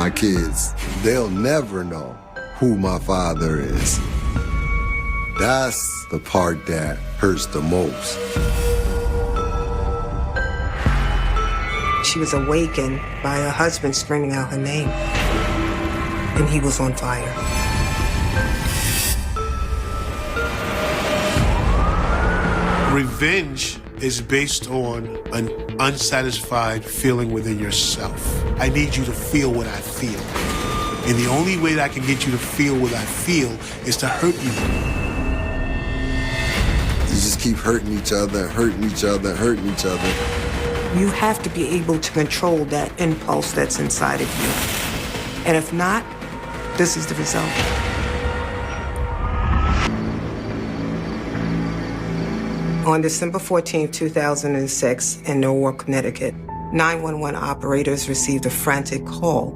my kids, they'll never know who my father is. That's the part that hurts the most. She was awakened by her husband screaming out her name, and he was on fire. Revenge is based on an unsatisfied feeling within yourself. I need you to feel what I feel. And the only way that I can get you to feel what I feel is to hurt you. You just keep hurting each other, hurting each other, hurting each other. You have to be able to control that impulse that's inside of you. And if not, this is the result. On December 14, 2006, in Newark, Connecticut, 911 operators received a frantic call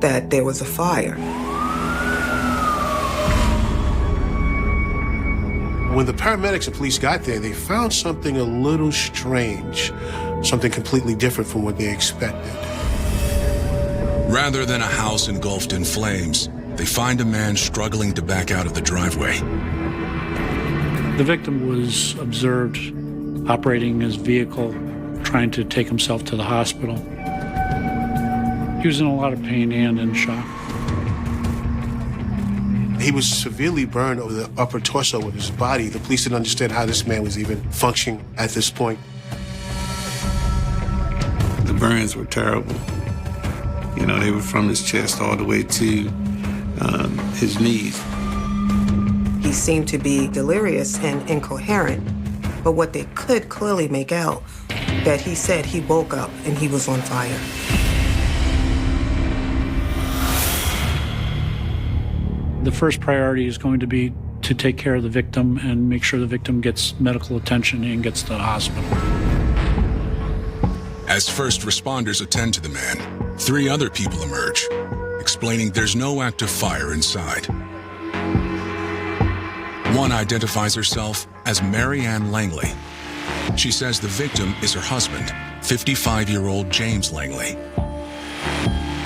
that there was a fire. When the paramedics and police got there, they found something a little strange, something completely different from what they expected. Rather than a house engulfed in flames, they find a man struggling to back out of the driveway. The victim was observed operating his vehicle, trying to take himself to the hospital. He was in a lot of pain and in shock. He was severely burned over the upper torso of his body. The police didn't understand how this man was even functioning at this point. The burns were terrible. You know, they were from his chest all the way to his knees. He seemed to be delirious and incoherent, but what they could clearly make out, that he said he woke up and he was on fire. The first priority is going to be to take care of the victim and make sure the victim gets medical attention and gets to the hospital. As first responders attend to the man, 3 other people emerge, explaining there's no active fire inside. One identifies herself as Mary Ann Langley. She says the victim is her husband, 55-year-old James Langley.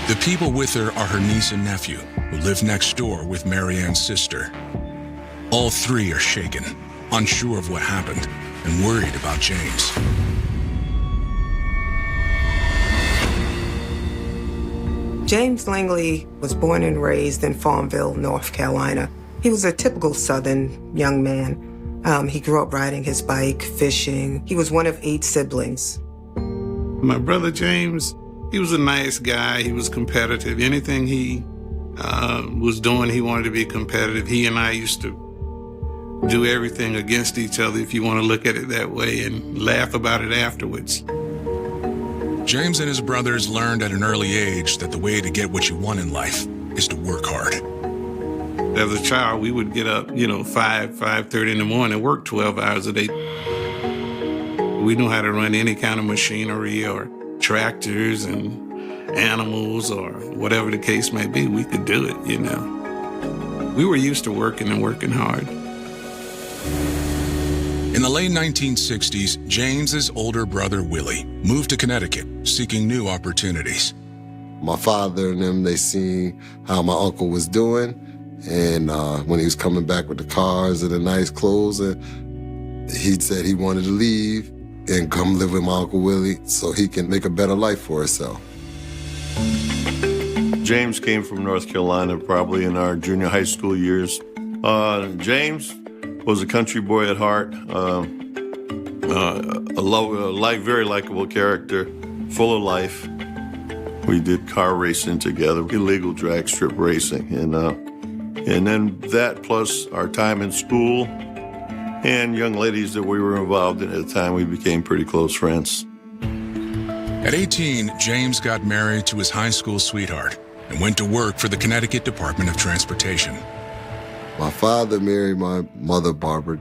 The people with her are her niece and nephew, who live next door with Mary Ann's sister. All 3 are shaken, unsure of what happened, and worried about James. James Langley was born and raised in Farmville, North Carolina. He was a typical Southern young man. He grew up riding his bike, fishing. He was one of 8 siblings. My brother James, he was a nice guy. He was competitive. Anything he was doing, he wanted to be competitive. He and I used to do everything against each other, if you want to look at it that way, and laugh about it afterwards. James and his brothers learned at an early age that the way to get what you want in life is to work hard. As a child, we would get up, 5:30 in the morning and work 12 hours a day. We knew how to run any kind of machinery or tractors and animals or whatever the case may be. We could do it, We were used to working and working hard. In the late 1960s, James's older brother, Willie, moved to Connecticut, seeking new opportunities. My father and them, they seen how my uncle was doing, and when he was coming back with the cars and the nice clothes, and he said he wanted to leave and come live with my Uncle Willie so he can make a better life for himself. James came from North Carolina probably in our junior high school years. James was a country boy at heart, very likable character, full of life. We did car racing together, illegal drag strip racing, and then that plus our time in school and young ladies that we were involved in at the time, we became pretty close friends. At 18, James got married to his high school sweetheart and went to work for the Connecticut Department of Transportation. My father married my mother, Barbara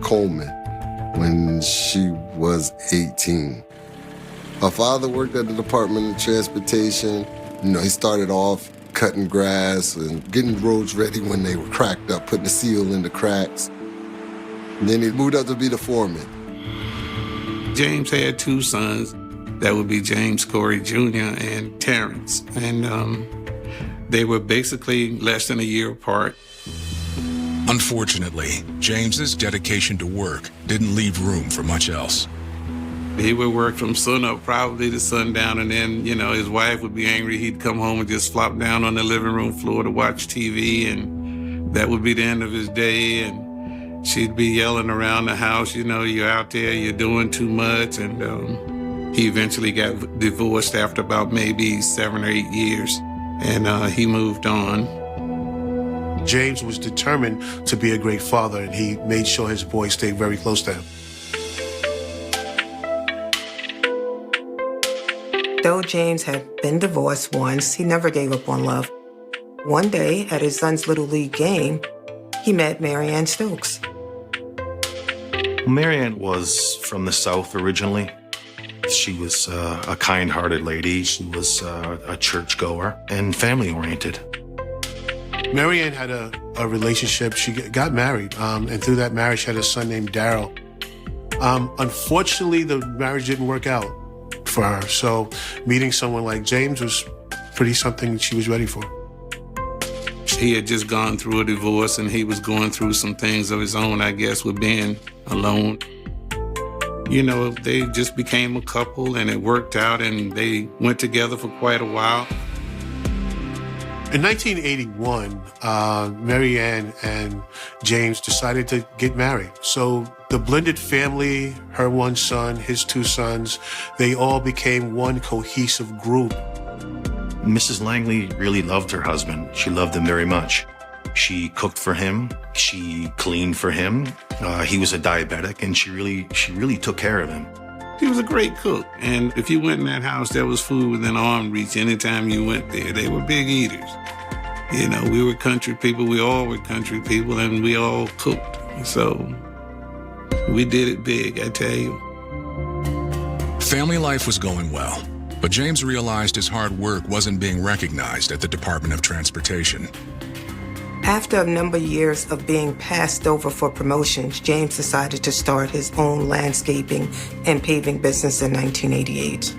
Coleman, when she was 18. My father worked at the Department of Transportation. He started off cutting grass and getting roads ready when they were cracked up, putting the seal in the cracks. And then he moved up to be the foreman. James had 2 sons. That would be James Corey Jr. and Terrence. And They were basically less than a year apart. Unfortunately, James's dedication to work didn't leave room for much else. He would work from sunup probably to sundown, and then, his wife would be angry. He'd come home and just flop down on the living room floor to watch TV, and that would be the end of his day. And she'd be yelling around the house, you're out there, you're doing too much. And he eventually got divorced after about maybe 7 or 8 years, and he moved on. James was determined to be a great father, and he made sure his boys stayed very close to him. Though James had been divorced once, he never gave up on love. One day, at his son's Little League game, he met Marianne Stokes. Marianne was from the South originally. She was a kind-hearted lady. She was a churchgoer and family-oriented. Marianne had a relationship. She got married, and through that marriage, she had a son named Daryl. Unfortunately, the marriage didn't work out for her. So meeting someone like James was pretty something she was ready for. He had just gone through a divorce, and he was going through some things of his own, I guess, with being alone. They just became a couple, and it worked out, and they went together for quite a while. In 1981, Marianne and James decided to get married. So the blended family, her one son, his 2 sons, they all became one cohesive group. Mrs. Langley really loved her husband. She loved him very much. She cooked for him. She cleaned for him. He was a diabetic, and she really took care of him. He was a great cook, and if you went in that house, there was food within arm reach anytime you went there. They were big eaters. We were country people. We all were country people, and we all cooked. So we did it big, I tell you. Family life was going well, but James realized his hard work wasn't being recognized at the Department of Transportation. After a number of years of being passed over for promotions, James decided to start his own landscaping and paving business in 1988.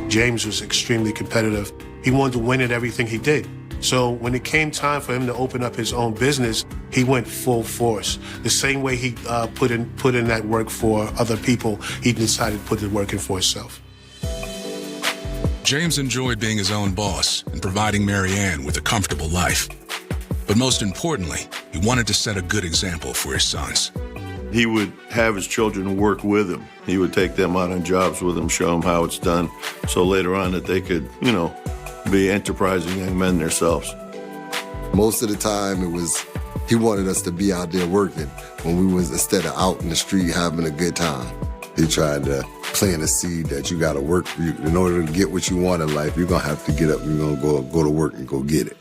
James was extremely competitive. He wanted to win at everything he did. So when it came time for him to open up his own business, he went full force. The same way he put in that work for other people, he decided to put the work in for himself. James enjoyed being his own boss and providing Marianne with a comfortable life. But most importantly, he wanted to set a good example for his sons. He would have his children work with him. He would take them out on jobs with him, show them how it's done, so later on that they could, be enterprising young men themselves. Most of the time he wanted us to be out there working when we was, instead of out in the street having a good time. He tried to plant a seed that you gotta work for you. In order to get what you want in life, you're gonna have to get up and you're gonna go to work and go get it.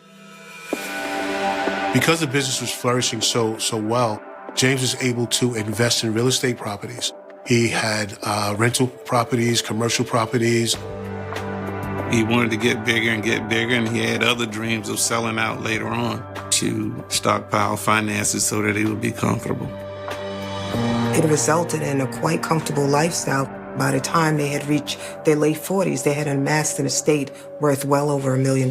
Because the business was flourishing so well, James was able to invest in real estate properties. He had rental properties, commercial properties. He wanted to get bigger, and he had other dreams of selling out later on to stockpile finances so that he would be comfortable. It resulted in a quite comfortable lifestyle. By the time they had reached their late 40s, they had amassed an estate worth well over $1 million.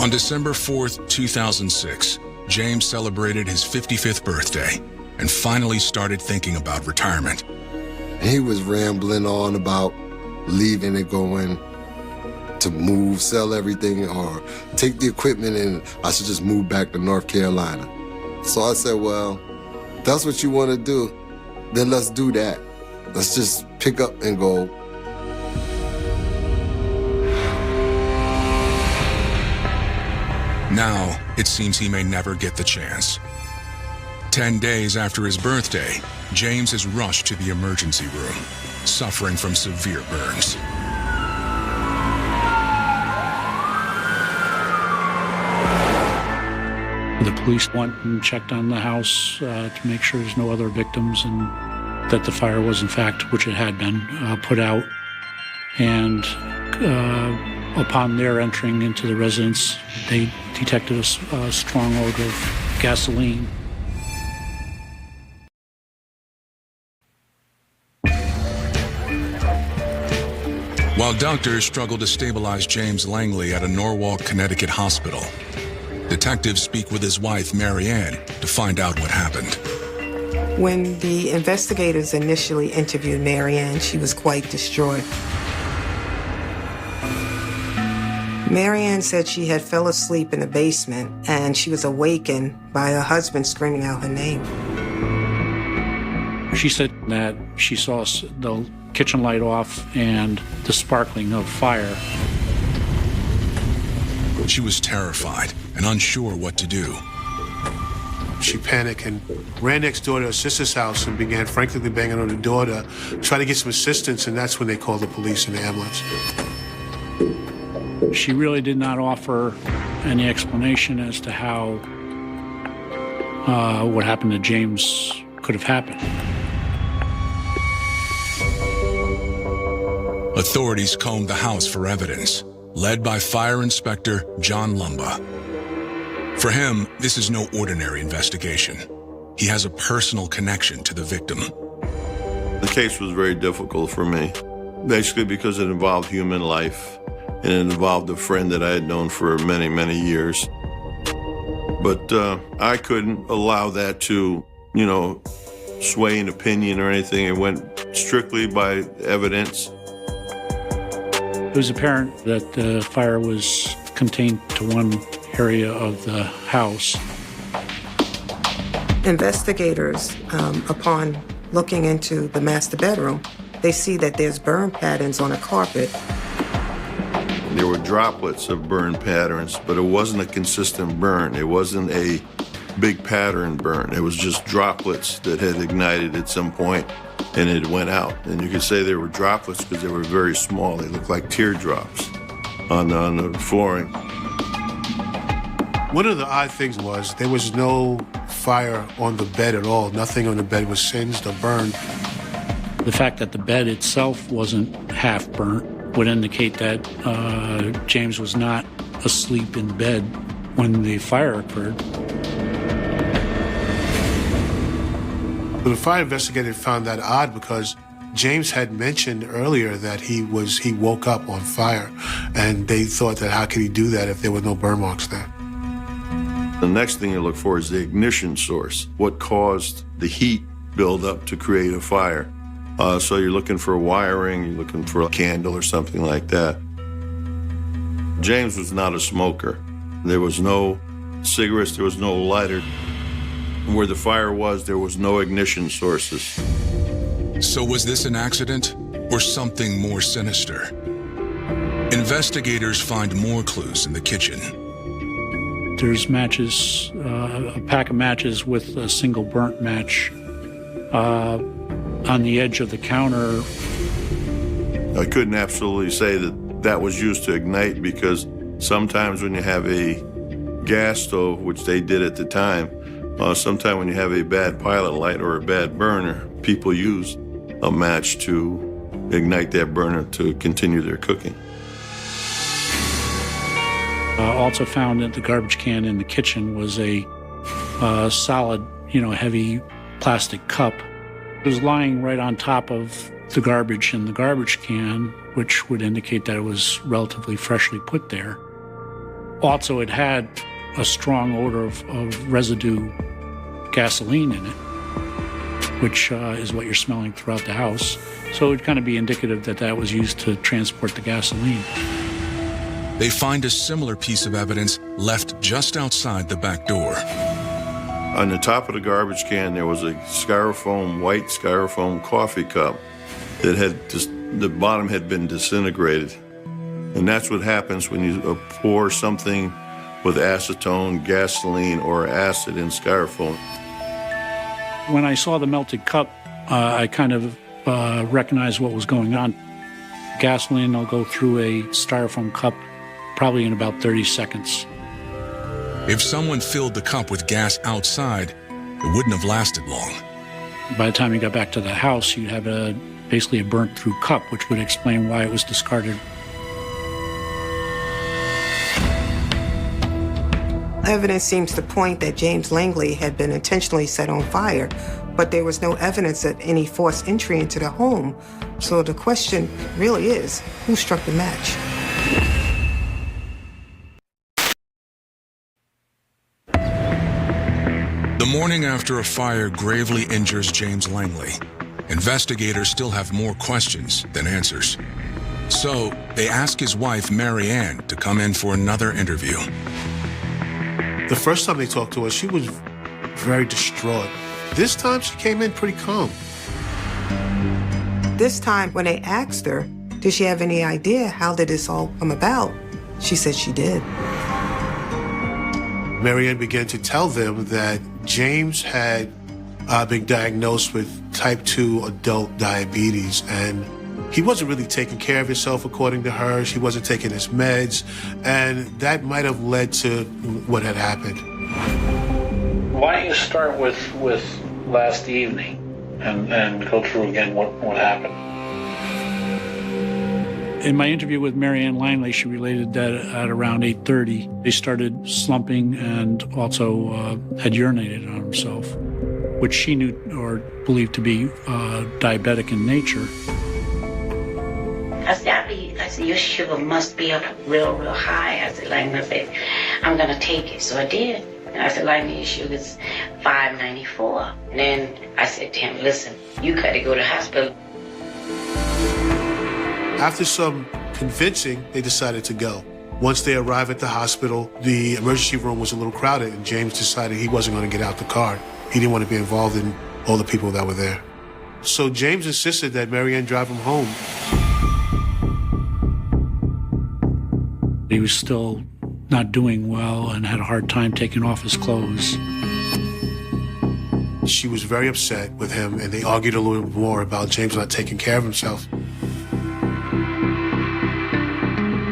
On December 4th, 2006, James celebrated his 55th birthday and finally started thinking about retirement. He was rambling on about leaving and going to move, sell everything, or take the equipment and I should just move back to North Carolina. So I said, well, if that's what you want to do, then let's do that. Let's just pick up and go. Now, it seems he may never get the chance. 10 days after his birthday, James is rushed to the emergency room, suffering from severe burns. The police went and checked on the house to make sure there's no other victims and that the fire was, in fact, which it had been, put out. And upon their entering into the residence, they detected a strong odor of gasoline. While doctors struggle to stabilize James Langley at a Norwalk, Connecticut hospital, detectives speak with his wife, Mary Ann, to find out what happened. When the investigators initially interviewed Mary Ann, she was quite distraught. Mary Ann said she had fell asleep in the basement and she was awakened by her husband screaming out her name. She said that she saw the kitchen light off and the sparkling of fire. She was terrified and unsure what to do. She panicked and ran next door to her sister's house and began frantically banging on the door to try to get some assistance, and that's when they called the police and the ambulance. She really did not offer any explanation as to how what happened to James could have happened. Authorities combed the house for evidence, led by Fire Inspector John Lumba. For him, this is no ordinary investigation. He has a personal connection to the victim. The case was very difficult for me, basically because it involved human life, and it involved a friend that I had known for many, many years. But I couldn't allow that to, sway an opinion or anything. It went strictly by evidence. It was apparent that the fire was contained to one area of the house. Investigators, upon looking into the master bedroom, they see that there's burn patterns on a carpet. There were droplets of burn patterns, but it wasn't a consistent burn. It wasn't a big pattern burn. It was just droplets that had ignited at some point, and it went out. And you could say they were droplets because they were very small. They looked like teardrops on the flooring. One of the odd things was there was no fire on the bed at all. Nothing on the bed was singed or burned. The fact that the bed itself wasn't half burnt would indicate that James was not asleep in bed when the fire occurred. But the fire investigator found that odd because James had mentioned earlier that he woke up on fire, and they thought that how could he do that if there were no burn marks there? The next thing you look for is the ignition source. What caused the heat buildup to create a fire? So you're looking for wiring, you're looking for a candle or something like that. James was not a smoker. There was no cigarettes, there was no lighter. Where the fire was, there was no ignition sources. So was this an accident or something more sinister? Investigators find more clues in the kitchen. There's matches, a pack of matches with a single burnt match on the edge of the counter. I couldn't absolutely say that was used to ignite because sometimes when you have a gas stove, which they did at the time, sometimes when you have a bad pilot light or a bad burner, people use a match to ignite that burner to continue their cooking. Also found in the garbage can in the kitchen was a solid, heavy plastic cup. It was lying right on top of the garbage in the garbage can, which would indicate that it was relatively freshly put there. Also, it had a strong odor of residue gasoline in it, which is what you're smelling throughout the house. So it would kind of be indicative that that was used to transport the gasoline. They find a similar piece of evidence left just outside the back door. On the top of the garbage can, there was a white styrofoam coffee cup that the bottom had been disintegrated. And that's what happens when you pour something with acetone, gasoline, or acid in styrofoam. When I saw the melted cup, I kind of recognized what was going on. Gasoline will go through a styrofoam cup probably in about 30 seconds. If someone filled the cup with gas outside, it wouldn't have lasted long. By the time you got back to the house, you'd have basically a burnt-through cup, which would explain why it was discarded. Evidence seems to point that James Langley had been intentionally set on fire, but there was no evidence of any forced entry into the home. So the question really is, who struck the match? The morning after a fire gravely injures James Langley, investigators still have more questions than answers. So they ask his wife, Mary Ann, to come in for another interview. The first time they talked to her, she was very distraught. This time she came in pretty calm. This time when they asked her, did she have any idea how did this all come about? She said she did. Mary Ann began to tell them that James had been diagnosed with type 2 adult diabetes, and he wasn't really taking care of himself, according to her. She wasn't taking his meds, and that might have led to what had happened. Why don't you start with last evening and go through again what happened? In my interview with Mary Ann Langley, she related that at around 8:30, they started slumping and also had urinated on himself, which she knew or believed to be diabetic in nature. I said, your sugar must be up real high. I said, Langley, I'm going to take it. So I did. And I said, Langley, your sugar's 594. And then I said to him, listen, you got to go to the hospital. After some convincing, they decided to go. Once they arrived at the hospital, the emergency room was a little crowded, and James decided he wasn't going to get out the car. He didn't want to be involved in all the people that were there. So James insisted that Mary Ann drive him home. He was still not doing well and had a hard time taking off his clothes. She was very upset with him, and they argued a little more about James not taking care of himself.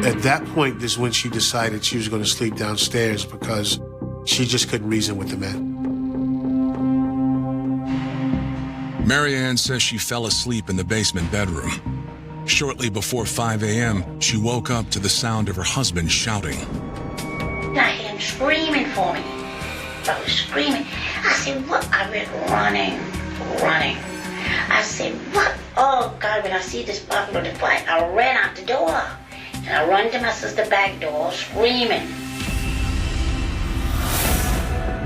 At that point is when she decided she was going to sleep downstairs because she just couldn't reason with the men. Mary Ann says she fell asleep in the basement bedroom. Shortly before 5 a.m., she woke up to the sound of her husband shouting. I hear him screaming for me. I was screaming. I said, what? I went running. I said, what? Oh, God, when I see this bottle of the fire, I ran out the door. And I run to my sister's back door, screaming.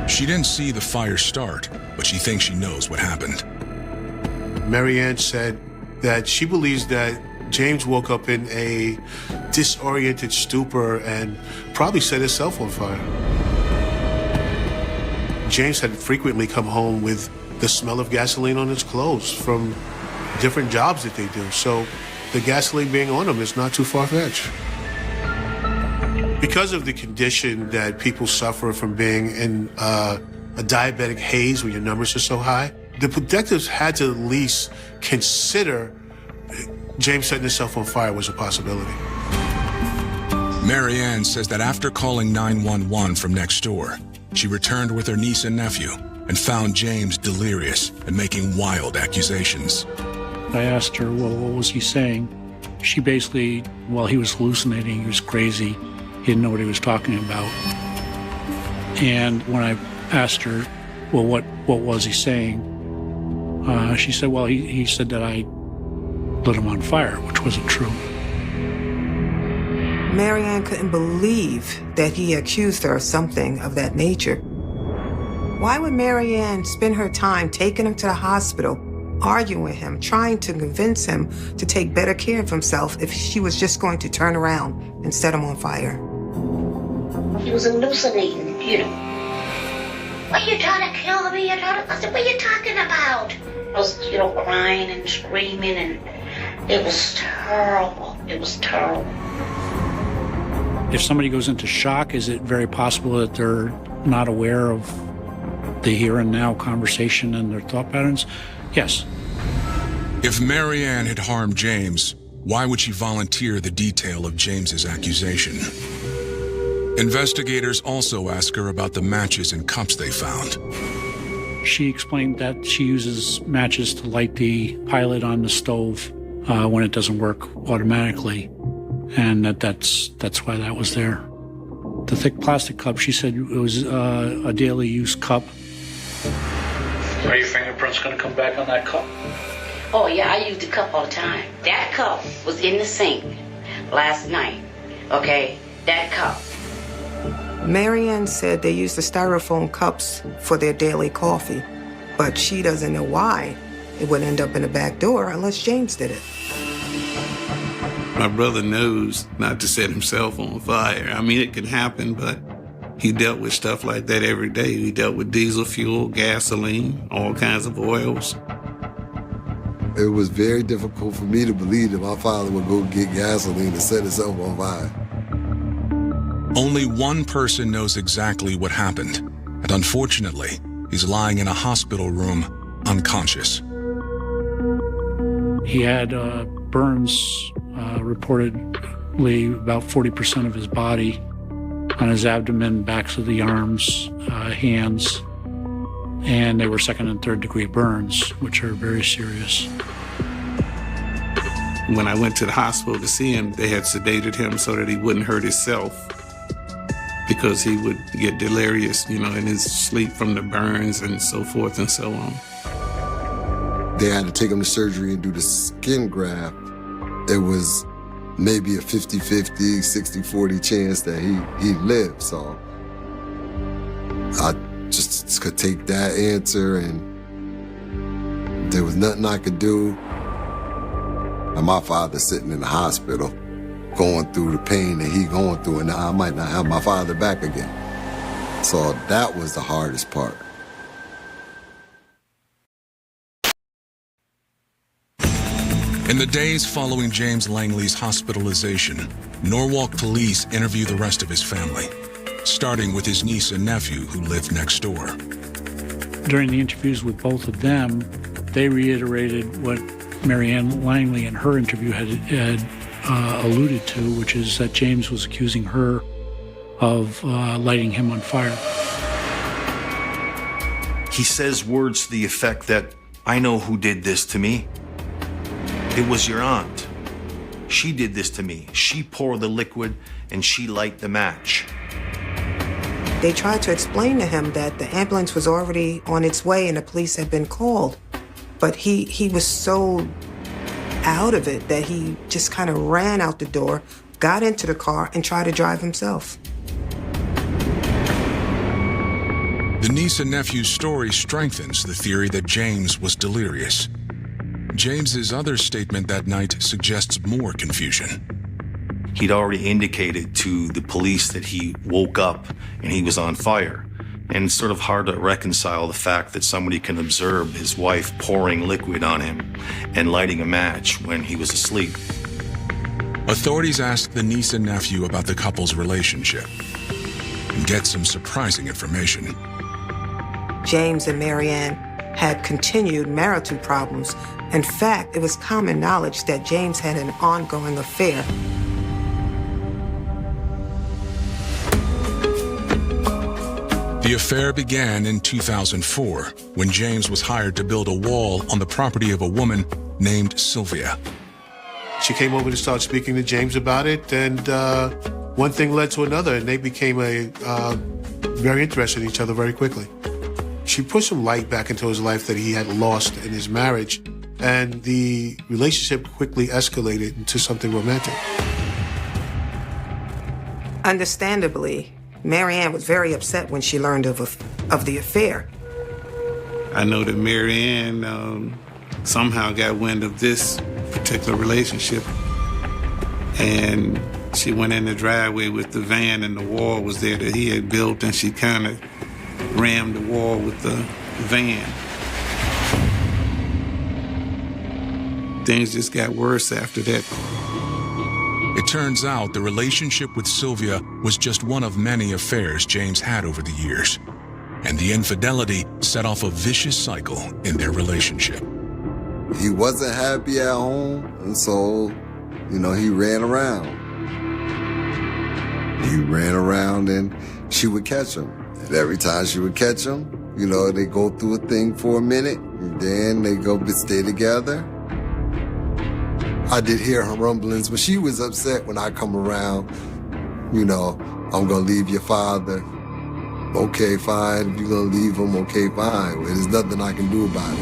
She didn't see the fire start, but she thinks she knows what happened. Mary Ann said that she believes that James woke up in a disoriented stupor and probably set himself on fire. James had frequently come home with the smell of gasoline on his clothes from different jobs that they do. So the gasoline being on him is not too far-fetched. Because of the condition that people suffer from being in a diabetic haze when your numbers are so high, the detectives had to at least consider James setting himself on fire was a possibility. Mary Ann says that after calling 911 from next door, she returned with her niece and nephew and found James delirious and making wild accusations. I asked her, well, what was he saying? She basically, well, he was hallucinating, he was crazy, he didn't know what he was talking about. And when I asked her, well, what was he saying? She said, well, he said that I lit him on fire, which wasn't true. Mary Ann couldn't believe that he accused her of something of that nature. Why would Mary Ann spend her time taking him to the hospital, arguing with him, trying to convince him to take better care of himself if she was just going to turn around and set him on fire? He was hallucinating, you know. What, you trying to kill me? I said, what are you talking about? I was, crying and screaming, and it was terrible. It was terrible. If somebody goes into shock, is it very possible that they're not aware of the here and now conversation and their thought patterns? Yes. If Mary Ann had harmed James, why would she volunteer the detail of James's accusation? Investigators also ask her about the matches and cups they found. She explained that she uses matches to light the pilot on the stove when it doesn't work automatically, and that's why that was there. The thick plastic cup, she said it was a daily use cup. Are your fingerprints fingerprints going to come back on that cup? Oh, yeah, I use the cup all the time. That cup was in the sink last night, okay? That cup. Marianne said they used the styrofoam cups for their daily coffee, but she doesn't know why it would end up in the back door unless James did it. My brother knows not to set himself on fire. I mean, it can happen, but he dealt with stuff like that every day. He dealt with diesel fuel, gasoline, all kinds of oils. It was very difficult for me to believe that my father would go get gasoline and set himself on fire. Only one person knows exactly what happened, and unfortunately, he's lying in a hospital room, unconscious. He had burns, reportedly about 40% of his body, on his abdomen, backs of the arms, hands, and they were second and third degree burns, which are very serious. When I went to the hospital to see him, they had sedated him so that he wouldn't hurt himself, because he would get delirious, in his sleep from the burns and so forth and so on. They had to take him to surgery and do the skin graft. It was maybe a 50-50, 60-40 chance that he lived. So I just could take that answer, and there was nothing I could do. And my father's sitting in the hospital going through the pain that he going through, and now I might not have my father back again. So that was the hardest part. In the days following James Langley's hospitalization, Norwalk police interview the rest of his family, starting with his niece and nephew who lived next door. During the interviews with both of them, they reiterated what Marianne Langley in her interview had alluded to, which is that James was accusing her of lighting him on fire. He says words to the effect that, "I know who did this to me. It was your aunt. She did this to me. She poured the liquid and she lit the match." They tried to explain to him that the ambulance was already on its way and the police had been called. But he was so out of it that he just kind of ran out the door, got into the car, and tried to drive himself. The niece and nephew's story strengthens the theory that James was delirious. James's other statement that night suggests more confusion. He'd already indicated to the police that he woke up and he was on fire. And it's sort of hard to reconcile the fact that somebody can observe his wife pouring liquid on him and lighting a match when he was asleep. Authorities asked the niece and nephew about the couple's relationship and get some surprising information. James and Marianne had continued marital problems. In fact, it was common knowledge that James had an ongoing affair. The affair began in 2004 when James was hired to build a wall on the property of a woman named Sylvia. She came over to start speaking to James about it, and one thing led to another, and they became very interested in each other very quickly. She put some light back into his life that he had lost in his marriage, and the relationship quickly escalated into something romantic. Understandably, Marianne was very upset when she learned of the affair. I know that Marianne somehow got wind of this particular relationship, and she went in the driveway with the van, and the wall was there that he had built, and she kind of rammed the wall with the van. Things just got worse after that. It turns out the relationship with Sylvia was just one of many affairs James had over the years, and the infidelity set off a vicious cycle in their relationship. He wasn't happy at home, and so, he ran around. He ran around, and she would catch him. And every time she would catch him, they go through a thing for a minute, and then they go stay together. I did hear her rumblings, but she was upset when I come around. I'm gonna leave your father. Okay, fine. If you're gonna leave him, okay, fine. There's nothing I can do about it.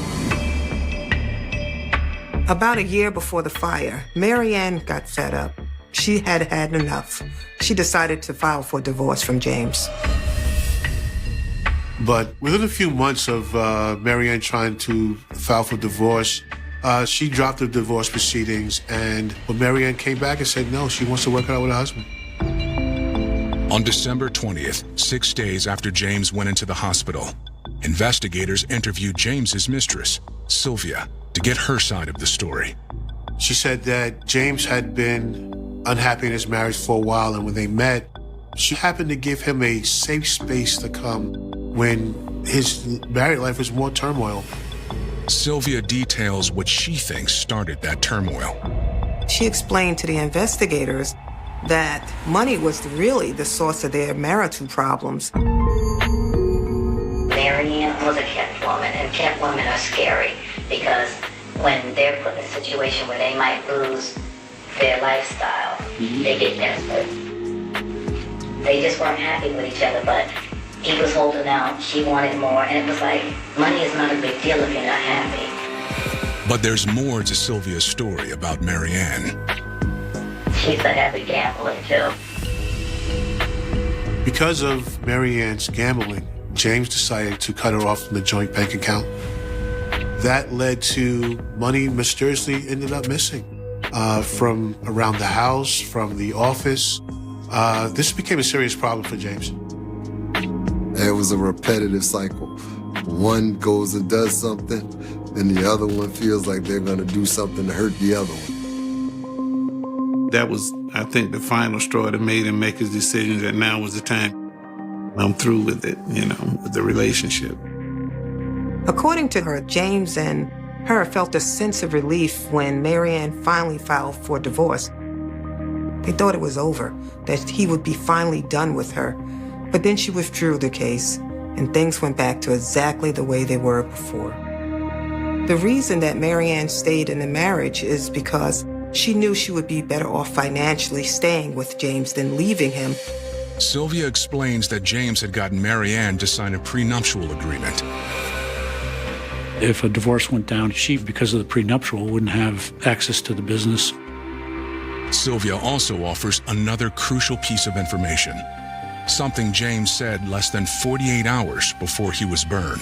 About a year before the fire, Mary Ann got fed up. She had had enough. She decided to file for divorce from James. But within a few months of Mary Ann trying to file for divorce, she dropped the divorce proceedings, and Mary Ann came back and said no, she wants to work it out with her husband. On December 20th, 6 days after James went into the hospital, investigators interviewed James's mistress, Sylvia, to get her side of the story. She said that James had been unhappy in his marriage for a while, and when they met, she happened to give him a safe space to come when his married life was more turmoil. Sylvia details what she thinks started that turmoil. She explained to the investigators that money was really the source of their marital problems. Mary Ann was a kept woman, and kept women are scary because when they're put in a situation where they might lose their lifestyle, they get desperate. They just weren't happy with each other, but he was holding out, she wanted more, and it was like, money is not a big deal if you're not happy. But there's more to Sylvia's story about Mary Ann. She's a heavy gambler, too. Because of Mary Ann's gambling, James decided to cut her off from the joint bank account. That led to money mysteriously ended up missing from around the house, from the office. This became a serious problem for James. It was a repetitive cycle. One goes and does something, then the other one feels like they're going to do something to hurt the other one. That was, I think, the final straw that made him make his decision that now was the time. I'm through with it, with the relationship. According to her, James and her felt a sense of relief when Mary Ann finally filed for divorce. They thought it was over, that he would be finally done with her. But then she withdrew the case, and things went back to exactly the way they were before. The reason that Mary Ann stayed in the marriage is because she knew she would be better off financially staying with James than leaving him. Sylvia explains that James had gotten Mary Ann to sign a prenuptial agreement. If a divorce went down, she, because of the prenuptial, wouldn't have access to the business. Sylvia also offers another crucial piece of information, something James said less than 48 hours before he was burned.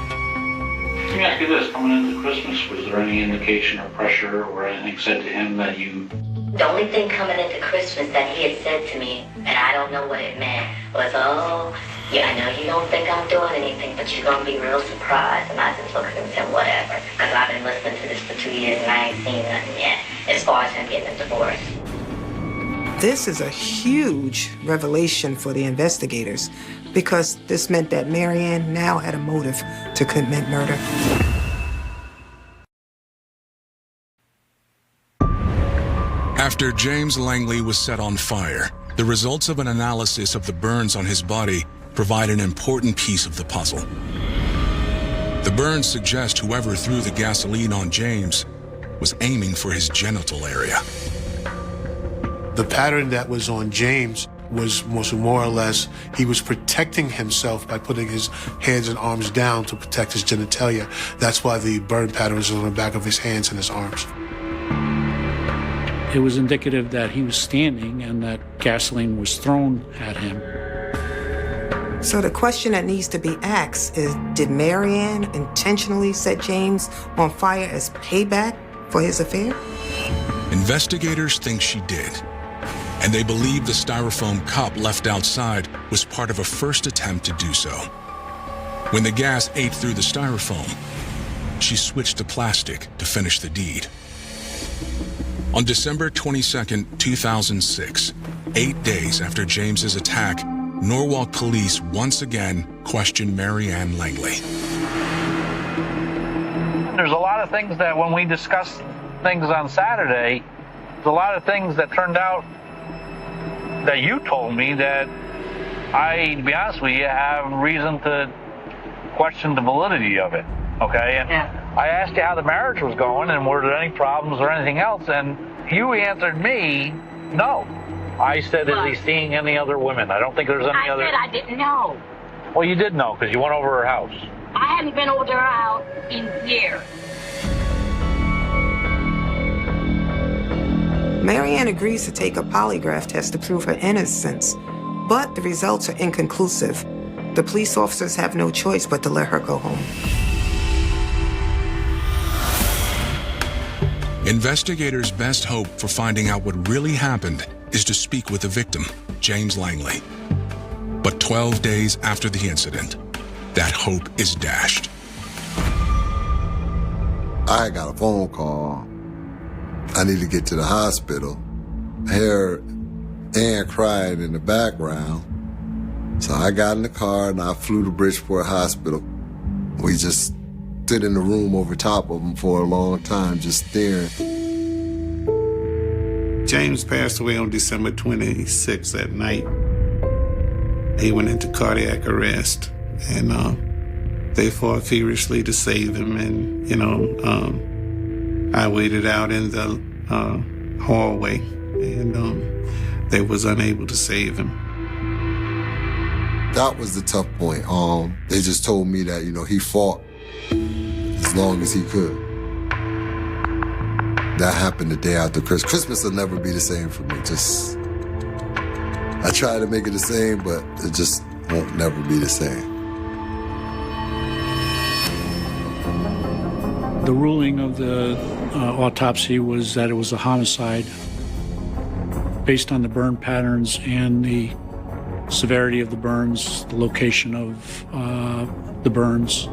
Let me ask you this, coming into Christmas, was there any indication or pressure or anything said to him that you... The only thing coming into Christmas that he had said to me, and I don't know what it meant, was, oh, yeah, I know you don't think I'm doing anything, but you're going to be real surprised. And I just looked at him and said, whatever, because I've been listening to this for 2 years and I ain't seen nothing yet, as far as him getting a divorce. This is a huge revelation for the investigators because this meant that Mary Ann now had a motive to commit murder. After James Langley was set on fire, the results of an analysis of the burns on his body provide an important piece of the puzzle. The burns suggest whoever threw the gasoline on James was aiming for his genital area. The pattern that was on James was more or less, he was protecting himself by putting his hands and arms down to protect his genitalia. That's why the burn pattern was on the back of his hands and his arms. It was indicative that he was standing and that gasoline was thrown at him. So the question that needs to be asked is, did Mary Ann intentionally set James on fire as payback for his affair? Investigators think she did, and they believe the styrofoam cup left outside was part of a first attempt to do so. When the gas ate through the styrofoam, she switched to plastic to finish the deed. On December 22, 2006, 8 days after James's attack, Norwalk police once again questioned Mary Ann Langley. There's a lot of things that when we discussed things on Saturday, there's a lot of things that turned out that you told me that I, to be honest with you, have reason to question the validity of it, okay? And yeah. I asked you how the marriage was going and were there any problems or anything else, and you answered me, no. I said, is he seeing any other women? I don't think there's any other... I said I didn't know. Well, you did know, because you went over her house. I hadn't been over to her house in years. Marianne agrees to take a polygraph test to prove her innocence, but the results are inconclusive. The police officers have no choice but to let her go home. Investigators' best hope for finding out what really happened is to speak with the victim, James Langley. But 12 days after the incident, that hope is dashed. I got a phone call. I need to get to the hospital. I hear Ann crying in the background. So I got in the car and I flew to Bridgeport Hospital. We just stood in the room over top of him for a long time, just staring. James passed away on December 26th at night. He went into cardiac arrest, and they fought furiously to save him. And, I waited out in the hallway, and they was unable to save him. That was the tough point. They just told me that, he fought as long as he could. That happened the day after Christmas. Christmas will never be the same for me. I try to make it the same, but it just won't never be the same. The ruling of the autopsy was that it was a homicide based on the burn patterns and the severity of the burns, the location of the burns.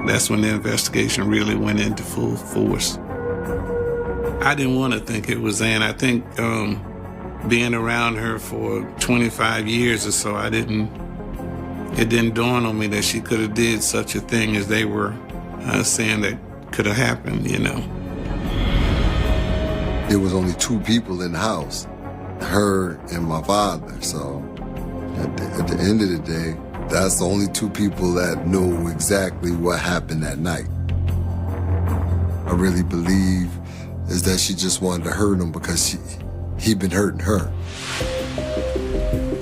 That's when the investigation really went into full force. I didn't want to think it was Ann. I think being around her for 25 years or so, it didn't dawn on me that she could have did such a thing as they were saying that could have happened, There was only two people in the house, her and my father. So at the end of the day, that's the only two people that knew exactly what happened that night. I really believe is that she just wanted to hurt him because he'd been hurting her.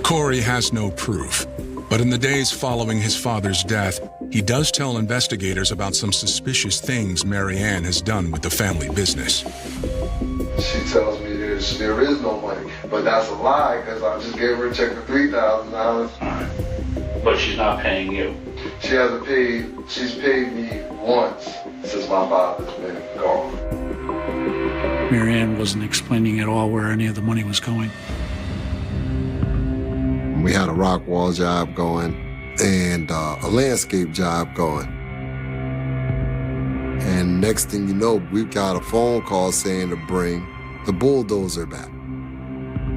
Corey has no proof, but in the days following his father's death, he does tell investigators about some suspicious things Marianne has done with the family business. She tells me there is no money, but that's a lie because I just gave her a check for $3,000. But she's not paying you. She hasn't paid. She's paid me once since my father's been gone. Marianne wasn't explaining at all where any of the money was going. We had a rock wall job going and a landscape job going. And next thing you know, we got a phone call saying to bring the bulldozer back.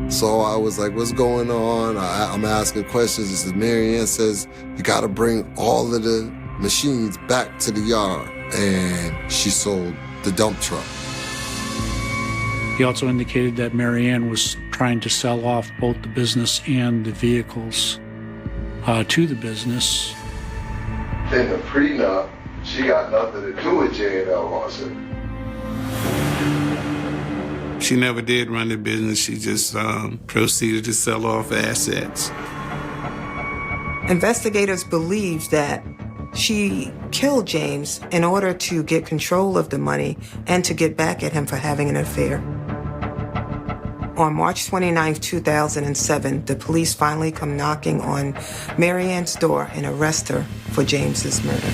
So I was like, what's going on? I'm asking questions. He says, Marianne says, you got to bring all of the machines back to the yard. And she sold the dump truck. He also indicated that Marianne was trying to sell off both the business and the vehicles to the business. In the prenup, she got nothing to do with J&L Lawson. She never did run the business. She just proceeded to sell off assets. Investigators believe that she killed James in order to get control of the money and to get back at him for having an affair. On March 29, 2007, the police finally come knocking on Marianne's door and arrest her for James's murder.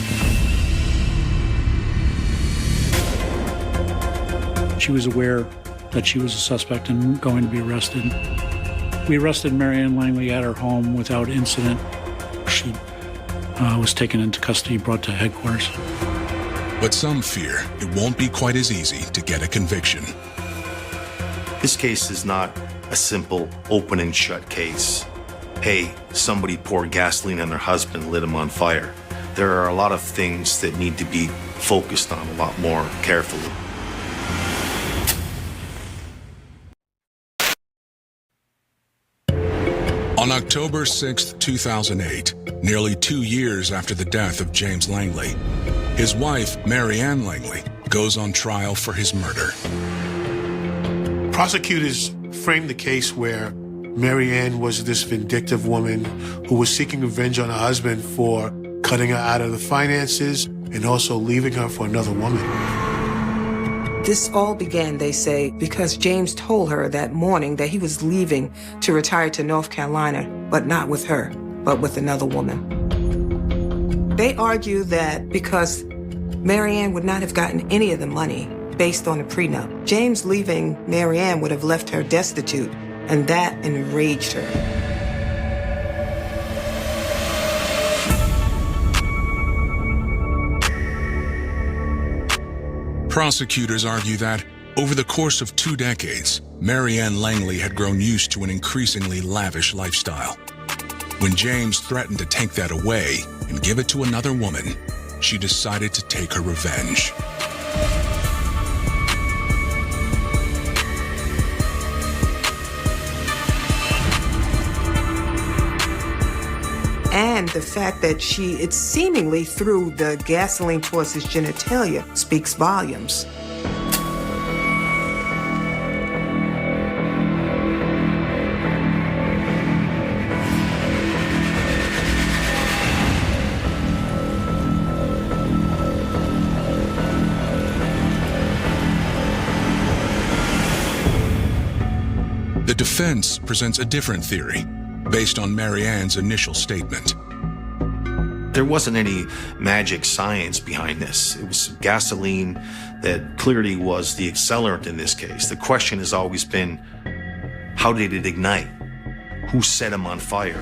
She was aware that she was a suspect and going to be arrested. We arrested Marianne Langley at her home without incident. She was taken into custody, brought to headquarters. But some fear it won't be quite as easy to get a conviction. This case is not a simple open and shut case. Hey, somebody poured gasoline on their husband, lit him on fire. There are a lot of things that need to be focused on a lot more carefully. On October 6, 2008, nearly 2 years after the death of James Langley, his wife, Marianne Langley, goes on trial for his murder. Prosecutors framed the case where Marianne was this vindictive woman who was seeking revenge on her husband for cutting her out of the finances and also leaving her for another woman. This all began, they say, because James told her that morning that he was leaving to retire to North Carolina, but not with her, but with another woman. They argue that because Marianne would not have gotten any of the money based on the prenup, James leaving Marianne would have left her destitute, and that enraged her. Prosecutors argue that, over the course of 2 decades, Marianne Langley had grown used to an increasingly lavish lifestyle. When James threatened to take that away and give it to another woman, she decided to take her revenge. And the fact that it seemingly threw the gasoline towards his genitalia speaks volumes. The defense presents a different theory, based on Marianne's initial statement. There wasn't any magic science behind this. It was gasoline that clearly was the accelerant in this case. The question has always been, how did it ignite? Who set him on fire?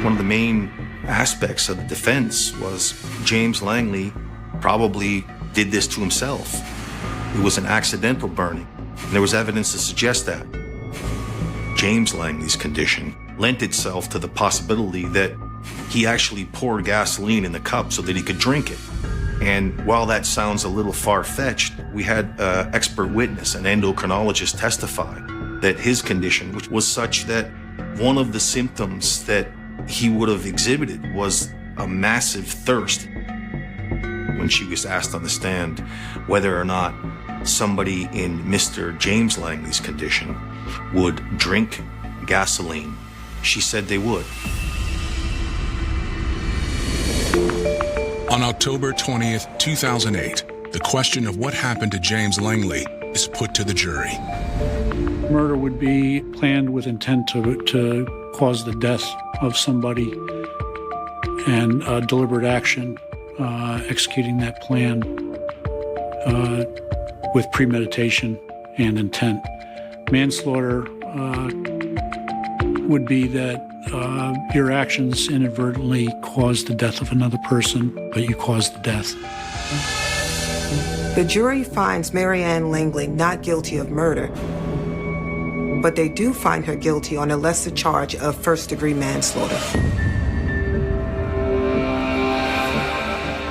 One of the main aspects of the defense was James Langley probably did this to himself. It was an accidental burning. And there was evidence to suggest that. James Langley's condition lent itself to the possibility that he actually poured gasoline in the cup so that he could drink it. And while that sounds a little far-fetched, we had an expert witness, an endocrinologist, testify that his condition, which was such that one of the symptoms that he would have exhibited was a massive thirst. When she was asked on the stand whether or not somebody in Mr. James Langley's condition would drink gasoline, she said they would. On October 20th, 2008, the question of what happened to James Langley is put to the jury. Murder would be planned with intent to cause the death of somebody, and deliberate action, executing that plan with premeditation and intent. Manslaughter would be that your actions inadvertently caused the death of another person, but you caused the death. The jury finds Marianne Langley not guilty of murder, but they do find her guilty on a lesser charge of first-degree manslaughter.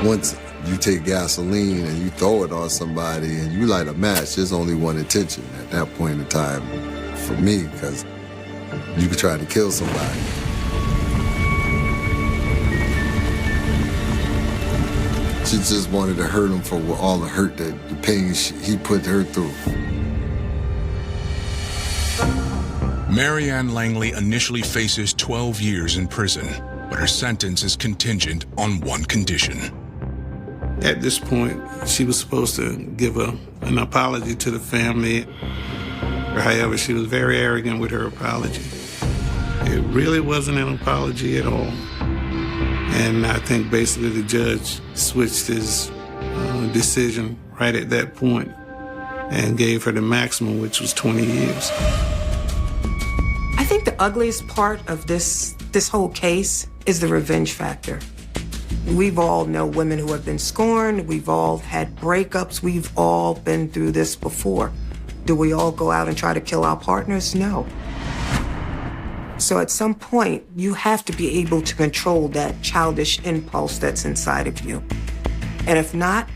Once you take gasoline and you throw it on somebody and you light a match, there's only one intention at that point in time for me, because you could try to kill somebody. She just wanted to hurt him for all the hurt, the pain he put her through. Marianne Langley initially faces 12 years in prison, but her sentence is contingent on one condition. At this point, she was supposed to give an apology to the family. However, she was very arrogant with her apology. It really wasn't an apology at all. And I think basically the judge switched his decision right at that point and gave her the maximum, which was 20 years. I think the ugliest part of this whole case is the revenge factor. We've all known women who have been scorned. We've all had breakups. We've all been through this before. Do we all go out and try to kill our partners? No. So at some point, you have to be able to control that childish impulse that's inside of you. And if not,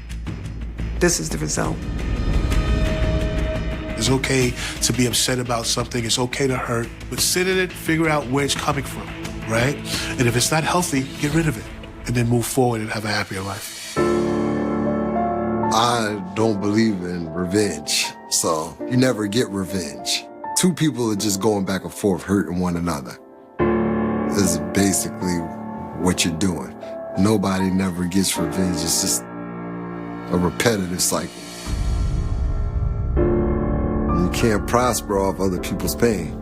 this is the result. It's okay to be upset about something. It's okay to hurt. But sit in it, figure out where it's coming from, right? And if it's not healthy, get rid of it. And then move forward and have a happier life. I don't believe in revenge, so you never get revenge. Two people are just going back and forth hurting one another. This is basically what you're doing. Nobody never gets revenge. It's just a repetitive cycle. You can't prosper off other people's pain.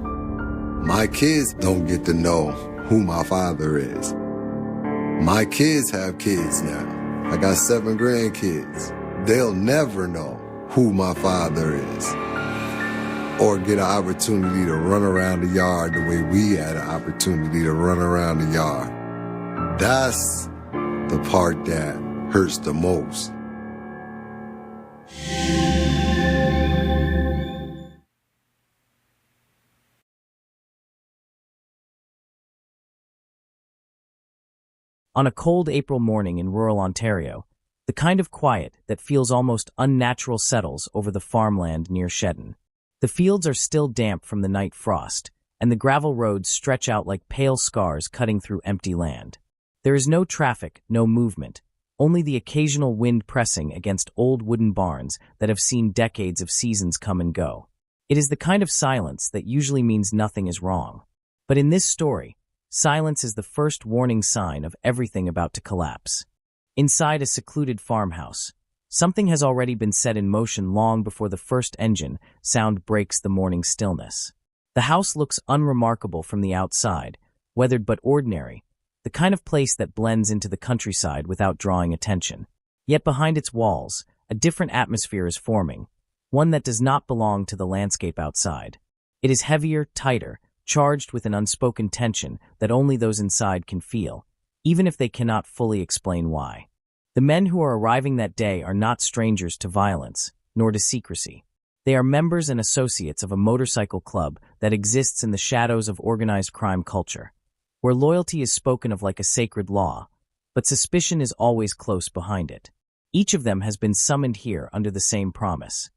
My kids don't get to know who my father is. My kids have kids now. I got 7 grandkids. They'll never know who my father is, or get an opportunity to run around the yard the way we had an opportunity to run around the yard. That's the part that hurts the most. On a cold April morning in rural Ontario, the kind of quiet that feels almost unnatural settles over the farmland near Shedden. The fields are still damp from the night frost, and the gravel roads stretch out like pale scars cutting through empty land. There is no traffic, no movement, only the occasional wind pressing against old wooden barns that have seen decades of seasons come and go. It is the kind of silence that usually means nothing is wrong. But in this story, silence is the first warning sign of everything about to collapse. Inside a secluded farmhouse, something has already been set in motion long before the first engine sound breaks the morning stillness. The house looks unremarkable from the outside, weathered but ordinary, the kind of place that blends into the countryside without drawing attention. Yet behind its walls, a different atmosphere is forming, one that does not belong to the landscape outside. It is heavier, tighter, charged with an unspoken tension that only those inside can feel, even if they cannot fully explain why. The men who are arriving that day are not strangers to violence, nor to secrecy. They are members and associates of a motorcycle club that exists in the shadows of organized crime culture, where loyalty is spoken of like a sacred law, but suspicion is always close behind it. Each of them has been summoned here under the same promise: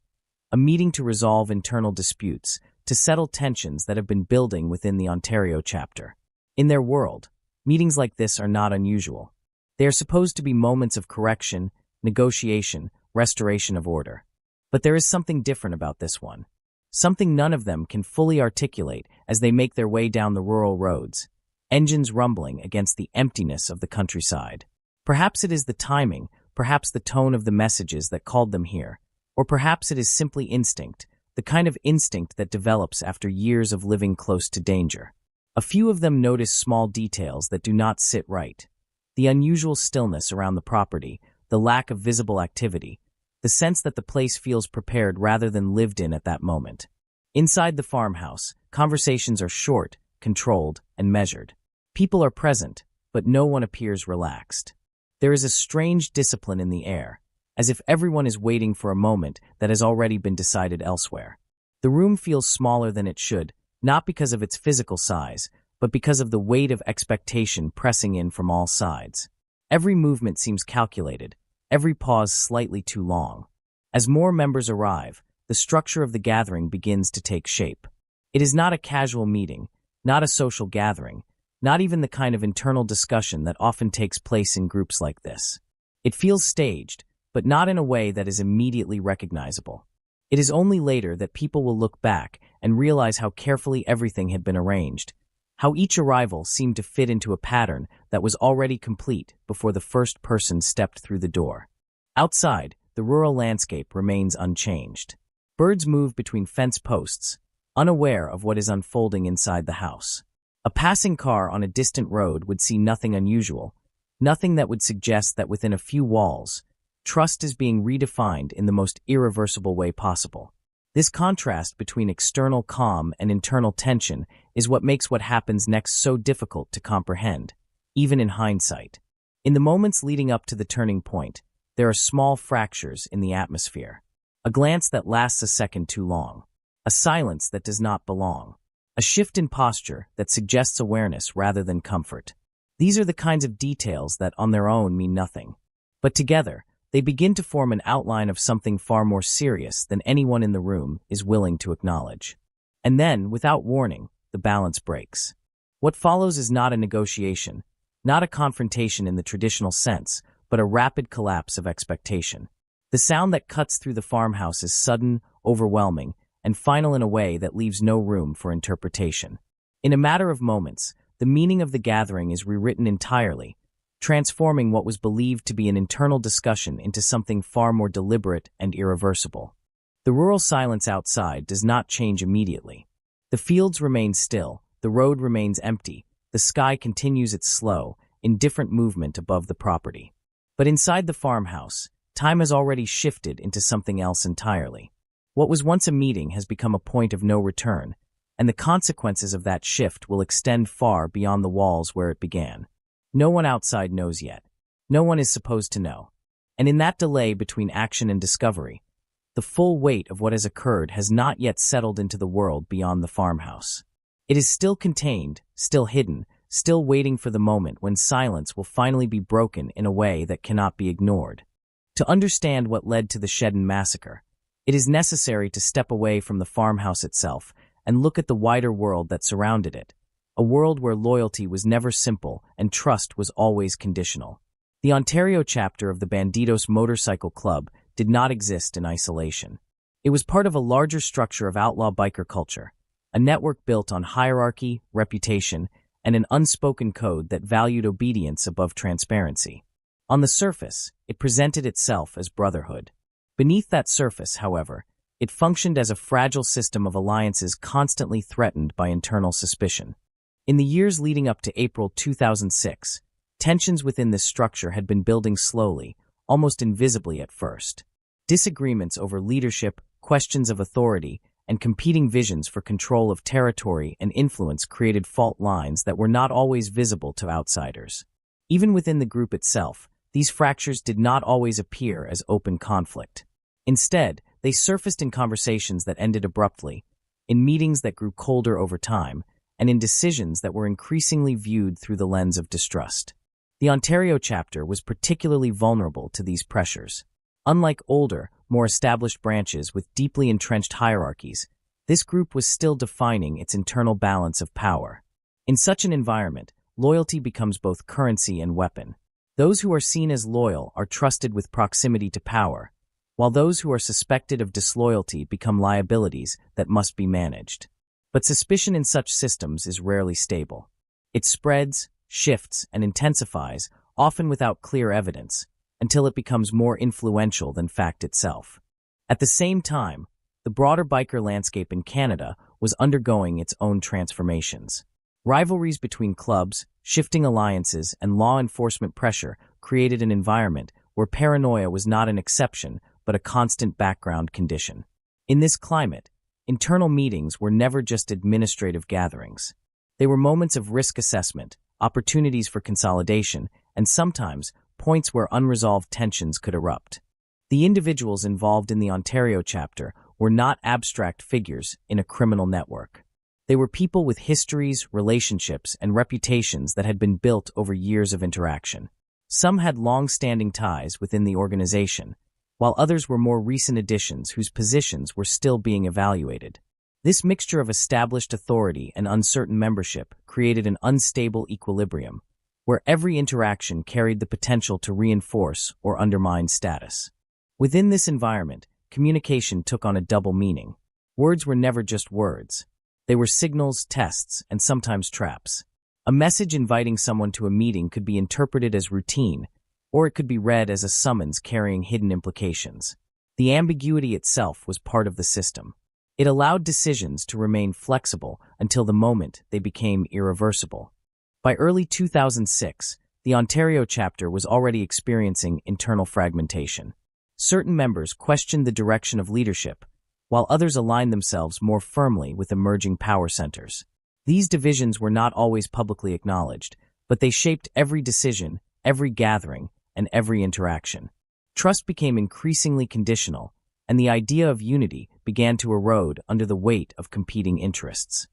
a meeting to resolve internal disputes, to settle tensions that have been building within the Ontario chapter. In their world, meetings like this are not unusual. They are supposed to be moments of correction, negotiation, restoration of order. But there is something different about this one. Something none of them can fully articulate as they make their way down the rural roads, engines rumbling against the emptiness of the countryside. Perhaps it is the timing, perhaps the tone of the messages that called them here, or perhaps it is simply instinct, the kind of instinct that develops after years of living close to danger. A few of them notice small details that do not sit right. The unusual stillness around the property, the lack of visible activity, the sense that the place feels prepared rather than lived in at that moment. Inside the farmhouse, conversations are short, controlled, and measured. People are present, but no one appears relaxed. There is a strange discipline in the air, as if everyone is waiting for a moment that has already been decided elsewhere. The room feels smaller than it should, not because of its physical size, but because of the weight of expectation pressing in from all sides. Every movement seems calculated, every pause slightly too long. As more members arrive, the structure of the gathering begins to take shape. It is not a casual meeting, not a social gathering, not even the kind of internal discussion that often takes place in groups like this. It feels staged, but not in a way that is immediately recognizable. It is only later that people will look back and realize how carefully everything had been arranged, how each arrival seemed to fit into a pattern that was already complete before the first person stepped through the door. Outside, the rural landscape remains unchanged. Birds move between fence posts, unaware of what is unfolding inside the house. A passing car on a distant road would see nothing unusual, nothing that would suggest that within a few walls, trust is being redefined in the most irreversible way possible. This contrast between external calm and internal tension is what makes what happens next so difficult to comprehend, even in hindsight. In the moments leading up to the turning point, there are small fractures in the atmosphere. A glance that lasts a second too long. A silence that does not belong. A shift in posture that suggests awareness rather than comfort. These are the kinds of details that on their own mean nothing. But together, they begin to form an outline of something far more serious than anyone in the room is willing to acknowledge. And then, without warning, the balance breaks. What follows is not a negotiation, not a confrontation in the traditional sense, but a rapid collapse of expectation. The sound that cuts through the farmhouse is sudden, overwhelming, and final in a way that leaves no room for interpretation. In a matter of moments, the meaning of the gathering is rewritten entirely, transforming what was believed to be an internal discussion into something far more deliberate and irreversible. The rural silence outside does not change immediately. The fields remain still, the road remains empty, the sky continues its slow, indifferent movement above the property. But inside the farmhouse, time has already shifted into something else entirely. What was once a meeting has become a point of no return, and the consequences of that shift will extend far beyond the walls where it began. No one outside knows yet. No one is supposed to know. And in that delay between action and discovery, the full weight of what has occurred has not yet settled into the world beyond the farmhouse. It is still contained, still hidden, still waiting for the moment when silence will finally be broken in a way that cannot be ignored. To understand what led to the Shedden massacre, it is necessary to step away from the farmhouse itself and look at the wider world that surrounded it, a world where loyalty was never simple and trust was always conditional. The Ontario chapter of the Bandidos Motorcycle Club did not exist in isolation. It was part of a larger structure of outlaw biker culture, a network built on hierarchy, reputation, and an unspoken code that valued obedience above transparency. On the surface, it presented itself as brotherhood. Beneath that surface, however, it functioned as a fragile system of alliances constantly threatened by internal suspicion. In the years leading up to April 2006, tensions within this structure had been building slowly, almost invisibly at first. Disagreements over leadership, questions of authority, and competing visions for control of territory and influence created fault lines that were not always visible to outsiders. Even within the group itself, these fractures did not always appear as open conflict. Instead, they surfaced in conversations that ended abruptly, in meetings that grew colder over time, and in decisions that were increasingly viewed through the lens of distrust. The Ontario chapter was particularly vulnerable to these pressures. Unlike older, more established branches with deeply entrenched hierarchies, this group was still defining its internal balance of power. In such an environment, loyalty becomes both currency and weapon. Those who are seen as loyal are trusted with proximity to power, while those who are suspected of disloyalty become liabilities that must be managed. But suspicion in such systems is rarely stable. It spreads, shifts, and intensifies, often without clear evidence, until it becomes more influential than fact itself. At the same time, the broader biker landscape in Canada was undergoing its own transformations. Rivalries between clubs, shifting alliances, and law enforcement pressure created an environment where paranoia was not an exception but a constant background condition. In this climate, internal meetings were never just administrative gatherings. They were moments of risk assessment, opportunities for consolidation, and sometimes points where unresolved tensions could erupt. The individuals involved in the Ontario chapter were not abstract figures in a criminal network. They were people with histories, relationships, and reputations that had been built over years of interaction. Some had long-standing ties within the organization, while others were more recent additions whose positions were still being evaluated. This mixture of established authority and uncertain membership created an unstable equilibrium, where every interaction carried the potential to reinforce or undermine status. Within this environment, communication took on a double meaning. Words were never just words. They were signals, tests, and sometimes traps. A message inviting someone to a meeting could be interpreted as routine, or it could be read as a summons carrying hidden implications. The ambiguity itself was part of the system. It allowed decisions to remain flexible until the moment they became irreversible. By early 2006, the Ontario chapter was already experiencing internal fragmentation. Certain members questioned the direction of leadership, while others aligned themselves more firmly with emerging power centers. These divisions were not always publicly acknowledged, but they shaped every decision, every gathering, and every interaction. Trust became increasingly conditional, and the idea of unity began to erode under the weight of competing interests.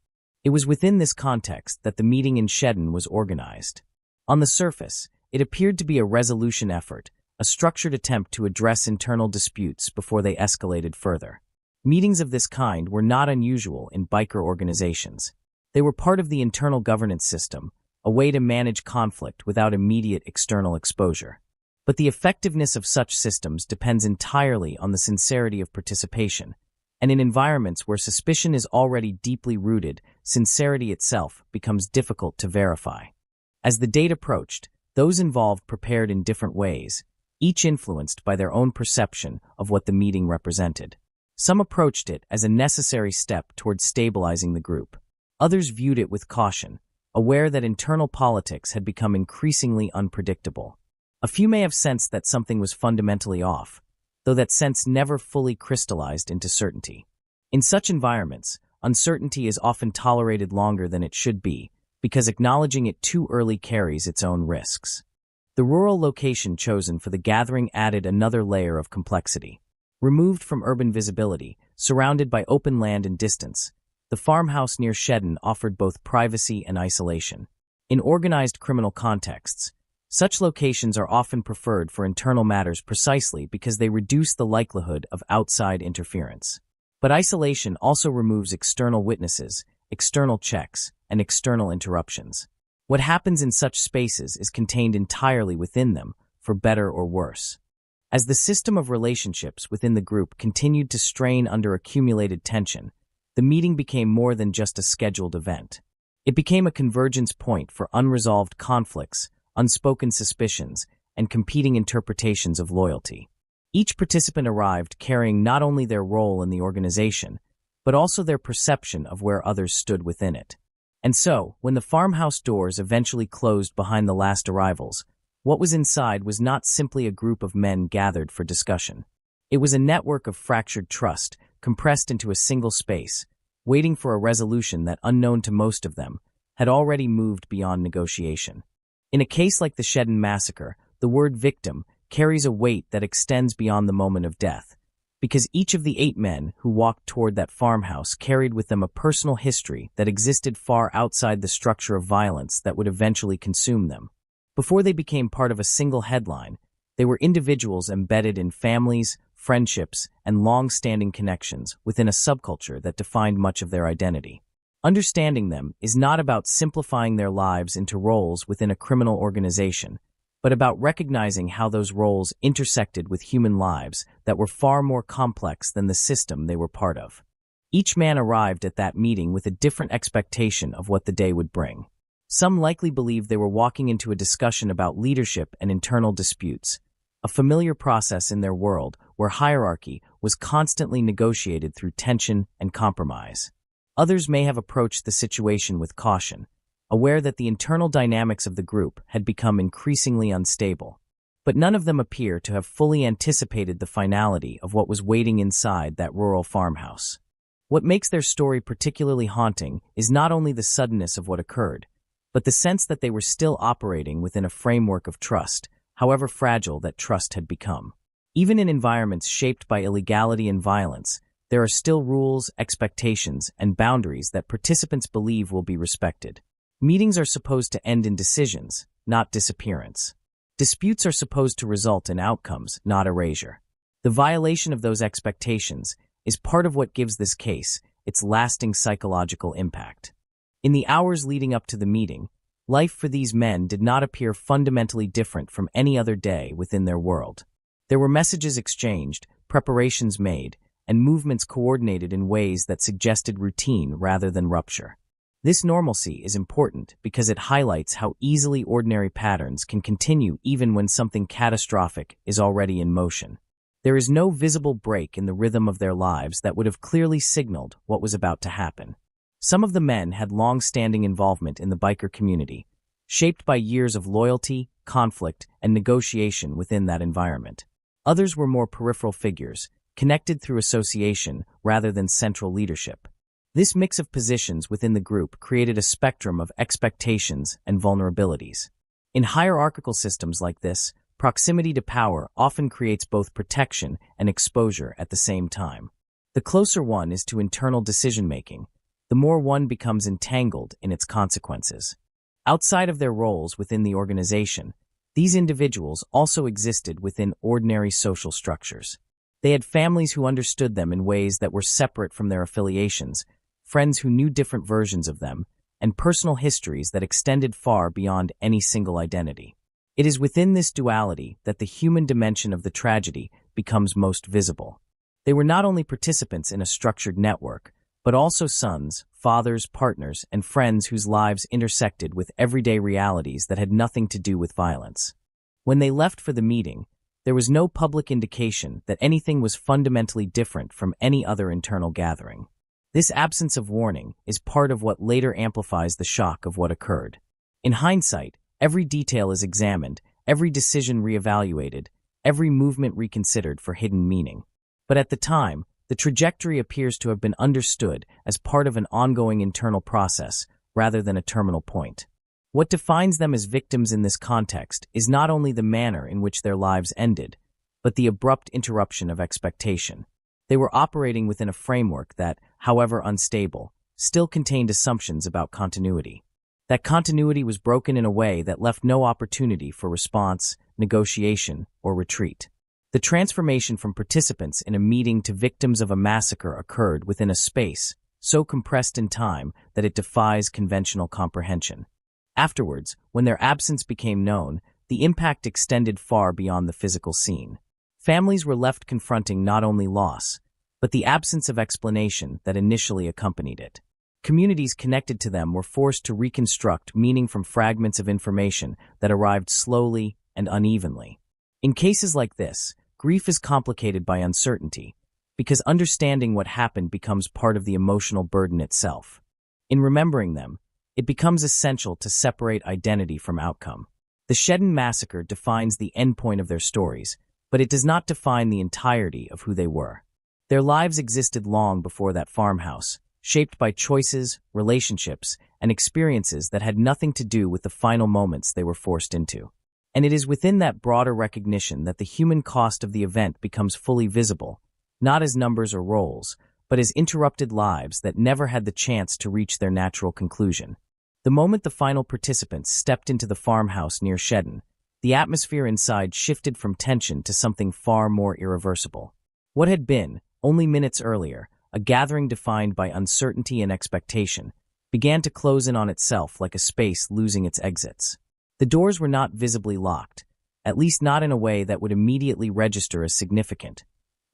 It was within this context that the meeting in Shedden was organized. On the surface, it appeared to be a resolution effort, a structured attempt to address internal disputes before they escalated further. Meetings of this kind were not unusual in biker organizations. They were part of the internal governance system, a way to manage conflict without immediate external exposure. But the effectiveness of such systems depends entirely on the sincerity of participation, and in environments where suspicion is already deeply rooted, sincerity itself becomes difficult to verify. As the date approached, those involved prepared in different ways, each influenced by their own perception of what the meeting represented. Some approached it as a necessary step toward stabilizing the group. Others viewed it with caution, aware that internal politics had become increasingly unpredictable. A few may have sensed that something was fundamentally off, though that sense never fully crystallized into certainty. In such environments, uncertainty is often tolerated longer than it should be, because acknowledging it too early carries its own risks. The rural location chosen for the gathering added another layer of complexity. Removed from urban visibility, surrounded by open land and distance, the farmhouse near Shedden offered both privacy and isolation. In organized criminal contexts, such locations are often preferred for internal matters precisely because they reduce the likelihood of outside interference. But isolation also removes external witnesses, external checks, and external interruptions. What happens in such spaces is contained entirely within them, for better or worse. As the system of relationships within the group continued to strain under accumulated tension, the meeting became more than just a scheduled event. It became a convergence point for unresolved conflicts, unspoken suspicions, and competing interpretations of loyalty. Each participant arrived carrying not only their role in the organization, but also their perception of where others stood within it. And so, when the farmhouse doors eventually closed behind the last arrivals, what was inside was not simply a group of men gathered for discussion. It was a network of fractured trust, compressed into a single space, waiting for a resolution that, unknown to most of them, had already moved beyond negotiation. In a case like the Shedden massacre, the word victim carries a weight that extends beyond the moment of death, because each of the 8 men who walked toward that farmhouse carried with them a personal history that existed far outside the structure of violence that would eventually consume them. Before they became part of a single headline, they were individuals embedded in families, friendships, and long-standing connections within a subculture that defined much of their identity. Understanding them is not about simplifying their lives into roles within a criminal organization, but about recognizing how those roles intersected with human lives that were far more complex than the system they were part of. Each man arrived at that meeting with a different expectation of what the day would bring. Some likely believed they were walking into a discussion about leadership and internal disputes, a familiar process in their world where hierarchy was constantly negotiated through tension and compromise. Others may have approached the situation with caution, aware that the internal dynamics of the group had become increasingly unstable. But none of them appear to have fully anticipated the finality of what was waiting inside that rural farmhouse. What makes their story particularly haunting is not only the suddenness of what occurred, but the sense that they were still operating within a framework of trust, however fragile that trust had become. Even in environments shaped by illegality and violence, there are still rules, expectations, and boundaries that participants believe will be respected. Meetings are supposed to end in decisions, not disappearance. Disputes are supposed to result in outcomes, not erasure. The violation of those expectations is part of what gives this case its lasting psychological impact. In the hours leading up to the meeting, life for these men did not appear fundamentally different from any other day within their world. There were messages exchanged, preparations made, and movements coordinated in ways that suggested routine rather than rupture. This normalcy is important because it highlights how easily ordinary patterns can continue even when something catastrophic is already in motion. There is no visible break in the rhythm of their lives that would have clearly signaled what was about to happen. Some of the men had long-standing involvement in the biker community, shaped by years of loyalty, conflict, and negotiation within that environment. Others were more peripheral figures, connected through association rather than central leadership. This mix of positions within the group created a spectrum of expectations and vulnerabilities. In hierarchical systems like this, proximity to power often creates both protection and exposure at the same time. The closer one is to internal decision-making, the more one becomes entangled in its consequences. Outside of their roles within the organization, these individuals also existed within ordinary social structures. They had families who understood them in ways that were separate from their affiliations, friends who knew different versions of them, and personal histories that extended far beyond any single identity. It is within this duality that the human dimension of the tragedy becomes most visible. They were not only participants in a structured network, but also sons, fathers, partners, and friends whose lives intersected with everyday realities that had nothing to do with violence. When they left for the meeting, there was no public indication that anything was fundamentally different from any other internal gathering. This absence of warning is part of what later amplifies the shock of what occurred. In hindsight, every detail is examined, every decision reevaluated, every movement reconsidered for hidden meaning. But at the time, the trajectory appears to have been understood as part of an ongoing internal process rather than a terminal point. What defines them as victims in this context is not only the manner in which their lives ended, but the abrupt interruption of expectation. They were operating within a framework that, however unstable, still contained assumptions about continuity. That continuity was broken in a way that left no opportunity for response, negotiation, or retreat. The transformation from participants in a meeting to victims of a massacre occurred within a space so compressed in time that it defies conventional comprehension. Afterwards, when their absence became known, the impact extended far beyond the physical scene. Families were left confronting not only loss, but the absence of explanation that initially accompanied it. Communities connected to them were forced to reconstruct meaning from fragments of information that arrived slowly and unevenly. In cases like this, grief is complicated by uncertainty, because understanding what happened becomes part of the emotional burden itself. In remembering them, it becomes essential to separate identity from outcome. The Shedden massacre defines the endpoint of their stories, but it does not define the entirety of who they were. Their lives existed long before that farmhouse, shaped by choices, relationships, and experiences that had nothing to do with the final moments they were forced into. And it is within that broader recognition that the human cost of the event becomes fully visible, not as numbers or roles, but as interrupted lives that never had the chance to reach their natural conclusion. The moment the final participants stepped into the farmhouse near Shedden, the atmosphere inside shifted from tension to something far more irreversible. What had been, only minutes earlier, a gathering defined by uncertainty and expectation, began to close in on itself like a space losing its exits. The doors were not visibly locked, at least not in a way that would immediately register as significant,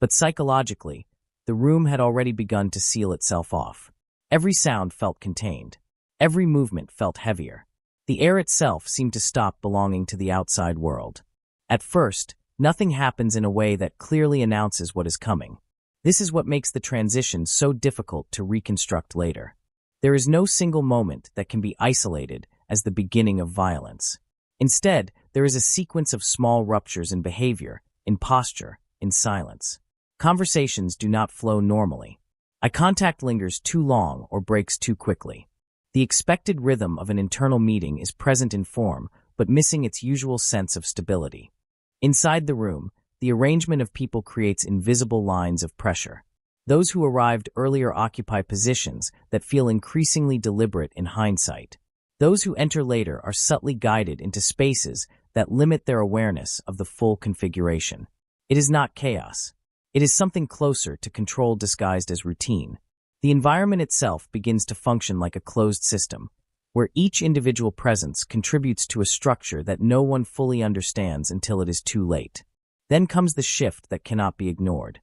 but psychologically, the room had already begun to seal itself off. Every sound felt contained. Every movement felt heavier. The air itself seemed to stop belonging to the outside world. At first, nothing happens in a way that clearly announces what is coming. This is what makes the transition so difficult to reconstruct later. There is no single moment that can be isolated as the beginning of violence. Instead, there is a sequence of small ruptures in behavior, in posture, in silence. Conversations do not flow normally. Eye contact lingers too long or breaks too quickly. The expected rhythm of an internal meeting is present in form, but missing its usual sense of stability. Inside the room, the arrangement of people creates invisible lines of pressure. Those who arrived earlier occupy positions that feel increasingly deliberate in hindsight. Those who enter later are subtly guided into spaces that limit their awareness of the full configuration. It is not chaos. It is something closer to control disguised as routine. The environment itself begins to function like a closed system, where each individual presence contributes to a structure that no one fully understands until it is too late. Then comes the shift that cannot be ignored.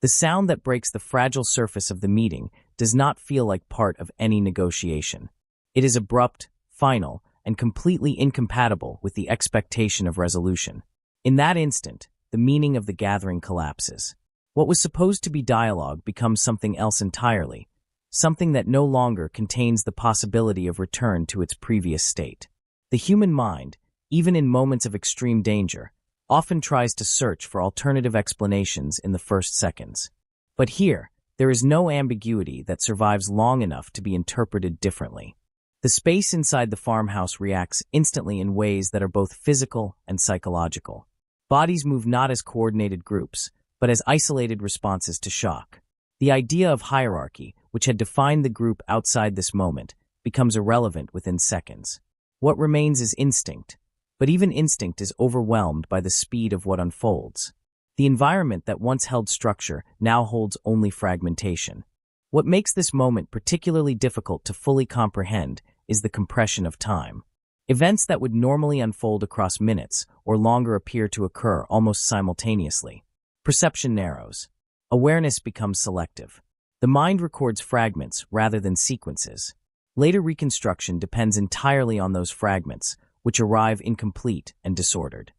The sound that breaks the fragile surface of the meeting does not feel like part of any negotiation. It is abrupt, final, and completely incompatible with the expectation of resolution. In that instant, the meaning of the gathering collapses. What was supposed to be dialogue becomes something else entirely, something that no longer contains the possibility of return to its previous state. The human mind, even in moments of extreme danger, often tries to search for alternative explanations in the first seconds. But here, there is no ambiguity that survives long enough to be interpreted differently. The space inside the farmhouse reacts instantly in ways that are both physical and psychological. Bodies move not as coordinated groups, but as isolated responses to shock. The idea of hierarchy, which had defined the group outside this moment, becomes irrelevant within seconds. What remains is instinct, but even instinct is overwhelmed by the speed of what unfolds. The environment that once held structure now holds only fragmentation. What makes this moment particularly difficult to fully comprehend is the compression of time. Events that would normally unfold across minutes or longer appear to occur almost simultaneously. Perception narrows. Awareness becomes selective. The mind records fragments rather than sequences. Later reconstruction depends entirely on those fragments, which arrive incomplete and disordered.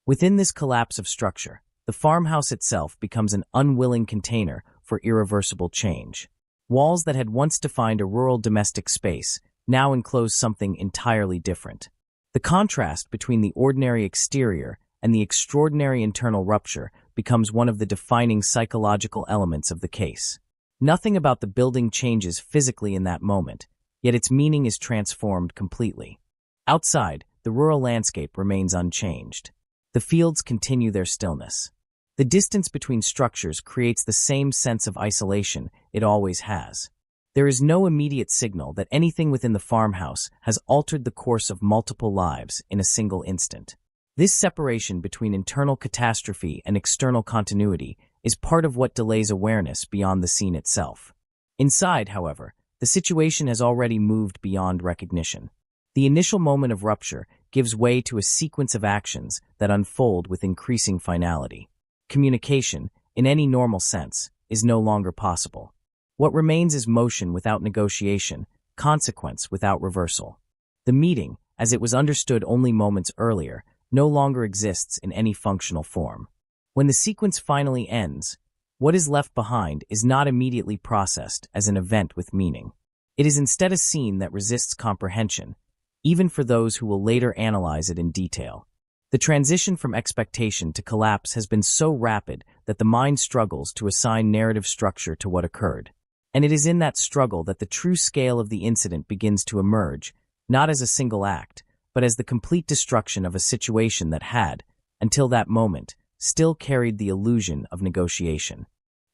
Within this collapse of structure, the farmhouse itself becomes an unwilling container for irreversible change. Walls that had once defined a rural domestic space now enclose something entirely different. The contrast between the ordinary exterior and the extraordinary internal rupture becomes one of the defining psychological elements of the case. Nothing about the building changes physically in that moment, yet its meaning is transformed completely. Outside, the rural landscape remains unchanged. The fields continue their stillness. The distance between structures creates the same sense of isolation it always has. There is no immediate signal that anything within the farmhouse has altered the course of multiple lives in a single instant. This separation between internal catastrophe and external continuity is part of what delays awareness beyond the scene itself. Inside, however, the situation has already moved beyond recognition. The initial moment of rupture gives way to a sequence of actions that unfold with increasing finality. Communication, in any normal sense, is no longer possible. What remains is motion without negotiation, consequence without reversal. The meeting, as it was understood only moments earlier, no longer exists in any functional form. When the sequence finally ends, what is left behind is not immediately processed as an event with meaning. It is instead a scene that resists comprehension, even for those who will later analyze it in detail. The transition from expectation to collapse has been so rapid that the mind struggles to assign narrative structure to what occurred. And it is in that struggle that the true scale of the incident begins to emerge, not as a single act, but as the complete destruction of a situation that had, until that moment, still carried the illusion of negotiation.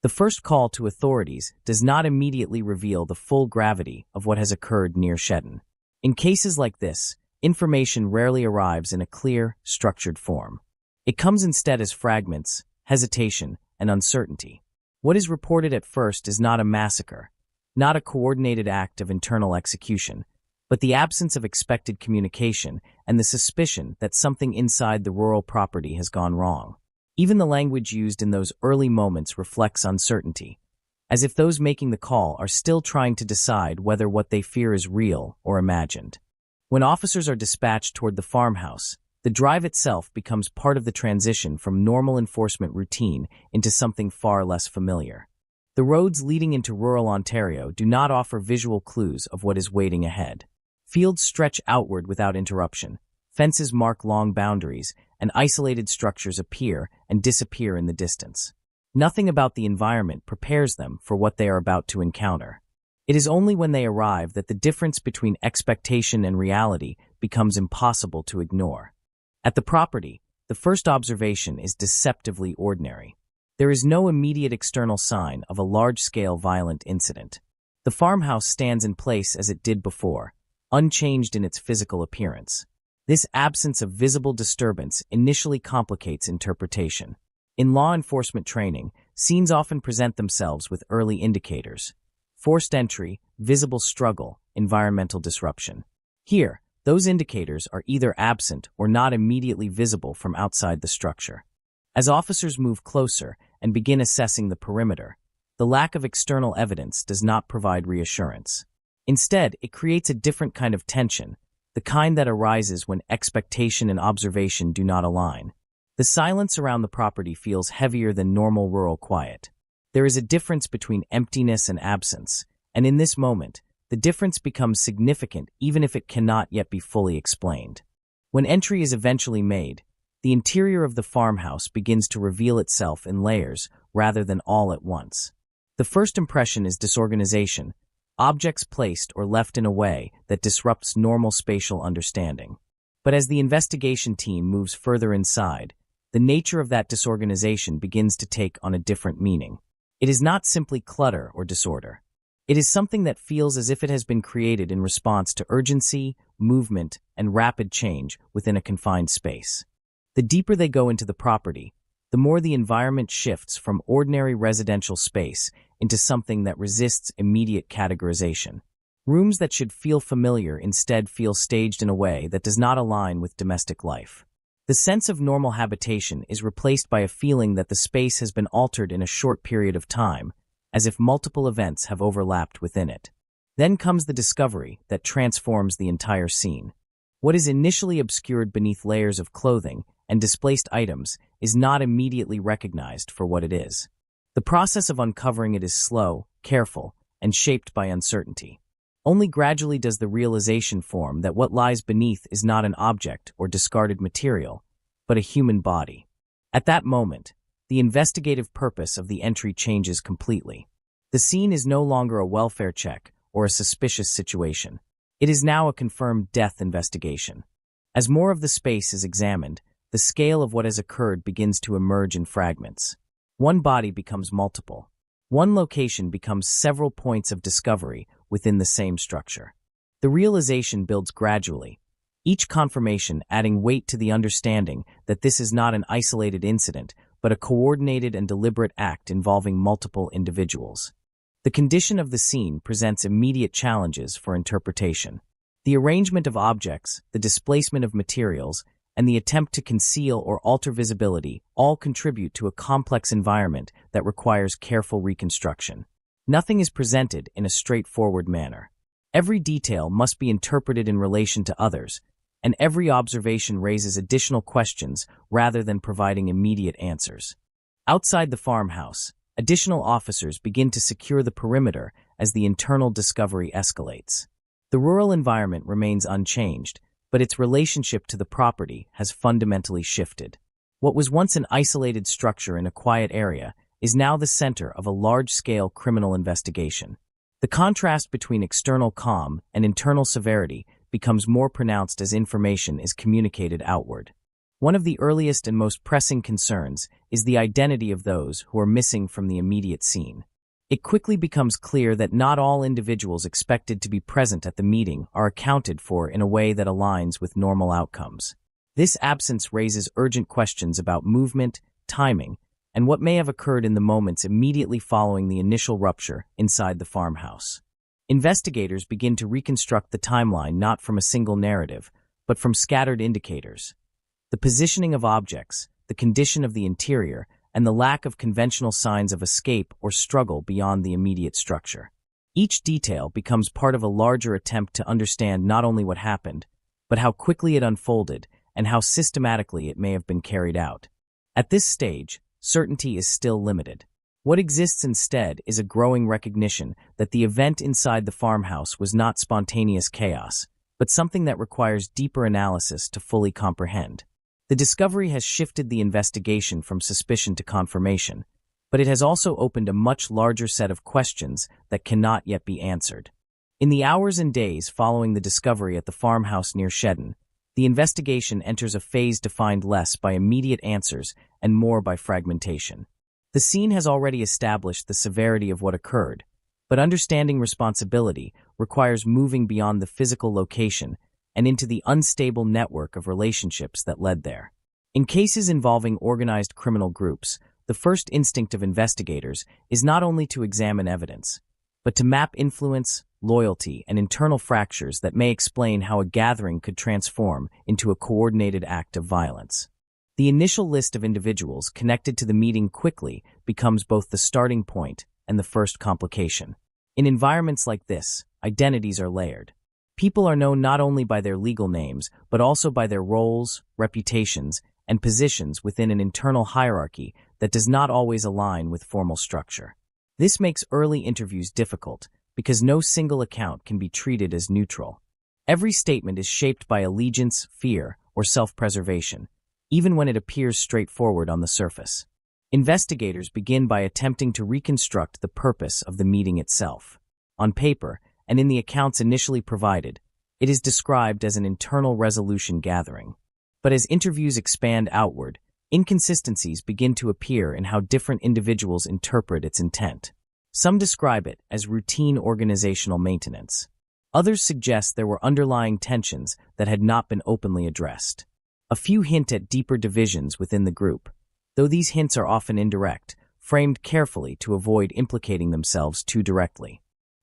The first call to authorities does not immediately reveal the full gravity of what has occurred near Shedden. In cases like this, information rarely arrives in a clear, structured form. It comes instead as fragments, hesitation, and uncertainty. What is reported at first is not a massacre, not a coordinated act of internal execution, but the absence of expected communication and the suspicion that something inside the rural property has gone wrong. Even the language used in those early moments reflects uncertainty, as if those making the call are still trying to decide whether what they fear is real or imagined. When officers are dispatched toward the farmhouse, the drive itself becomes part of the transition from normal enforcement routine into something far less familiar. The roads leading into rural Ontario do not offer visual clues of what is waiting ahead. Fields stretch outward without interruption, fences mark long boundaries, and isolated structures appear and disappear in the distance. Nothing about the environment prepares them for what they are about to encounter. It is only when they arrive that the difference between expectation and reality becomes impossible to ignore. At the property, the first observation is deceptively ordinary. There is no immediate external sign of a large-scale violent incident. The farmhouse stands in place as it did before, unchanged in its physical appearance. This absence of visible disturbance initially complicates interpretation. In law enforcement training, scenes often present themselves with early indicators: forced entry, visible struggle, environmental disruption. Here, those indicators are either absent or not immediately visible from outside the structure. As officers move closer and begin assessing the perimeter, the lack of external evidence does not provide reassurance. Instead, it creates a different kind of tension, the kind that arises when expectation and observation do not align. The silence around the property feels heavier than normal rural quiet. There is a difference between emptiness and absence, and in this moment, the difference becomes significant even if it cannot yet be fully explained. When entry is eventually made, the interior of the farmhouse begins to reveal itself in layers rather than all at once. The first impression is disorganization, objects placed or left in a way that disrupts normal spatial understanding. But as the investigation team moves further inside, the nature of that disorganization begins to take on a different meaning. It is not simply clutter or disorder. It is something that feels as if it has been created in response to urgency, movement, and rapid change within a confined space. The deeper they go into the property, the more the environment shifts from ordinary residential space into something that resists immediate categorization. Rooms that should feel familiar instead feel staged in a way that does not align with domestic life. The sense of normal habitation is replaced by a feeling that the space has been altered in a short period of time, as if multiple events have overlapped within it. Then comes the discovery that transforms the entire scene. What is initially obscured beneath layers of clothing and displaced items is not immediately recognized for what it is. The process of uncovering it is slow, careful, and shaped by uncertainty. Only gradually does the realization form that what lies beneath is not an object or discarded material, but a human body. At that moment, the investigative purpose of the entry changes completely. The scene is no longer a welfare check or a suspicious situation. It is now a confirmed death investigation. As more of the space is examined, the scale of what has occurred begins to emerge in fragments. One body becomes multiple. One location becomes several points of discovery within the same structure. The realization builds gradually, each confirmation adding weight to the understanding that this is not an isolated incident, but a coordinated and deliberate act involving multiple individuals. The condition of the scene presents immediate challenges for interpretation. The arrangement of objects, the displacement of materials, and the attempt to conceal or alter visibility all contribute to a complex environment that requires careful reconstruction. Nothing is presented in a straightforward manner. Every detail must be interpreted in relation to others, and every observation raises additional questions rather than providing immediate answers. Outside the farmhouse, additional officers begin to secure the perimeter as the internal discovery escalates. The rural environment remains unchanged, but its relationship to the property has fundamentally shifted. What was once an isolated structure in a quiet area is now the center of a large-scale criminal investigation. The contrast between external calm and internal severity becomes more pronounced as information is communicated outward. One of the earliest and most pressing concerns is the identity of those who are missing from the immediate scene. It quickly becomes clear that not all individuals expected to be present at the meeting are accounted for in a way that aligns with normal outcomes. This absence raises urgent questions about movement, timing, and what may have occurred in the moments immediately following the initial rupture inside the farmhouse. Investigators begin to reconstruct the timeline not from a single narrative, but from scattered indicators. The positioning of objects, the condition of the interior, and the lack of conventional signs of escape or struggle beyond the immediate structure. Each detail becomes part of a larger attempt to understand not only what happened, but how quickly it unfolded and how systematically it may have been carried out. At this stage, certainty is still limited. What exists instead is a growing recognition that the event inside the farmhouse was not spontaneous chaos, but something that requires deeper analysis to fully comprehend. The discovery has shifted the investigation from suspicion to confirmation, but it has also opened a much larger set of questions that cannot yet be answered. In the hours and days following the discovery at the farmhouse near Shedden, the investigation enters a phase defined less by immediate answers and more by fragmentation. The scene has already established the severity of what occurred, but understanding responsibility requires moving beyond the physical location and into the unstable network of relationships that led there. In cases involving organized criminal groups, the first instinct of investigators is not only to examine evidence, but to map influence, loyalty, and internal fractures that may explain how a gathering could transform into a coordinated act of violence. The initial list of individuals connected to the meeting quickly becomes both the starting point and the first complication. In environments like this, identities are layered. People are known not only by their legal names, but also by their roles, reputations, and positions within an internal hierarchy that does not always align with formal structure. This makes early interviews difficult because no single account can be treated as neutral. Every statement is shaped by allegiance, fear, or self-preservation, even when it appears straightforward on the surface. Investigators begin by attempting to reconstruct the purpose of the meeting itself. On paper, and in the accounts initially provided, it is described as an internal resolution gathering. But as interviews expand outward, inconsistencies begin to appear in how different individuals interpret its intent. Some describe it as routine organizational maintenance. Others suggest there were underlying tensions that had not been openly addressed. A few hint at deeper divisions within the group, though these hints are often indirect, framed carefully to avoid implicating themselves too directly.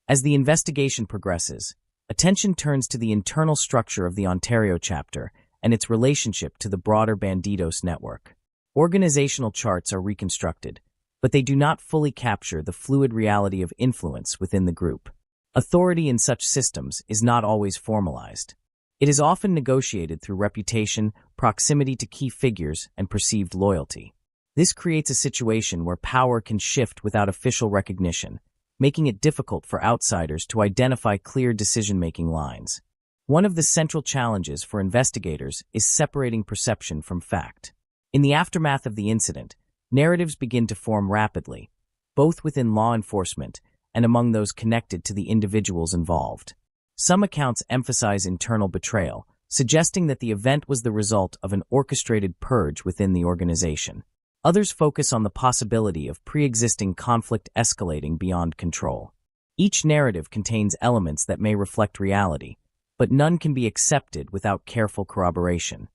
As the investigation progresses, attention turns to the internal structure of the Ontario chapter and its relationship to the broader Bandidos network. Organizational charts are reconstructed, but they do not fully capture the fluid reality of influence within the group. Authority in such systems is not always formalized. It is often negotiated through reputation, proximity to key figures, and perceived loyalty. This creates a situation where power can shift without official recognition, making it difficult for outsiders to identify clear decision-making lines. One of the central challenges for investigators is separating perception from fact. In the aftermath of the incident, narratives begin to form rapidly, both within law enforcement and among those connected to the individuals involved. Some accounts emphasize internal betrayal, suggesting that the event was the result of an orchestrated purge within the organization. Others focus on the possibility of pre-existing conflict escalating beyond control. Each narrative contains elements that may reflect reality, but none can be accepted without careful corroboration.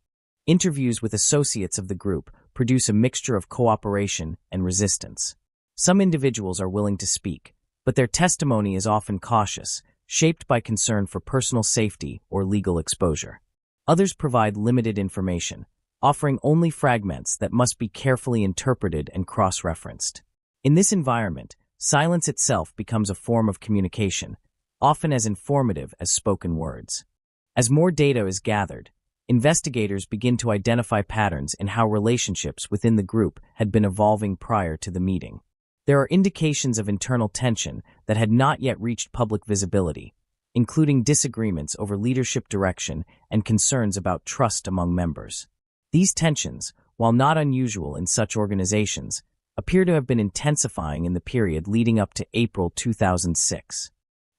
Interviews with associates of the group produce a mixture of cooperation and resistance. Some individuals are willing to speak, but their testimony is often cautious, shaped by concern for personal safety or legal exposure. Others provide limited information, offering only fragments that must be carefully interpreted and cross-referenced. In this environment, silence itself becomes a form of communication, often as informative as spoken words. As more data is gathered, investigators begin to identify patterns in how relationships within the group had been evolving prior to the meeting. There are indications of internal tension that had not yet reached public visibility, including disagreements over leadership direction and concerns about trust among members. These tensions, while not unusual in such organizations, appear to have been intensifying in the period leading up to April 2006.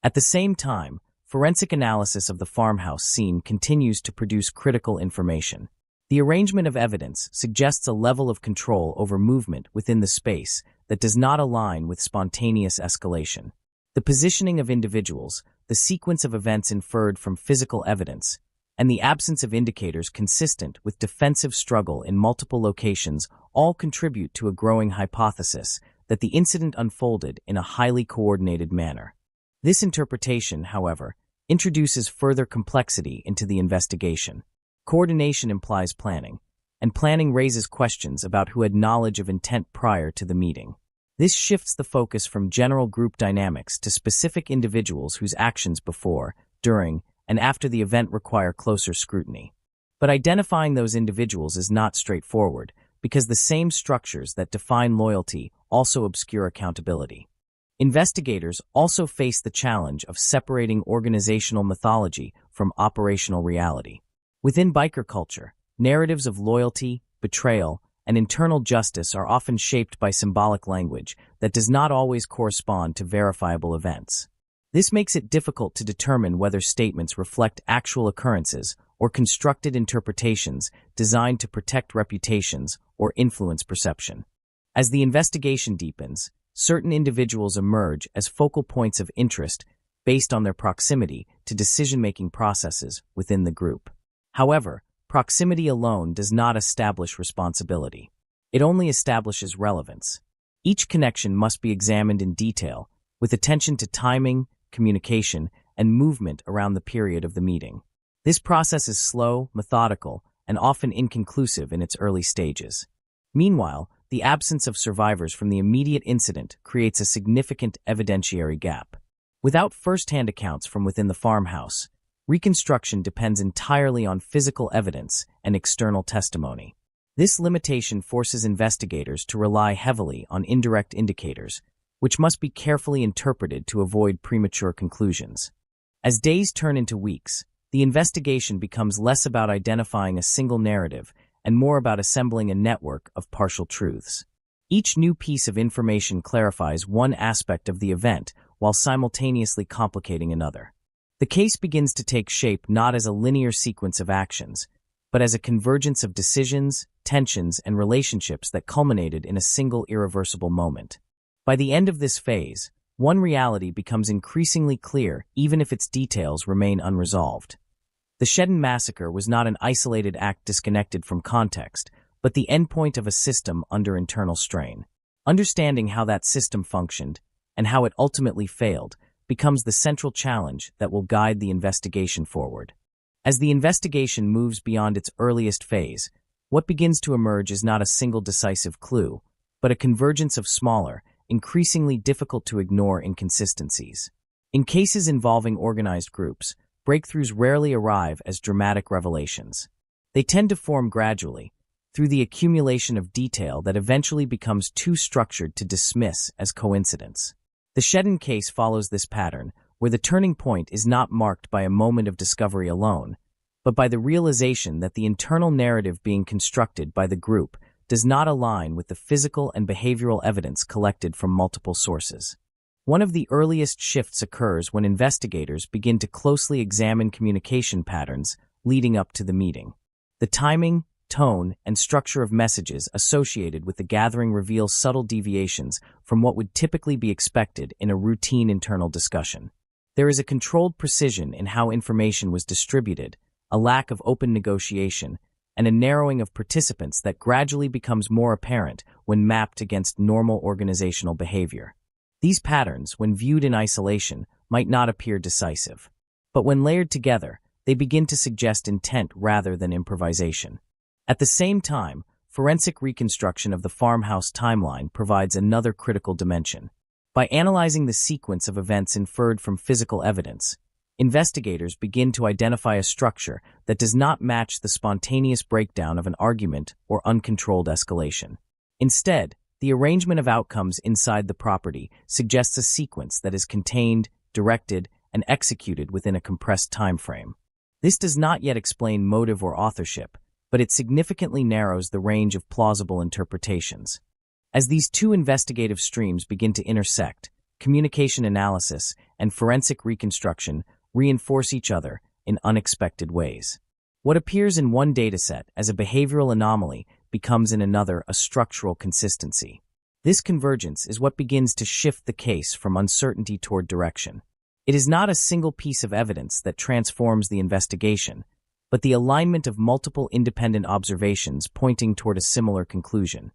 At the same time, forensic analysis of the farmhouse scene continues to produce critical information. The arrangement of evidence suggests a level of control over movement within the space that does not align with spontaneous escalation. The positioning of individuals, the sequence of events inferred from physical evidence, and the absence of indicators consistent with defensive struggle in multiple locations all contribute to a growing hypothesis that the incident unfolded in a highly coordinated manner. This interpretation, however, introduces further complexity into the investigation. Coordination implies planning, and planning raises questions about who had knowledge of intent prior to the meeting. This shifts the focus from general group dynamics to specific individuals whose actions before, during, and after the event require closer scrutiny. But identifying those individuals is not straightforward, because the same structures that define loyalty also obscure accountability. Investigators also face the challenge of separating organizational mythology from operational reality. Within biker culture, narratives of loyalty, betrayal, and internal justice are often shaped by symbolic language that does not always correspond to verifiable events. This makes it difficult to determine whether statements reflect actual occurrences or constructed interpretations designed to protect reputations or influence perception. As the investigation deepens, certain individuals emerge as focal points of interest based on their proximity to decision-making processes within the group. However, proximity alone does not establish responsibility. It only establishes relevance. Each connection must be examined in detail, with attention to timing, communication, and movement around the period of the meeting. This process is slow, methodical, and often inconclusive in its early stages. Meanwhile, the absence of survivors from the immediate incident creates a significant evidentiary gap. Without first-hand accounts from within the farmhouse, reconstruction depends entirely on physical evidence and external testimony. This limitation forces investigators to rely heavily on indirect indicators, which must be carefully interpreted to avoid premature conclusions. As days turn into weeks, the investigation becomes less about identifying a single narrative and more about assembling a network of partial truths. Each new piece of information clarifies one aspect of the event while simultaneously complicating another. The case begins to take shape not as a linear sequence of actions, but as a convergence of decisions, tensions, and relationships that culminated in a single irreversible moment. By the end of this phase, one reality becomes increasingly clear even if its details remain unresolved. The Shedden massacre was not an isolated act disconnected from context, but the endpoint of a system under internal strain. Understanding how that system functioned, and how it ultimately failed, becomes the central challenge that will guide the investigation forward. As the investigation moves beyond its earliest phase, what begins to emerge is not a single decisive clue, but a convergence of smaller, increasingly difficult to ignore inconsistencies. In cases involving organized groups, breakthroughs rarely arrive as dramatic revelations. They tend to form gradually, through the accumulation of detail that eventually becomes too structured to dismiss as coincidence. The Shedden case follows this pattern, where the turning point is not marked by a moment of discovery alone, but by the realization that the internal narrative being constructed by the group does not align with the physical and behavioral evidence collected from multiple sources. One of the earliest shifts occurs when investigators begin to closely examine communication patterns leading up to the meeting. The timing, tone, and structure of messages associated with the gathering reveal subtle deviations from what would typically be expected in a routine internal discussion. There is a controlled precision in how information was distributed, a lack of open negotiation, and a narrowing of participants that gradually becomes more apparent when mapped against normal organizational behavior. These patterns, when viewed in isolation, might not appear decisive. But when layered together, they begin to suggest intent rather than improvisation. At the same time, forensic reconstruction of the farmhouse timeline provides another critical dimension. By analyzing the sequence of events inferred from physical evidence, investigators begin to identify a structure that does not match the spontaneous breakdown of an argument or uncontrolled escalation. Instead, the arrangement of outcomes inside the property suggests a sequence that is contained, directed, and executed within a compressed time frame. This does not yet explain motive or authorship, but it significantly narrows the range of plausible interpretations. As these two investigative streams begin to intersect, communication analysis and forensic reconstruction reinforce each other in unexpected ways. What appears in one dataset as a behavioral anomaly becomes in another a structural consistency. This convergence is what begins to shift the case from uncertainty toward direction. It is not a single piece of evidence that transforms the investigation, but the alignment of multiple independent observations pointing toward a similar conclusion.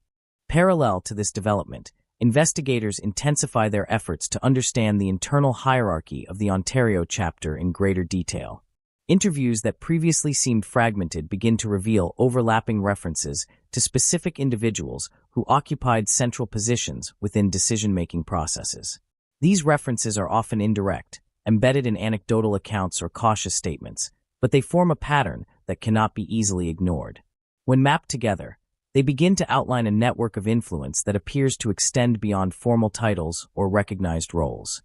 Parallel to this development, investigators intensify their efforts to understand the internal hierarchy of the Ontario chapter in greater detail. Interviews that previously seemed fragmented begin to reveal overlapping references to specific individuals who occupied central positions within decision-making processes. These references are often indirect, embedded in anecdotal accounts or cautious statements, but they form a pattern that cannot be easily ignored. When mapped together, they begin to outline a network of influence that appears to extend beyond formal titles or recognized roles.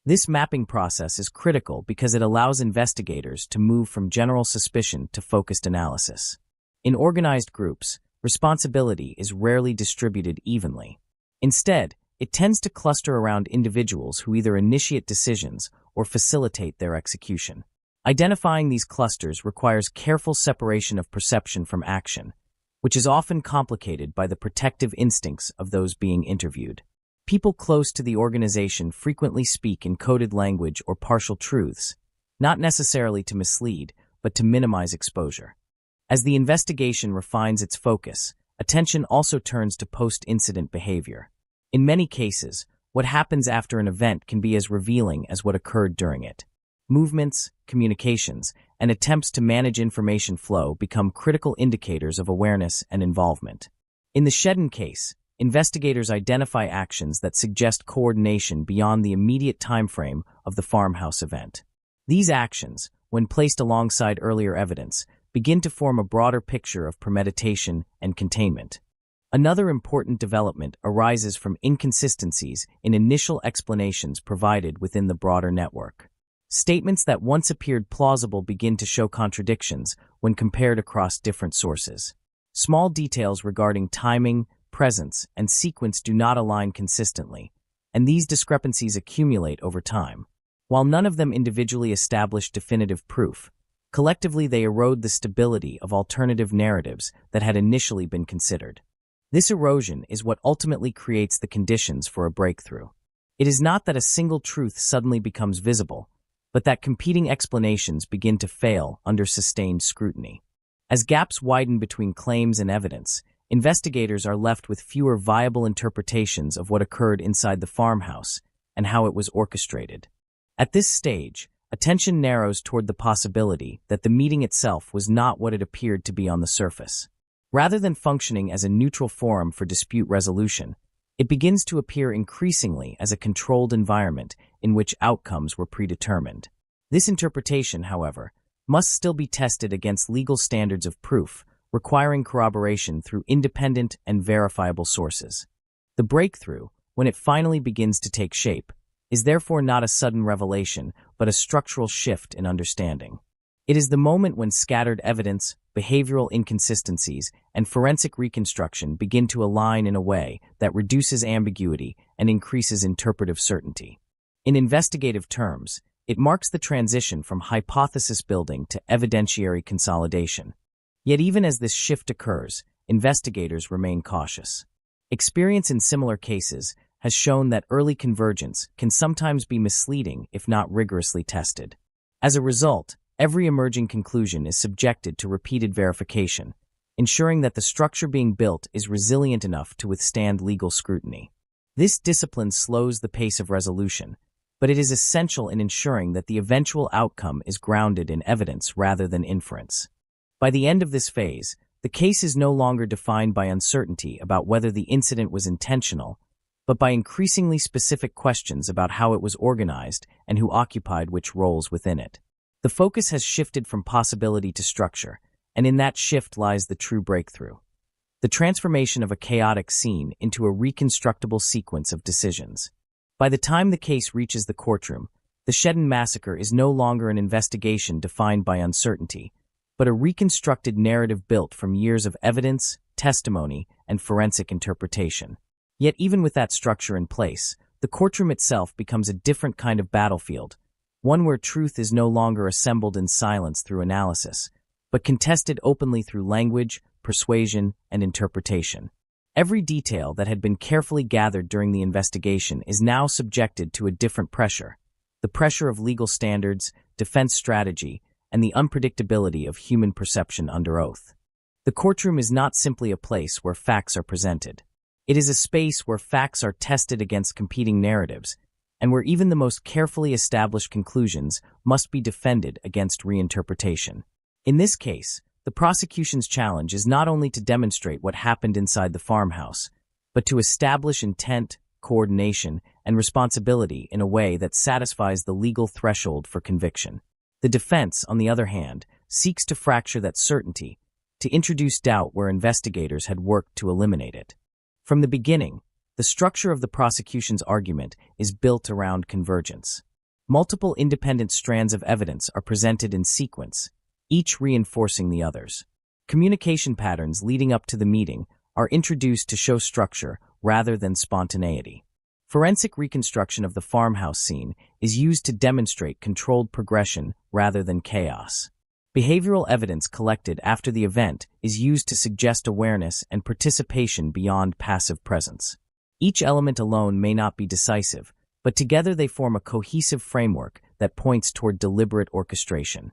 This mapping process is critical because it allows investigators to move from general suspicion to focused analysis. In organized groups, responsibility is rarely distributed evenly. Instead, it tends to cluster around individuals who either initiate decisions or facilitate their execution. Identifying these clusters requires careful separation of perception from action, which is often complicated by the protective instincts of those being interviewed. People close to the organization frequently speak in coded language or partial truths, not necessarily to mislead, but to minimize exposure. As the investigation refines its focus, attention also turns to post-incident behavior. In many cases, what happens after an event can be as revealing as what occurred during it. Movements, communications, and attempts to manage information flow become critical indicators of awareness and involvement. In the Shedden case, investigators identify actions that suggest coordination beyond the immediate time frame of the farmhouse event. These actions, when placed alongside earlier evidence, begin to form a broader picture of premeditation and containment. Another important development arises from inconsistencies in initial explanations provided within the broader network. Statements that once appeared plausible begin to show contradictions when compared across different sources. Small details regarding timing, presence, and sequence do not align consistently, and these discrepancies accumulate over time. While none of them individually establish definitive proof, collectively they erode the stability of alternative narratives that had initially been considered. This erosion is what ultimately creates the conditions for a breakthrough. It is not that a single truth suddenly becomes visible, but that competing explanations begin to fail under sustained scrutiny. As gaps widen between claims and evidence, investigators are left with fewer viable interpretations of what occurred inside the farmhouse and how it was orchestrated. At this stage, attention narrows toward the possibility that the meeting itself was not what it appeared to be on the surface. Rather than functioning as a neutral forum for dispute resolution, it begins to appear increasingly as a controlled environment in which outcomes were predetermined. This interpretation, however, must still be tested against legal standards of proof, requiring corroboration through independent and verifiable sources. The breakthrough, when it finally begins to take shape, is therefore not a sudden revelation, but a structural shift in understanding. It is the moment when scattered evidence, behavioral inconsistencies, and forensic reconstruction begin to align in a way that reduces ambiguity and increases interpretive certainty. In investigative terms, it marks the transition from hypothesis building to evidentiary consolidation. Yet even as this shift occurs, investigators remain cautious. Experience in similar cases has shown that early convergence can sometimes be misleading if not rigorously tested. As a result, every emerging conclusion is subjected to repeated verification, ensuring that the structure being built is resilient enough to withstand legal scrutiny. This discipline slows the pace of resolution, but it is essential in ensuring that the eventual outcome is grounded in evidence rather than inference. By the end of this phase, the case is no longer defined by uncertainty about whether the incident was intentional, but by increasingly specific questions about how it was organized and who occupied which roles within it. The focus has shifted from possibility to structure, and in that shift lies the true breakthrough: the transformation of a chaotic scene into a reconstructible sequence of decisions. By the time the case reaches the courtroom, the Shedden massacre is no longer an investigation defined by uncertainty, but a reconstructed narrative built from years of evidence, testimony, and forensic interpretation. Yet even with that structure in place, the courtroom itself becomes a different kind of battlefield, one where truth is no longer assembled in silence through analysis, but contested openly through language, persuasion, and interpretation. Every detail that had been carefully gathered during the investigation is now subjected to a different pressure: the pressure of legal standards, defense strategy, and the unpredictability of human perception under oath. The courtroom is not simply a place where facts are presented. It is a space where facts are tested against competing narratives, and where even the most carefully established conclusions must be defended against reinterpretation. In this case, the prosecution's challenge is not only to demonstrate what happened inside the farmhouse, but to establish intent, coordination, and responsibility in a way that satisfies the legal threshold for conviction. The defense, on the other hand, seeks to fracture that certainty, to introduce doubt where investigators had worked to eliminate it. From the beginning, the structure of the prosecution's argument is built around convergence. Multiple independent strands of evidence are presented in sequence, each reinforcing the others. Communication patterns leading up to the meeting are introduced to show structure rather than spontaneity. Forensic reconstruction of the farmhouse scene is used to demonstrate controlled progression rather than chaos. Behavioral evidence collected after the event is used to suggest awareness and participation beyond passive presence. Each element alone may not be decisive, but together they form a cohesive framework that points toward deliberate orchestration.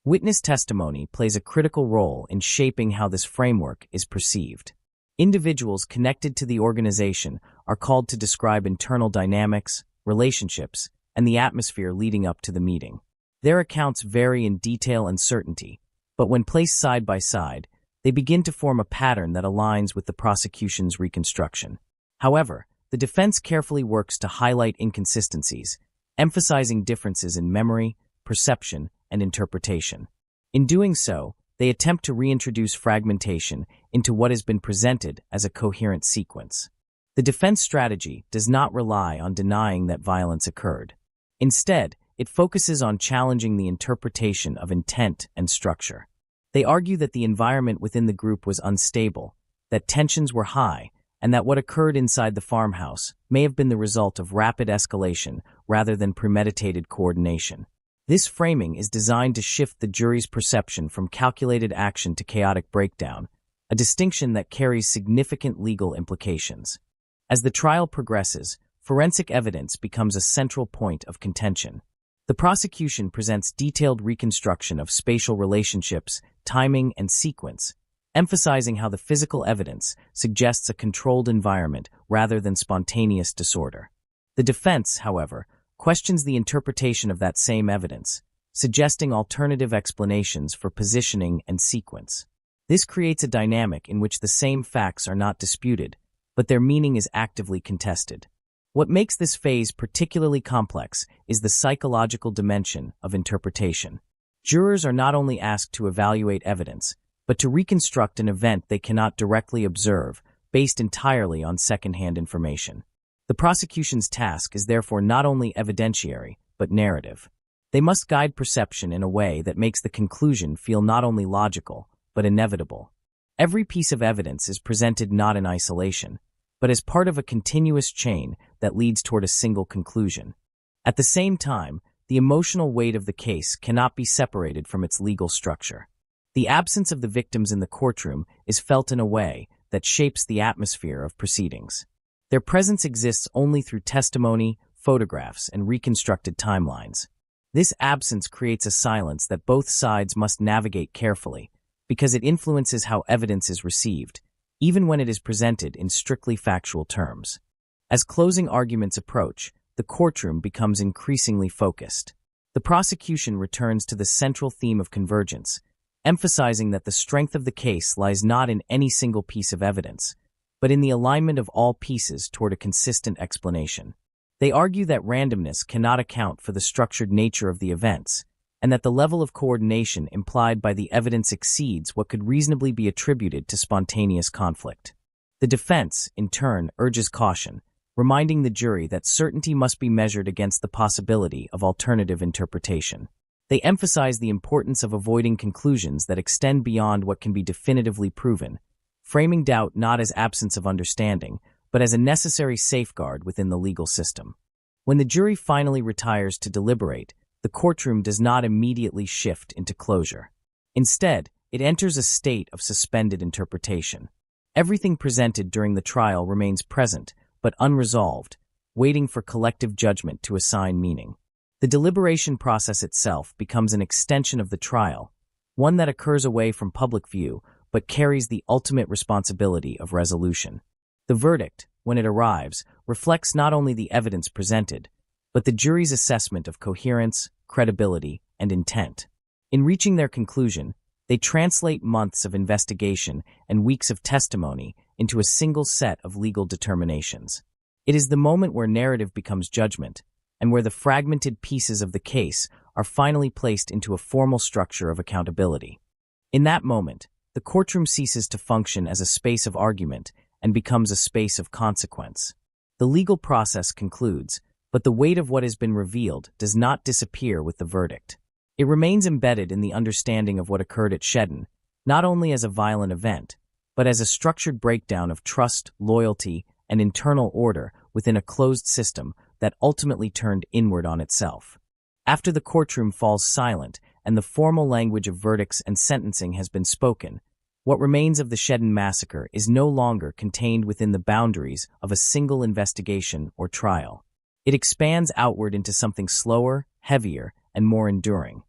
Witness testimony plays a critical role in shaping how this framework is perceived. Individuals connected to the organization are called to describe internal dynamics, relationships, and the atmosphere leading up to the meeting. Their accounts vary in detail and certainty, but when placed side by side, they begin to form a pattern that aligns with the prosecution's reconstruction. However, the defense carefully works to highlight inconsistencies, emphasizing differences in memory, perception, and interpretation. In doing so, they attempt to reintroduce fragmentation into what has been presented as a coherent sequence. The defense strategy does not rely on denying that violence occurred. Instead, it focuses on challenging the interpretation of intent and structure. They argue that the environment within the group was unstable, that tensions were high, and that what occurred inside the farmhouse may have been the result of rapid escalation rather than premeditated coordination. This framing is designed to shift the jury's perception from calculated action to chaotic breakdown, a distinction that carries significant legal implications. As the trial progresses, forensic evidence becomes a central point of contention. The prosecution presents detailed reconstruction of spatial relationships, timing, and sequence, emphasizing how the physical evidence suggests a controlled environment rather than spontaneous disorder. The defense, however, questions the interpretation of that same evidence, suggesting alternative explanations for positioning and sequence. This creates a dynamic in which the same facts are not disputed, but their meaning is actively contested. What makes this phase particularly complex is the psychological dimension of interpretation. Jurors are not only asked to evaluate evidence, but to reconstruct an event they cannot directly observe, based entirely on secondhand information. The prosecution's task is therefore not only evidentiary, but narrative. They must guide perception in a way that makes the conclusion feel not only logical, but inevitable. Every piece of evidence is presented not in isolation, but as part of a continuous chain that leads toward a single conclusion. At the same time, the emotional weight of the case cannot be separated from its legal structure. The absence of the victims in the courtroom is felt in a way that shapes the atmosphere of proceedings. Their presence exists only through testimony, photographs, and reconstructed timelines. This absence creates a silence that both sides must navigate carefully, because it influences how evidence is received, even when it is presented in strictly factual terms. As closing arguments approach, the courtroom becomes increasingly focused. The prosecution returns to the central theme of convergence, emphasizing that the strength of the case lies not in any single piece of evidence, but in the alignment of all pieces toward a consistent explanation. They argue that randomness cannot account for the structured nature of the events, and that the level of coordination implied by the evidence exceeds what could reasonably be attributed to spontaneous conflict. The defense, in turn, urges caution, reminding the jury that certainty must be measured against the possibility of alternative interpretation. They emphasize the importance of avoiding conclusions that extend beyond what can be definitively proven, framing doubt not as absence of understanding, but as a necessary safeguard within the legal system. When the jury finally retires to deliberate, the courtroom does not immediately shift into closure. Instead, it enters a state of suspended interpretation. Everything presented during the trial remains present, but unresolved, waiting for collective judgment to assign meaning. The deliberation process itself becomes an extension of the trial, one that occurs away from public view, but carries the ultimate responsibility of resolution. The verdict, when it arrives, reflects not only the evidence presented, but the jury's assessment of coherence, credibility, and intent. In reaching their conclusion, they translate months of investigation and weeks of testimony into a single set of legal determinations. It is the moment where narrative becomes judgment, and where the fragmented pieces of the case are finally placed into a formal structure of accountability. In that moment, the courtroom ceases to function as a space of argument and becomes a space of consequence. The legal process concludes, but the weight of what has been revealed does not disappear with the verdict. It remains embedded in the understanding of what occurred at Shedden, not only as a violent event, but as a structured breakdown of trust, loyalty, and internal order within a closed system that ultimately turned inward on itself. After the courtroom falls silent and the formal language of verdicts and sentencing has been spoken, what remains of the Shedden massacre is no longer contained within the boundaries of a single investigation or trial. It expands outward into something slower, heavier, and more enduring.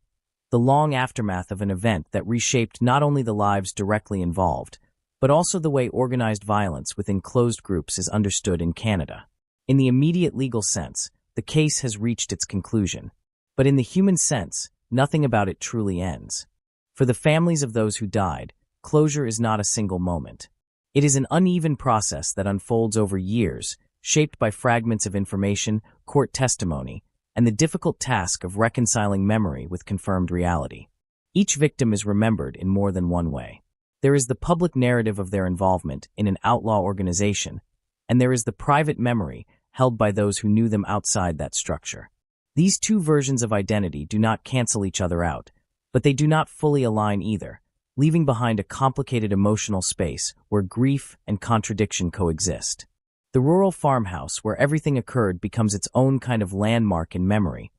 The long aftermath of an event that reshaped not only the lives directly involved, but also the way organized violence within closed groups is understood in Canada. In the immediate legal sense, the case has reached its conclusion. But in the human sense, nothing about it truly ends. For the families of those who died, closure is not a single moment. It is an uneven process that unfolds over years, shaped by fragments of information, court testimony, and the difficult task of reconciling memory with confirmed reality. Each victim is remembered in more than one way. There is the public narrative of their involvement in an outlaw organization, and there is the private memory held by those who knew them outside that structure. These two versions of identity do not cancel each other out, but they do not fully align either, leaving behind a complicated emotional space where grief and contradiction coexist. The rural farmhouse where everything occurred becomes its own kind of landmark in memory,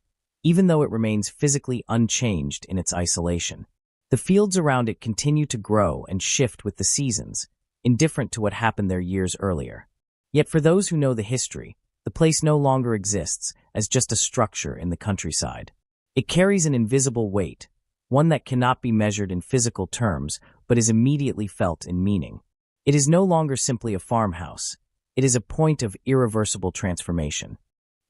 even though it remains physically unchanged in its isolation. The fields around it continue to grow and shift with the seasons, indifferent to what happened there years earlier. Yet for those who know the history, the place no longer exists as just a structure in the countryside. It carries an invisible weight, one that cannot be measured in physical terms but is immediately felt in meaning. It is no longer simply a farmhouse. It is a point of irreversible transformation.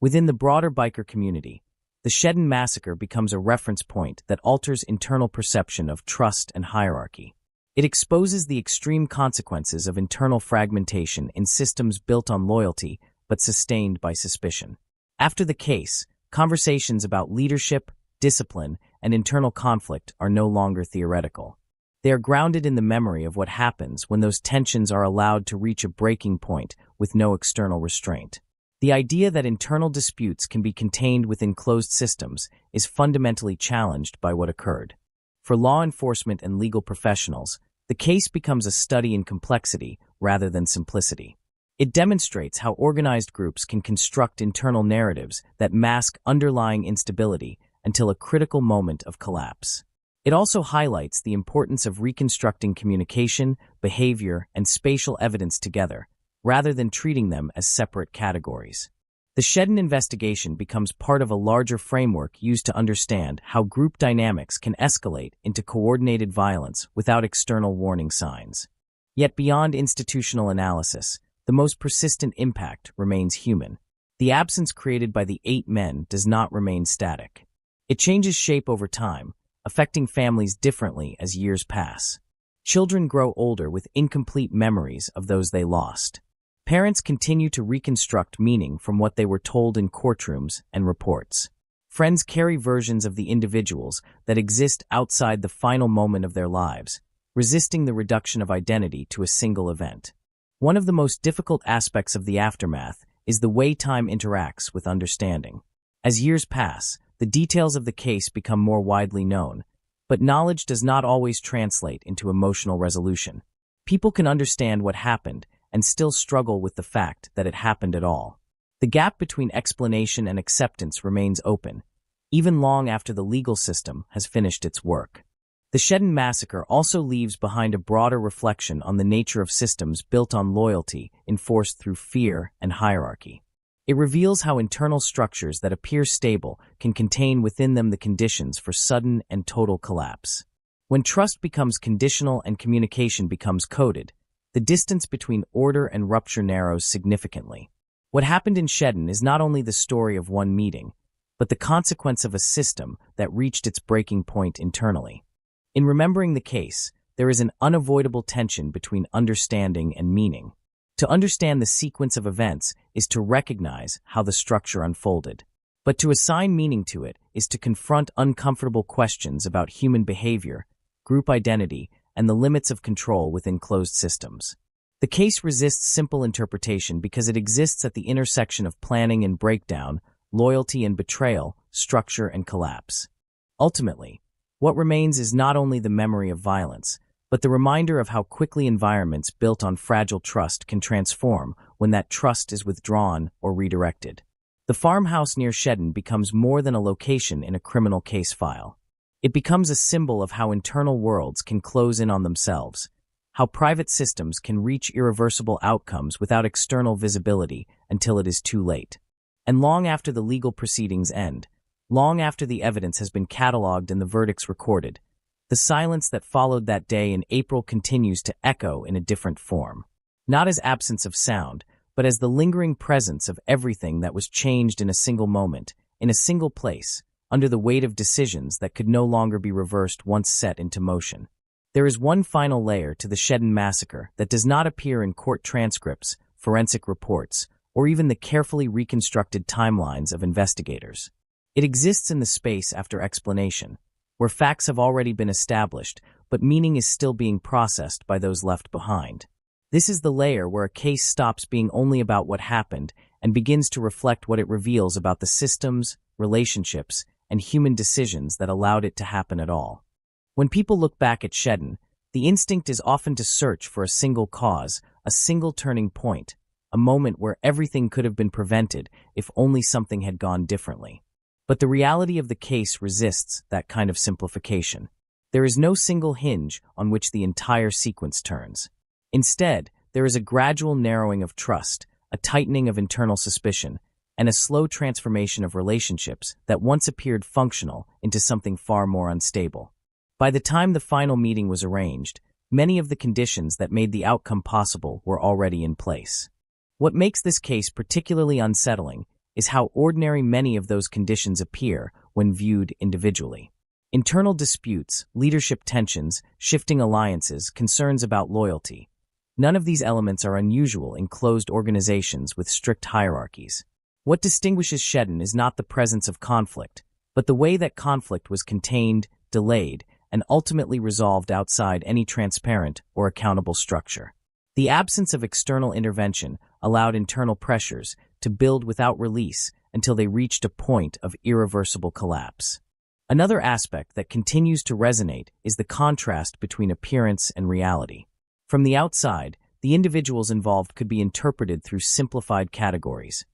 Within the broader biker community, the Shedden massacre becomes a reference point that alters internal perception of trust and hierarchy. It exposes the extreme consequences of internal fragmentation in systems built on loyalty but sustained by suspicion. After the case, conversations about leadership, discipline, and internal conflict are no longer theoretical. They are grounded in the memory of what happens when those tensions are allowed to reach a breaking point with no external restraint. The idea that internal disputes can be contained within closed systems is fundamentally challenged by what occurred. For law enforcement and legal professionals, the case becomes a study in complexity rather than simplicity. It demonstrates how organized groups can construct internal narratives that mask underlying instability until a critical moment of collapse. It also highlights the importance of reconstructing communication, behavior, and spatial evidence together, rather than treating them as separate categories. The Shedden investigation becomes part of a larger framework used to understand how group dynamics can escalate into coordinated violence without external warning signs. Yet beyond institutional analysis, the most persistent impact remains human. The absence created by the 8 men does not remain static. It changes shape over time, affecting families differently as years pass. Children grow older with incomplete memories of those they lost. Parents continue to reconstruct meaning from what they were told in courtrooms and reports. Friends carry versions of the individuals that exist outside the final moment of their lives, resisting the reduction of identity to a single event. One of the most difficult aspects of the aftermath is the way time interacts with understanding. As years pass, the details of the case become more widely known, but knowledge does not always translate into emotional resolution. People can understand what happened and still struggle with the fact that it happened at all. The gap between explanation and acceptance remains open, even long after the legal system has finished its work. The Shedden massacre also leaves behind a broader reflection on the nature of systems built on loyalty, enforced through fear and hierarchy. It reveals how internal structures that appear stable can contain within them the conditions for sudden and total collapse. When trust becomes conditional and communication becomes coded, the distance between order and rupture narrows significantly. What happened in Shedden is not only the story of one meeting, but the consequence of a system that reached its breaking point internally. In remembering the case, there is an unavoidable tension between understanding and meaning. To understand the sequence of events is to recognize how the structure unfolded. But to assign meaning to it is to confront uncomfortable questions about human behavior, group identity, and the limits of control within closed systems. The case resists simple interpretation because it exists at the intersection of planning and breakdown, loyalty and betrayal, structure and collapse. Ultimately, what remains is not only the memory of violence, but the reminder of how quickly environments built on fragile trust can transform when that trust is withdrawn or redirected. The farmhouse near Shedden becomes more than a location in a criminal case file. It becomes a symbol of how internal worlds can close in on themselves, how private systems can reach irreversible outcomes without external visibility until it is too late. And long after the legal proceedings end, long after the evidence has been cataloged and the verdicts recorded, the silence that followed that day in April continues to echo in a different form. Not as absence of sound, but as the lingering presence of everything that was changed in a single moment, in a single place, under the weight of decisions that could no longer be reversed once set into motion. There is one final layer to the Shedden massacre that does not appear in court transcripts, forensic reports, or even the carefully reconstructed timelines of investigators. It exists in the space after explanation, where facts have already been established, but meaning is still being processed by those left behind. This is the layer where a case stops being only about what happened and begins to reflect what it reveals about the systems, relationships, and human decisions that allowed it to happen at all. When people look back at Shedden, the instinct is often to search for a single cause, a single turning point, a moment where everything could have been prevented if only something had gone differently. But the reality of the case resists that kind of simplification. There is no single hinge on which the entire sequence turns. Instead, there is a gradual narrowing of trust, a tightening of internal suspicion, and a slow transformation of relationships that once appeared functional into something far more unstable. By the time the final meeting was arranged, many of the conditions that made the outcome possible were already in place. What makes this case particularly unsettling is how ordinary many of those conditions appear when viewed individually. Internal disputes, leadership tensions, shifting alliances, concerns about loyalty. None of these elements are unusual in closed organizations with strict hierarchies. What distinguishes Shedden is not the presence of conflict, but the way that conflict was contained, delayed, and ultimately resolved outside any transparent or accountable structure. The absence of external intervention allowed internal pressures to build without release until they reached a point of irreversible collapse. Another aspect that continues to resonate is the contrast between appearance and reality. From the outside, the individuals involved could be interpreted through simplified categories.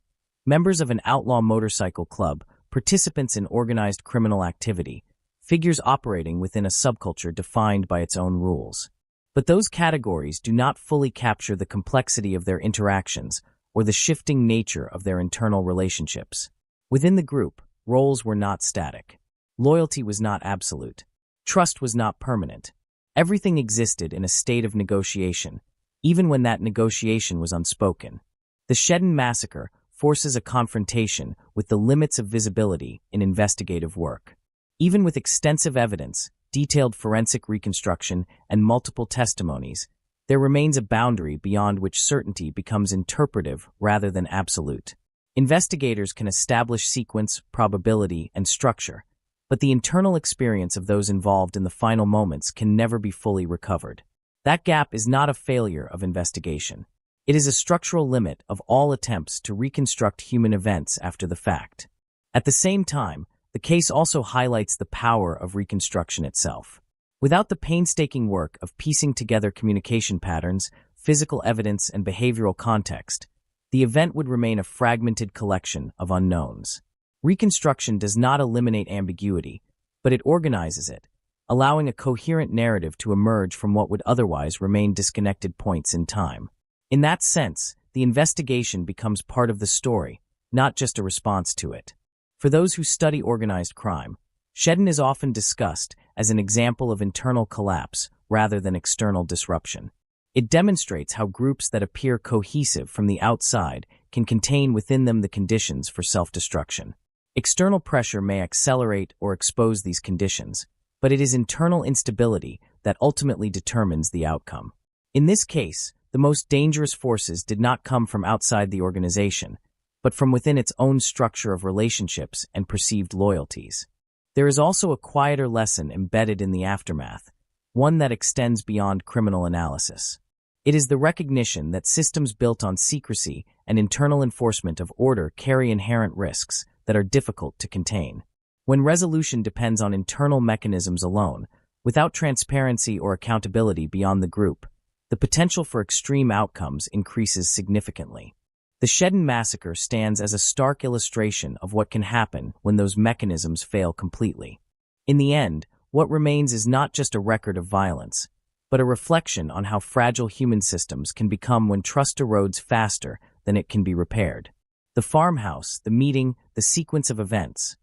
Members of an outlaw motorcycle club, participants in organized criminal activity, figures operating within a subculture defined by its own rules. But those categories do not fully capture the complexity of their interactions or the shifting nature of their internal relationships. Within the group, roles were not static. Loyalty was not absolute. Trust was not permanent. Everything existed in a state of negotiation, even when that negotiation was unspoken. The Shedden massacre forces a confrontation with the limits of visibility in investigative work. Even with extensive evidence, detailed forensic reconstruction, and multiple testimonies, there remains a boundary beyond which certainty becomes interpretive rather than absolute. Investigators can establish sequence, probability, and structure, but the internal experience of those involved in the final moments can never be fully recovered. That gap is not a failure of investigation. It is a structural limit of all attempts to reconstruct human events after the fact. At the same time, the case also highlights the power of reconstruction itself. Without the painstaking work of piecing together communication patterns, physical evidence, and behavioral context, the event would remain a fragmented collection of unknowns. Reconstruction does not eliminate ambiguity, but it organizes it, allowing a coherent narrative to emerge from what would otherwise remain disconnected points in time. In that sense, the investigation becomes part of the story, not just a response to it. For those who study organized crime, Shedden is often discussed as an example of internal collapse rather than external disruption. It demonstrates how groups that appear cohesive from the outside can contain within them the conditions for self-destruction. External pressure may accelerate or expose these conditions, but it is internal instability that ultimately determines the outcome. In this case, the most dangerous forces did not come from outside the organization, but from within its own structure of relationships and perceived loyalties. There is also a quieter lesson embedded in the aftermath, one that extends beyond criminal analysis. It is the recognition that systems built on secrecy and internal enforcement of order carry inherent risks that are difficult to contain. When resolution depends on internal mechanisms alone, without transparency or accountability beyond the group, the potential for extreme outcomes increases significantly. The Shedden massacre stands as a stark illustration of what can happen when those mechanisms fail completely. In the end, what remains is not just a record of violence, but a reflection on how fragile human systems can become when trust erodes faster than it can be repaired. The farmhouse, the meeting, the sequence of events,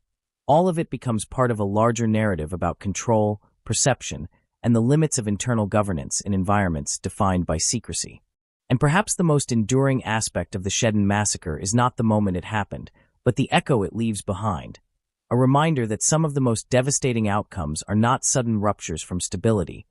all of it becomes part of a larger narrative about control, perception, and the limits of internal governance in environments defined by secrecy. And perhaps the most enduring aspect of the Shedden massacre is not the moment it happened, but the echo it leaves behind. A reminder that some of the most devastating outcomes are not sudden ruptures from stability,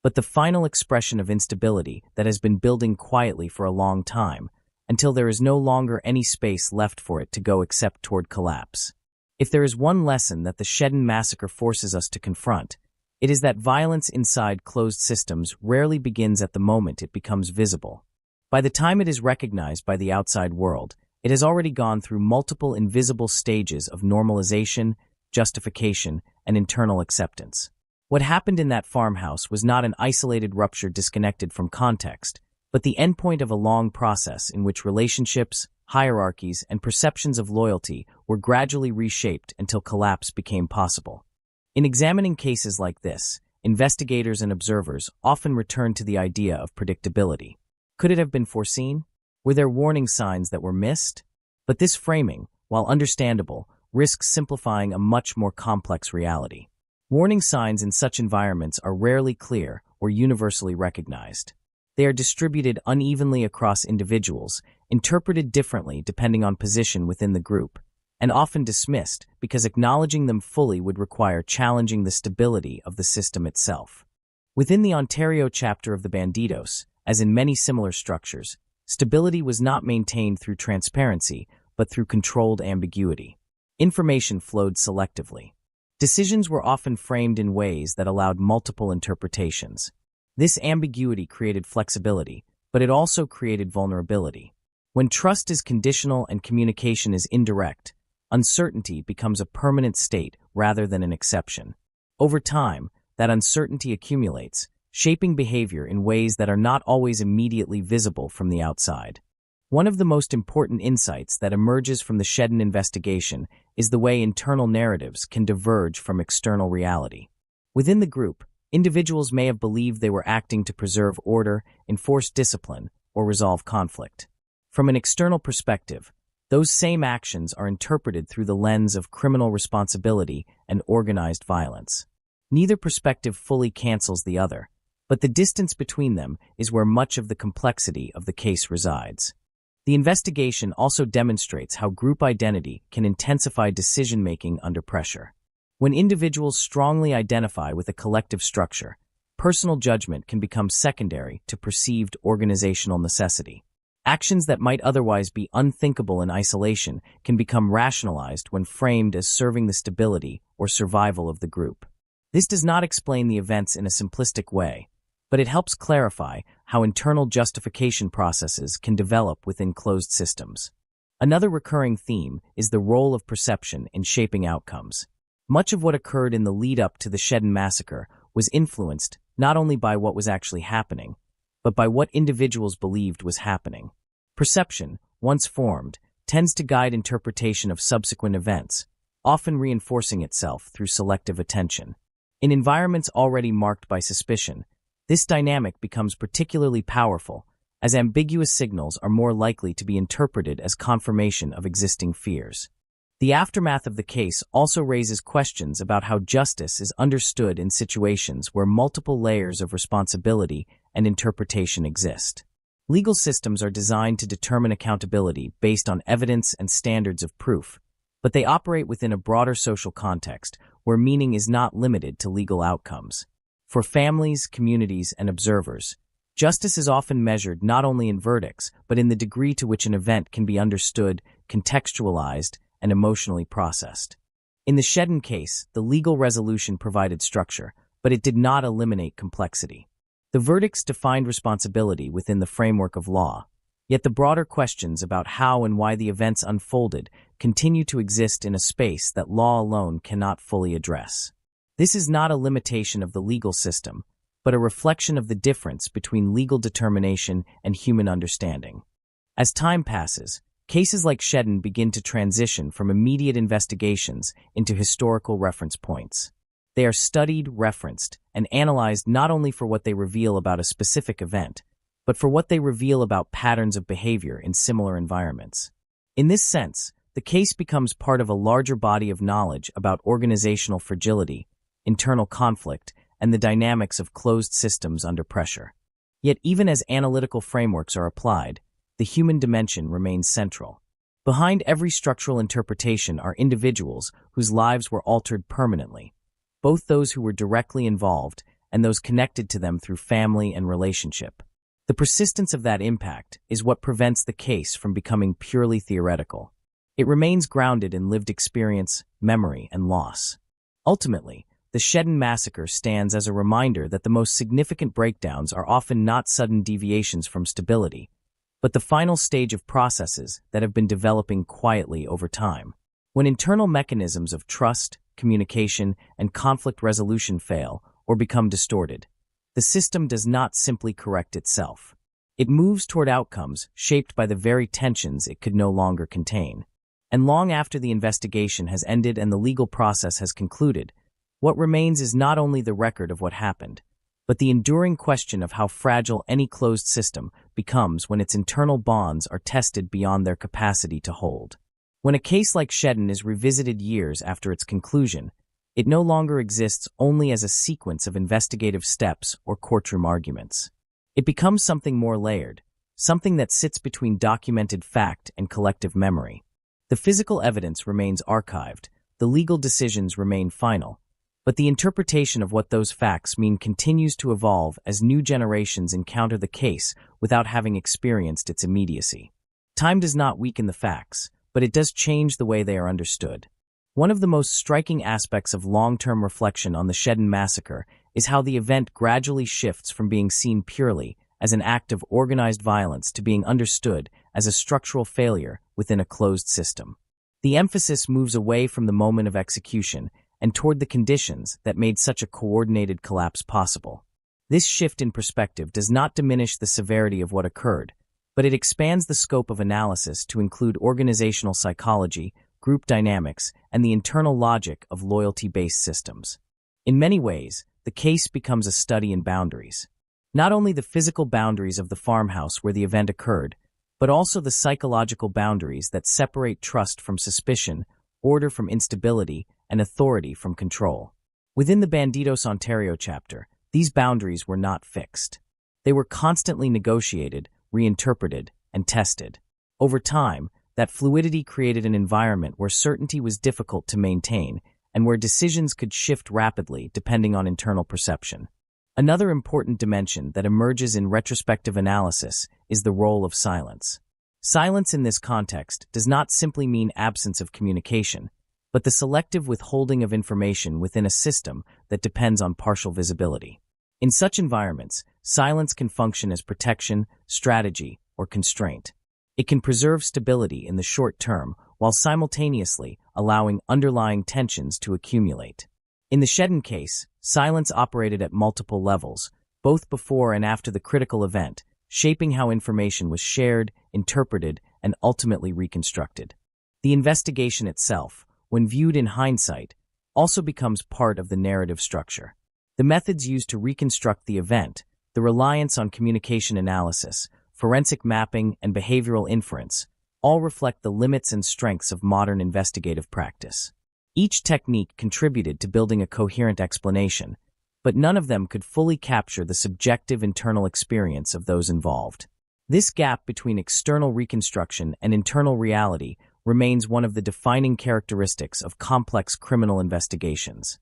but the final expression of instability that has been building quietly for a long time, until there is no longer any space left for it to go except toward collapse. If there is one lesson that the Shedden massacre forces us to confront, it is that violence inside closed systems rarely begins at the moment it becomes visible. By the time it is recognized by the outside world, it has already gone through multiple invisible stages of normalization, justification, and internal acceptance. What happened in that farmhouse was not an isolated rupture disconnected from context, but the endpoint of a long process in which relationships, hierarchies, and perceptions of loyalty were gradually reshaped until collapse became possible. In examining cases like this, investigators and observers often return to the idea of predictability. Could it have been foreseen? Were there warning signs that were missed? But this framing, while understandable, risks simplifying a much more complex reality. Warning signs in such environments are rarely clear or universally recognized. They are distributed unevenly across individuals, interpreted differently depending on position within the group, and often dismissed because acknowledging them fully would require challenging the stability of the system itself. Within the Ontario chapter of the Bandidos, as in many similar structures, stability was not maintained through transparency, but through controlled ambiguity. Information flowed selectively. Decisions were often framed in ways that allowed multiple interpretations. This ambiguity created flexibility, but it also created vulnerability. When trust is conditional and communication is indirect, uncertainty becomes a permanent state rather than an exception. Over time, that uncertainty accumulates, shaping behavior in ways that are not always immediately visible from the outside. One of the most important insights that emerges from the Shedden investigation is the way internal narratives can diverge from external reality. Within the group, individuals may have believed they were acting to preserve order, enforce discipline, or resolve conflict. From an external perspective, those same actions are interpreted through the lens of criminal responsibility and organized violence. Neither perspective fully cancels the other, but the distance between them is where much of the complexity of the case resides. The investigation also demonstrates how group identity can intensify decision-making under pressure. When individuals strongly identify with a collective structure, personal judgment can become secondary to perceived organizational necessity. Actions that might otherwise be unthinkable in isolation can become rationalized when framed as serving the stability or survival of the group. This does not explain the events in a simplistic way, but it helps clarify how internal justification processes can develop within closed systems. Another recurring theme is the role of perception in shaping outcomes. Much of what occurred in the lead-up to the Shedden massacre was influenced not only by what was actually happening, but by what individuals believed was happening. Perception, once formed, tends to guide interpretation of subsequent events, often reinforcing itself through selective attention. In environments already marked by suspicion, this dynamic becomes particularly powerful, as ambiguous signals are more likely to be interpreted as confirmation of existing fears. The aftermath of the case also raises questions about how justice is understood in situations where multiple layers of responsibility and interpretation exist. Legal systems are designed to determine accountability based on evidence and standards of proof, but they operate within a broader social context where meaning is not limited to legal outcomes. For families, communities, and observers, justice is often measured not only in verdicts, but in the degree to which an event can be understood, contextualized, and emotionally processed. In the Shedden case, the legal resolution provided structure, but it did not eliminate complexity. The verdicts defined responsibility within the framework of law, yet the broader questions about how and why the events unfolded continue to exist in a space that law alone cannot fully address. This is not a limitation of the legal system, but a reflection of the difference between legal determination and human understanding. As time passes, cases like Shedden begin to transition from immediate investigations into historical reference points. They are studied, referenced, and analyzed not only for what they reveal about a specific event, but for what they reveal about patterns of behavior in similar environments. In this sense, the case becomes part of a larger body of knowledge about organizational fragility, internal conflict, and the dynamics of closed systems under pressure. Yet even as analytical frameworks are applied, the human dimension remains central. Behind every structural interpretation are individuals whose lives were altered permanently, both those who were directly involved and those connected to them through family and relationship. The persistence of that impact is what prevents the case from becoming purely theoretical. It remains grounded in lived experience, memory, and loss. Ultimately, the Shedden massacre stands as a reminder that the most significant breakdowns are often not sudden deviations from stability, but the final stage of processes that have been developing quietly over time. When internal mechanisms of trust, communication, and conflict resolution fail or become distorted, the system does not simply correct itself. It moves toward outcomes shaped by the very tensions it could no longer contain. And long after the investigation has ended and the legal process has concluded, what remains is not only the record of what happened, but the enduring question of how fragile any closed system becomes when its internal bonds are tested beyond their capacity to hold. When a case like Shedden is revisited years after its conclusion, it no longer exists only as a sequence of investigative steps or courtroom arguments. It becomes something more layered, something that sits between documented fact and collective memory. The physical evidence remains archived, the legal decisions remain final, But the interpretation of what those facts mean continues to evolve as new generations encounter the case without having experienced its immediacy. Time does not weaken the facts, but it does change the way they are understood. One of the most striking aspects of long-term reflection on the Shedden massacre is how the event gradually shifts from being seen purely as an act of organized violence to being understood as a structural failure within a closed system. The emphasis moves away from the moment of execution and toward the conditions that made such a coordinated collapse possible. This shift in perspective does not diminish the severity of what occurred, but it expands the scope of analysis to include organizational psychology, group dynamics, and the internal logic of loyalty-based systems. In many ways, the case becomes a study in boundaries. Not only the physical boundaries of the farmhouse where the event occurred, but also the psychological boundaries that separate trust from suspicion, order from instability, and authority from control. Within the Bandidos Ontario chapter, these boundaries were not fixed. They were constantly negotiated, reinterpreted, and tested. Over time, that fluidity created an environment where certainty was difficult to maintain and where decisions could shift rapidly depending on internal perception. Another important dimension that emerges in retrospective analysis is the role of silence. Silence in this context does not simply mean absence of communication, but the selective withholding of information within a system that depends on partial visibility. In such environments, silence can function as protection, strategy, or constraint. It can preserve stability in the short term while simultaneously allowing underlying tensions to accumulate. In the Shedden case, silence operated at multiple levels, both before and after the critical event, shaping how information was shared, interpreted, and ultimately reconstructed. The investigation itself, when viewed in hindsight, also becomes part of the narrative structure. The methods used to reconstruct the event, the reliance on communication analysis, forensic mapping, and behavioral inference, all reflect the limits and strengths of modern investigative practice. Each technique contributed to building a coherent explanation, but none of them could fully capture the subjective internal experience of those involved. This gap between external reconstruction and internal reality remains one of the defining characteristics of complex criminal investigations.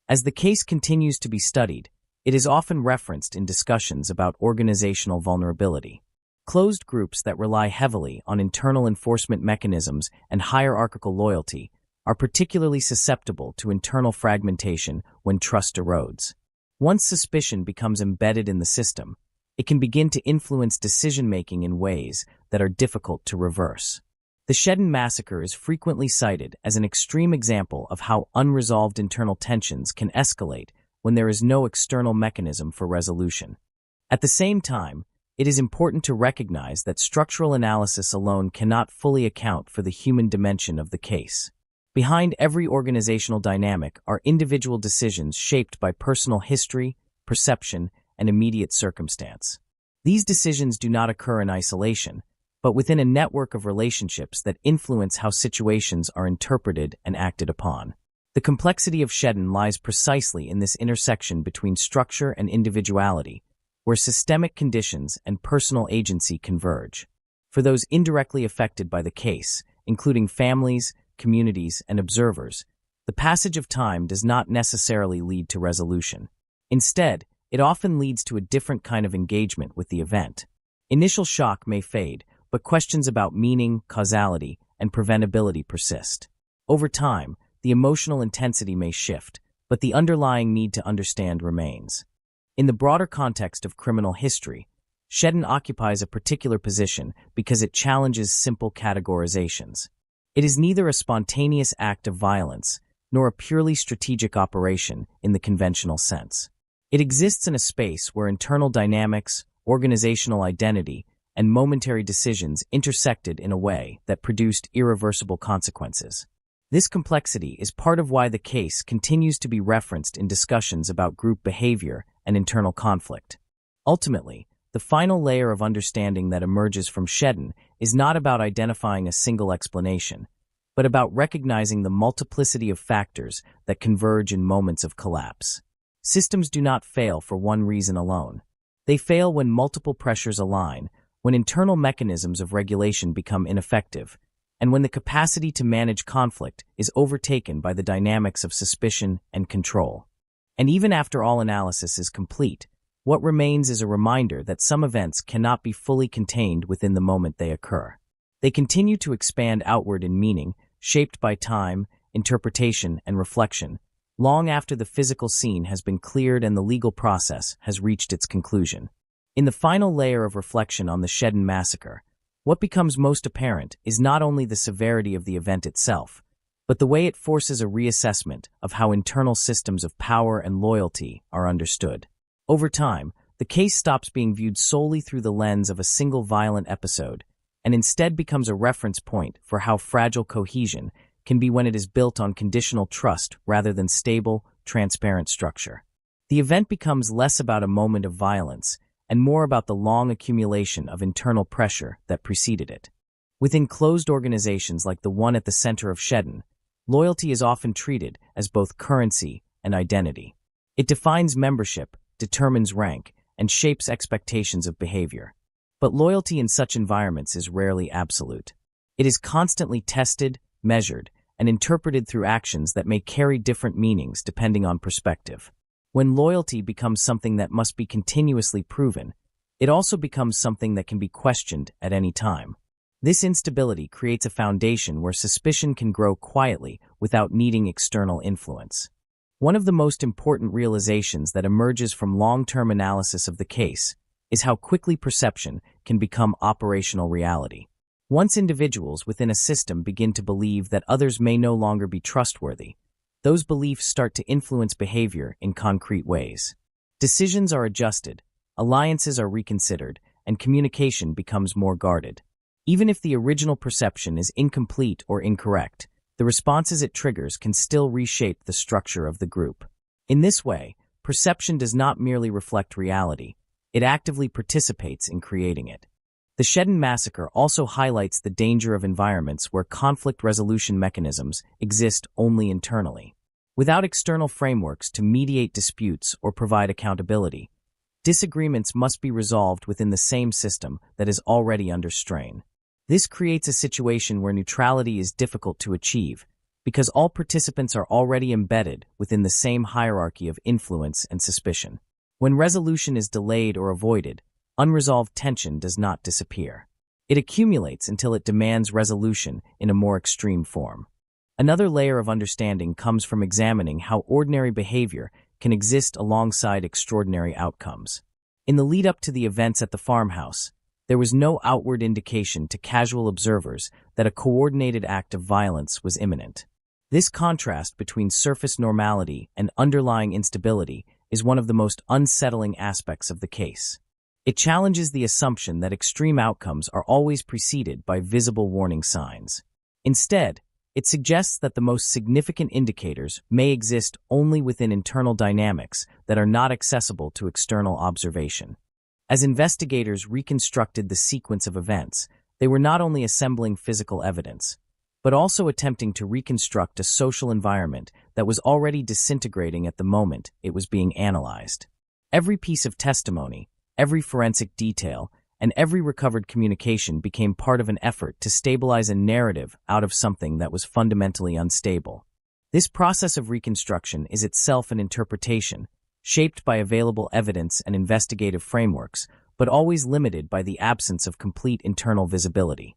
As the case continues to be studied, it is often referenced in discussions about organizational vulnerability. Closed groups that rely heavily on internal enforcement mechanisms and hierarchical loyalty are particularly susceptible to internal fragmentation when trust erodes. Once suspicion becomes embedded in the system, it can begin to influence decision-making in ways that are difficult to reverse. The Shedden massacre is frequently cited as an extreme example of how unresolved internal tensions can escalate when there is no external mechanism for resolution. At the same time, it is important to recognize that structural analysis alone cannot fully account for the human dimension of the case. Behind every organizational dynamic are individual decisions shaped by personal history, perception, and immediate circumstance. These decisions do not occur in isolation, but within a network of relationships that influence how situations are interpreted and acted upon. The complexity of Shedden lies precisely in this intersection between structure and individuality, where systemic conditions and personal agency converge. For those indirectly affected by the case, including families, communities, and observers, the passage of time does not necessarily lead to resolution. Instead, it often leads to a different kind of engagement with the event. Initial shock may fade, but questions about meaning, causality, and preventability persist. Over time, the emotional intensity may shift, but the underlying need to understand remains. In the broader context of criminal history, Shedden occupies a particular position because it challenges simple categorizations. It is neither a spontaneous act of violence nor a purely strategic operation in the conventional sense. It exists in a space where internal dynamics, organizational identity, and momentary decisions intersected in a way that produced irreversible consequences. This complexity is part of why the case continues to be referenced in discussions about group behavior and internal conflict. Ultimately, the final layer of understanding that emerges from Shedden is not about identifying a single explanation, but about recognizing the multiplicity of factors that converge in moments of collapse. Systems do not fail for one reason alone. They fail when multiple pressures align, when internal mechanisms of regulation become ineffective, and when the capacity to manage conflict is overtaken by the dynamics of suspicion and control. And even after all analysis is complete, what remains is a reminder that some events cannot be fully contained within the moment they occur. They continue to expand outward in meaning, shaped by time, interpretation, and reflection, long after the physical scene has been cleared and the legal process has reached its conclusion. In the final layer of reflection on the Shedden massacre, what becomes most apparent is not only the severity of the event itself, but the way it forces a reassessment of how internal systems of power and loyalty are understood. Over time, the case stops being viewed solely through the lens of a single violent episode and instead becomes a reference point for how fragile cohesion can be when it is built on conditional trust rather than stable, transparent structure. The event becomes less about a moment of violence and more about the long accumulation of internal pressure that preceded it. Within closed organizations like the one at the center of Shedden, loyalty is often treated as both currency and identity. It defines membership, determines rank, and shapes expectations of behavior. But loyalty in such environments is rarely absolute. It is constantly tested, measured, and interpreted through actions that may carry different meanings depending on perspective. When loyalty becomes something that must be continuously proven, it also becomes something that can be questioned at any time. This instability creates a foundation where suspicion can grow quietly without needing external influence. One of the most important realizations that emerges from long-term analysis of the case is how quickly perception can become operational reality. Once individuals within a system begin to believe that others may no longer be trustworthy, those beliefs start to influence behavior in concrete ways. Decisions are adjusted, alliances are reconsidered, and communication becomes more guarded. Even if the original perception is incomplete or incorrect, the responses it triggers can still reshape the structure of the group. In this way, perception does not merely reflect reality, it actively participates in creating it. The Shedden massacre also highlights the danger of environments where conflict resolution mechanisms exist only internally. Without external frameworks to mediate disputes or provide accountability, disagreements must be resolved within the same system that is already under strain. This creates a situation where neutrality is difficult to achieve, because all participants are already embedded within the same hierarchy of influence and suspicion. When resolution is delayed or avoided, unresolved tension does not disappear. It accumulates until it demands resolution in a more extreme form. Another layer of understanding comes from examining how ordinary behavior can exist alongside extraordinary outcomes. In the lead-up to the events at the farmhouse, there was no outward indication to casual observers that a coordinated act of violence was imminent. This contrast between surface normality and underlying instability is one of the most unsettling aspects of the case. It challenges the assumption that extreme outcomes are always preceded by visible warning signs. Instead, it suggests that the most significant indicators may exist only within internal dynamics that are not accessible to external observation. As investigators reconstructed the sequence of events, they were not only assembling physical evidence, but also attempting to reconstruct a social environment that was already disintegrating at the moment it was being analyzed. Every piece of testimony, every forensic detail, and every recovered communication became part of an effort to stabilize a narrative out of something that was fundamentally unstable. This process of reconstruction is itself an interpretation, shaped by available evidence and investigative frameworks, but always limited by the absence of complete internal visibility.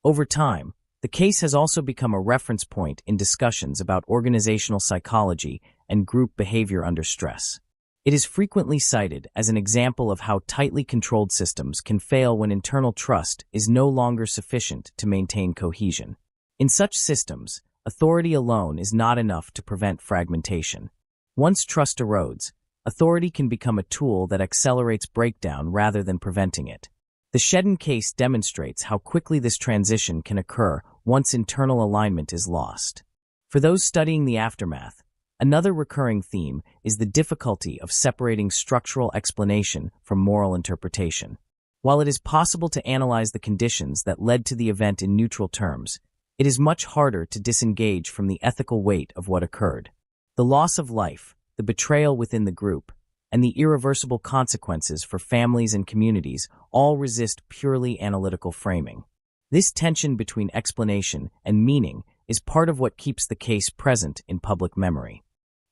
Over time, the case has also become a reference point in discussions about organizational psychology and group behavior under stress. It is frequently cited as an example of how tightly controlled systems can fail when internal trust is no longer sufficient to maintain cohesion. In such systems, authority alone is not enough to prevent fragmentation. Once trust erodes, authority can become a tool that accelerates breakdown rather than preventing it. The Shedden case demonstrates how quickly this transition can occur once internal alignment is lost. For those studying the aftermath, another recurring theme is the difficulty of separating structural explanation from moral interpretation. While it is possible to analyze the conditions that led to the event in neutral terms, it is much harder to disengage from the ethical weight of what occurred. The loss of life, the betrayal within the group, and the irreversible consequences for families and communities all resist purely analytical framing. This tension between explanation and meaning is part of what keeps the case present in public memory.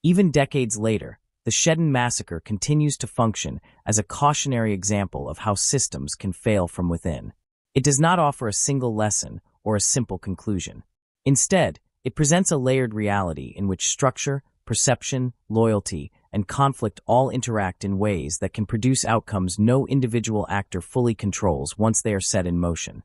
Even decades later, the Shedden massacre continues to function as a cautionary example of how systems can fail from within. It does not offer a single lesson or a simple conclusion. Instead, it presents a layered reality in which structure, perception, loyalty, and conflict all interact in ways that can produce outcomes no individual actor fully controls once they are set in motion.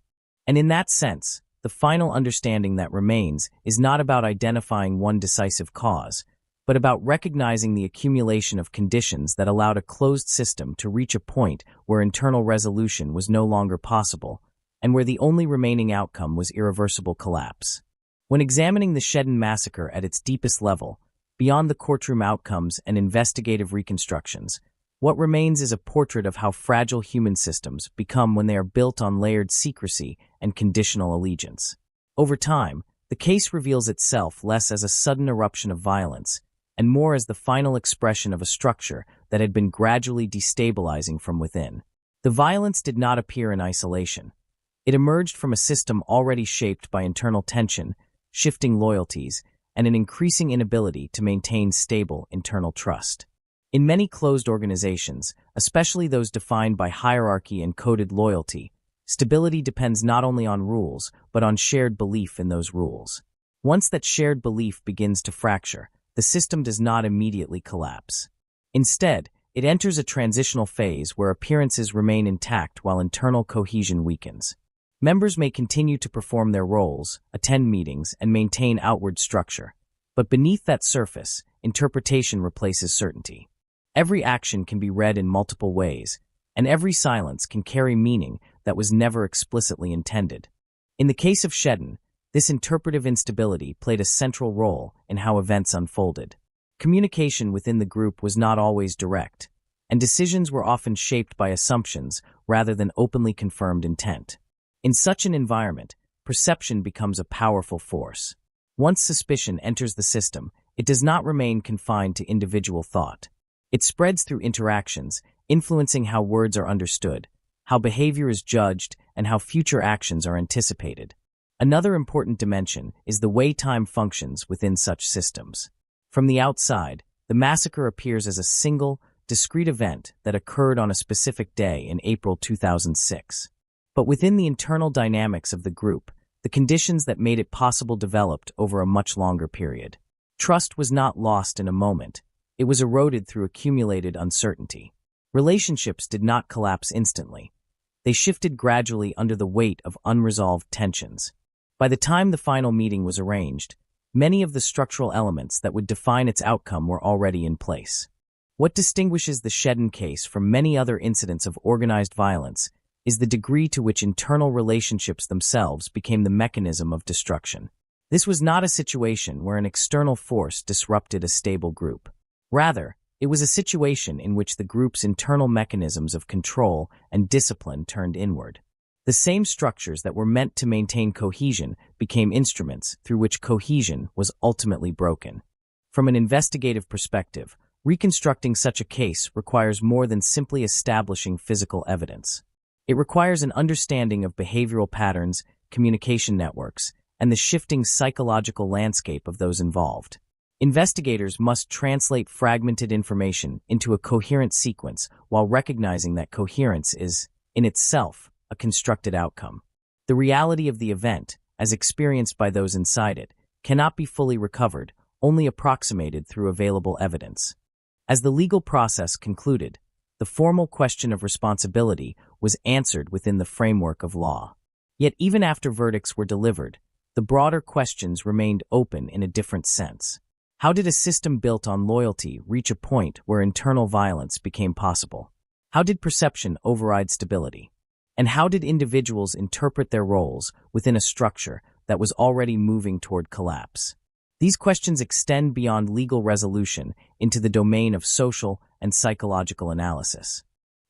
And in that sense, the final understanding that remains is not about identifying one decisive cause, but about recognizing the accumulation of conditions that allowed a closed system to reach a point where internal resolution was no longer possible, and where the only remaining outcome was irreversible collapse. When examining the Shedden massacre at its deepest level, beyond the courtroom outcomes and investigative reconstructions, what remains is a portrait of how fragile human systems become when they are built on layered secrecy and conditional allegiance. Over time, the case reveals itself less as a sudden eruption of violence and more as the final expression of a structure that had been gradually destabilizing from within. The violence did not appear in isolation. It emerged from a system already shaped by internal tension, shifting loyalties, and an increasing inability to maintain stable internal trust. In many closed organizations, especially those defined by hierarchy and coded loyalty, stability depends not only on rules, but on shared belief in those rules. Once that shared belief begins to fracture, the system does not immediately collapse. Instead, it enters a transitional phase where appearances remain intact while internal cohesion weakens. Members may continue to perform their roles, attend meetings, and maintain outward structure. But beneath that surface, interpretation replaces certainty. Every action can be read in multiple ways, and every silence can carry meaning that was never explicitly intended. In the case of Shedden, this interpretive instability played a central role in how events unfolded. Communication within the group was not always direct, and decisions were often shaped by assumptions rather than openly confirmed intent. In such an environment, perception becomes a powerful force. Once suspicion enters the system, it does not remain confined to individual thought. It spreads through interactions, influencing how words are understood, how behavior is judged, and how future actions are anticipated. Another important dimension is the way time functions within such systems. From the outside, the massacre appears as a single, discrete event that occurred on a specific day in April 2006. But within the internal dynamics of the group, the conditions that made it possible developed over a much longer period. Trust was not lost in a moment. It was eroded through accumulated uncertainty. Relationships did not collapse instantly. They shifted gradually under the weight of unresolved tensions. By the time the final meeting was arranged, many of the structural elements that would define its outcome were already in place. What distinguishes the Shedden case from many other incidents of organized violence is the degree to which internal relationships themselves became the mechanism of destruction. This was not a situation where an external force disrupted a stable group. Rather, it was a situation in which the group's internal mechanisms of control and discipline turned inward. The same structures that were meant to maintain cohesion became instruments through which cohesion was ultimately broken. From an investigative perspective, reconstructing such a case requires more than simply establishing physical evidence. It requires an understanding of behavioral patterns, communication networks, and the shifting psychological landscape of those involved. Investigators must translate fragmented information into a coherent sequence while recognizing that coherence is, in itself, a constructed outcome. The reality of the event, as experienced by those inside it, cannot be fully recovered, only approximated through available evidence. As the legal process concluded, the formal question of responsibility was answered within the framework of law. Yet even after verdicts were delivered, the broader questions remained open in a different sense. How did a system built on loyalty reach a point where internal violence became possible? How did perception override stability? And how did individuals interpret their roles within a structure that was already moving toward collapse? These questions extend beyond legal resolution into the domain of social and psychological analysis.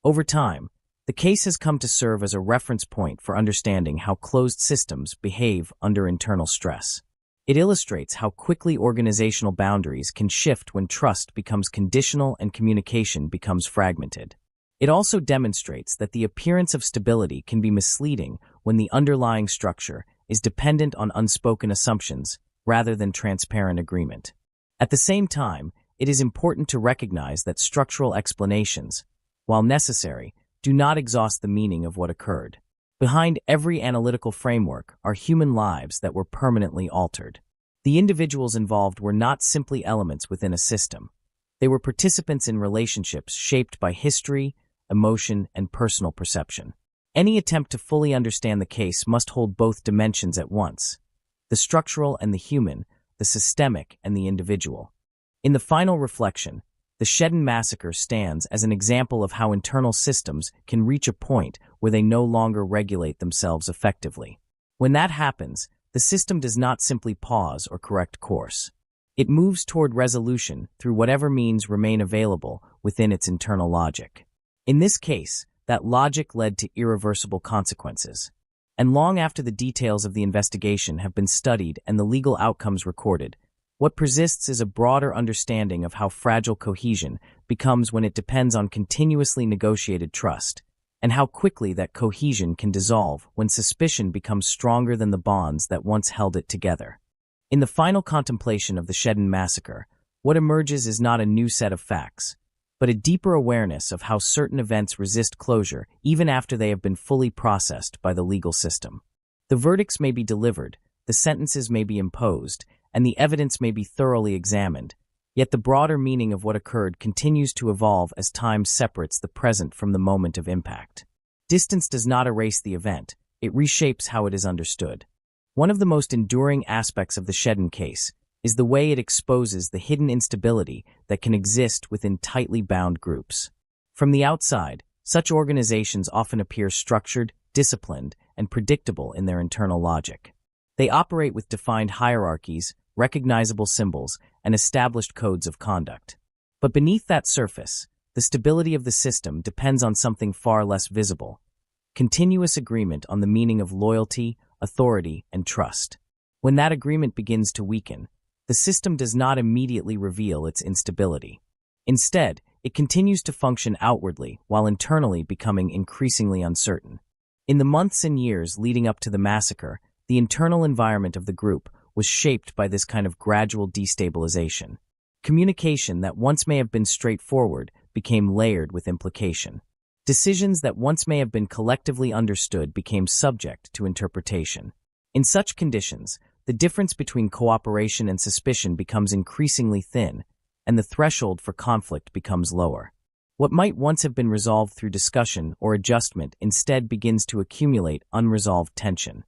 Over time, the case has come to serve as a reference point for understanding how closed systems behave under internal stress. It illustrates how quickly organizational boundaries can shift when trust becomes conditional and communication becomes fragmented. It also demonstrates that the appearance of stability can be misleading when the underlying structure is dependent on unspoken assumptions rather than transparent agreement. At the same time, it is important to recognize that structural explanations, while necessary, do not exhaust the meaning of what occurred. Behind every analytical framework are human lives that were permanently altered. The individuals involved were not simply elements within a system. They were participants in relationships shaped by history, emotion, and personal perception. Any attempt to fully understand the case must hold both dimensions at once: the structural and the human, the systemic and the individual. In the final reflection, the Shedden massacre stands as an example of how internal systems can reach a point where they no longer regulate themselves effectively. When that happens, the system does not simply pause or correct course. It moves toward resolution through whatever means remain available within its internal logic. In this case, that logic led to irreversible consequences. And long after the details of the investigation have been studied and the legal outcomes recorded, what persists is a broader understanding of how fragile cohesion becomes when it depends on continuously negotiated trust, and how quickly that cohesion can dissolve when suspicion becomes stronger than the bonds that once held it together. In the final contemplation of the Shedden massacre, what emerges is not a new set of facts, but a deeper awareness of how certain events resist closure even after they have been fully processed by the legal system. The verdicts may be delivered, the sentences may be imposed, and the evidence may be thoroughly examined, yet the broader meaning of what occurred continues to evolve as time separates the present from the moment of impact. Distance does not erase the event, it reshapes how it is understood. One of the most enduring aspects of the Shedden case is the way it exposes the hidden instability that can exist within tightly bound groups. From the outside, such organizations often appear structured, disciplined, and predictable in their internal logic. They operate with defined hierarchies, recognizable symbols, and established codes of conduct. But beneath that surface, the stability of the system depends on something far less visible: continuous agreement on the meaning of loyalty, authority, and trust. When that agreement begins to weaken, the system does not immediately reveal its instability. Instead, it continues to function outwardly while internally becoming increasingly uncertain. In the months and years leading up to the massacre, the internal environment of the group was shaped by this kind of gradual destabilization. Communication that once may have been straightforward became layered with implication. Decisions that once may have been collectively understood became subject to interpretation. In such conditions, the difference between cooperation and suspicion becomes increasingly thin, and the threshold for conflict becomes lower. What might once have been resolved through discussion or adjustment instead begins to accumulate unresolved tension.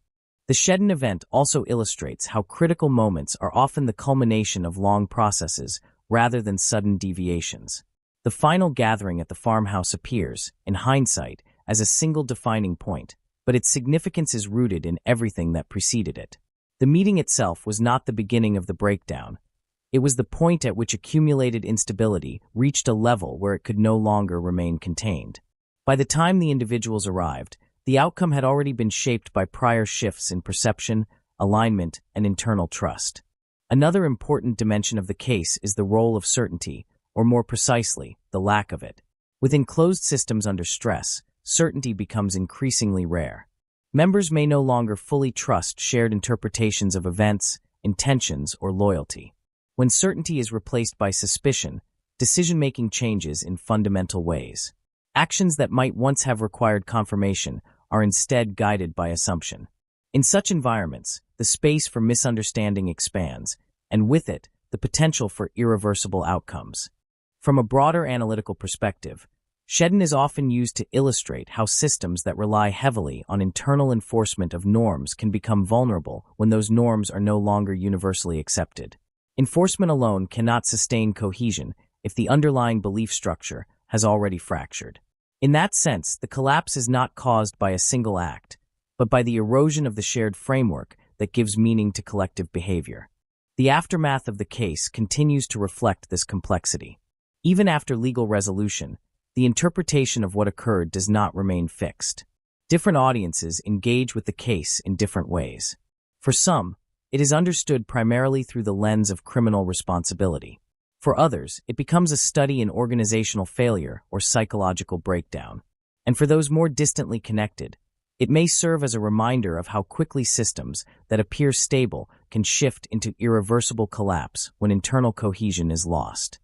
The Shedden event also illustrates how critical moments are often the culmination of long processes rather than sudden deviations. The final gathering at the farmhouse appears, in hindsight, as a single defining point, but its significance is rooted in everything that preceded it. The meeting itself was not the beginning of the breakdown. It was the point at which accumulated instability reached a level where it could no longer remain contained. By the time the individuals arrived, the outcome had already been shaped by prior shifts in perception, alignment, and internal trust. Another important dimension of the case is the role of certainty, or more precisely, the lack of it. Within closed systems under stress, certainty becomes increasingly rare. Members may no longer fully trust shared interpretations of events, intentions, or loyalty. When certainty is replaced by suspicion, decision-making changes in fundamental ways. Actions that might once have required confirmation are instead guided by assumption. In such environments, the space for misunderstanding expands, and with it, the potential for irreversible outcomes. From a broader analytical perspective, Shedden is often used to illustrate how systems that rely heavily on internal enforcement of norms can become vulnerable when those norms are no longer universally accepted. Enforcement alone cannot sustain cohesion if the underlying belief structure has already fractured. In that sense, the collapse is not caused by a single act, but by the erosion of the shared framework that gives meaning to collective behavior. The aftermath of the case continues to reflect this complexity. Even after legal resolution, the interpretation of what occurred does not remain fixed. Different audiences engage with the case in different ways. For some, it is understood primarily through the lens of criminal responsibility. For others, it becomes a study in organizational failure or psychological breakdown. And for those more distantly connected, it may serve as a reminder of how quickly systems that appear stable can shift into irreversible collapse when internal cohesion is lost.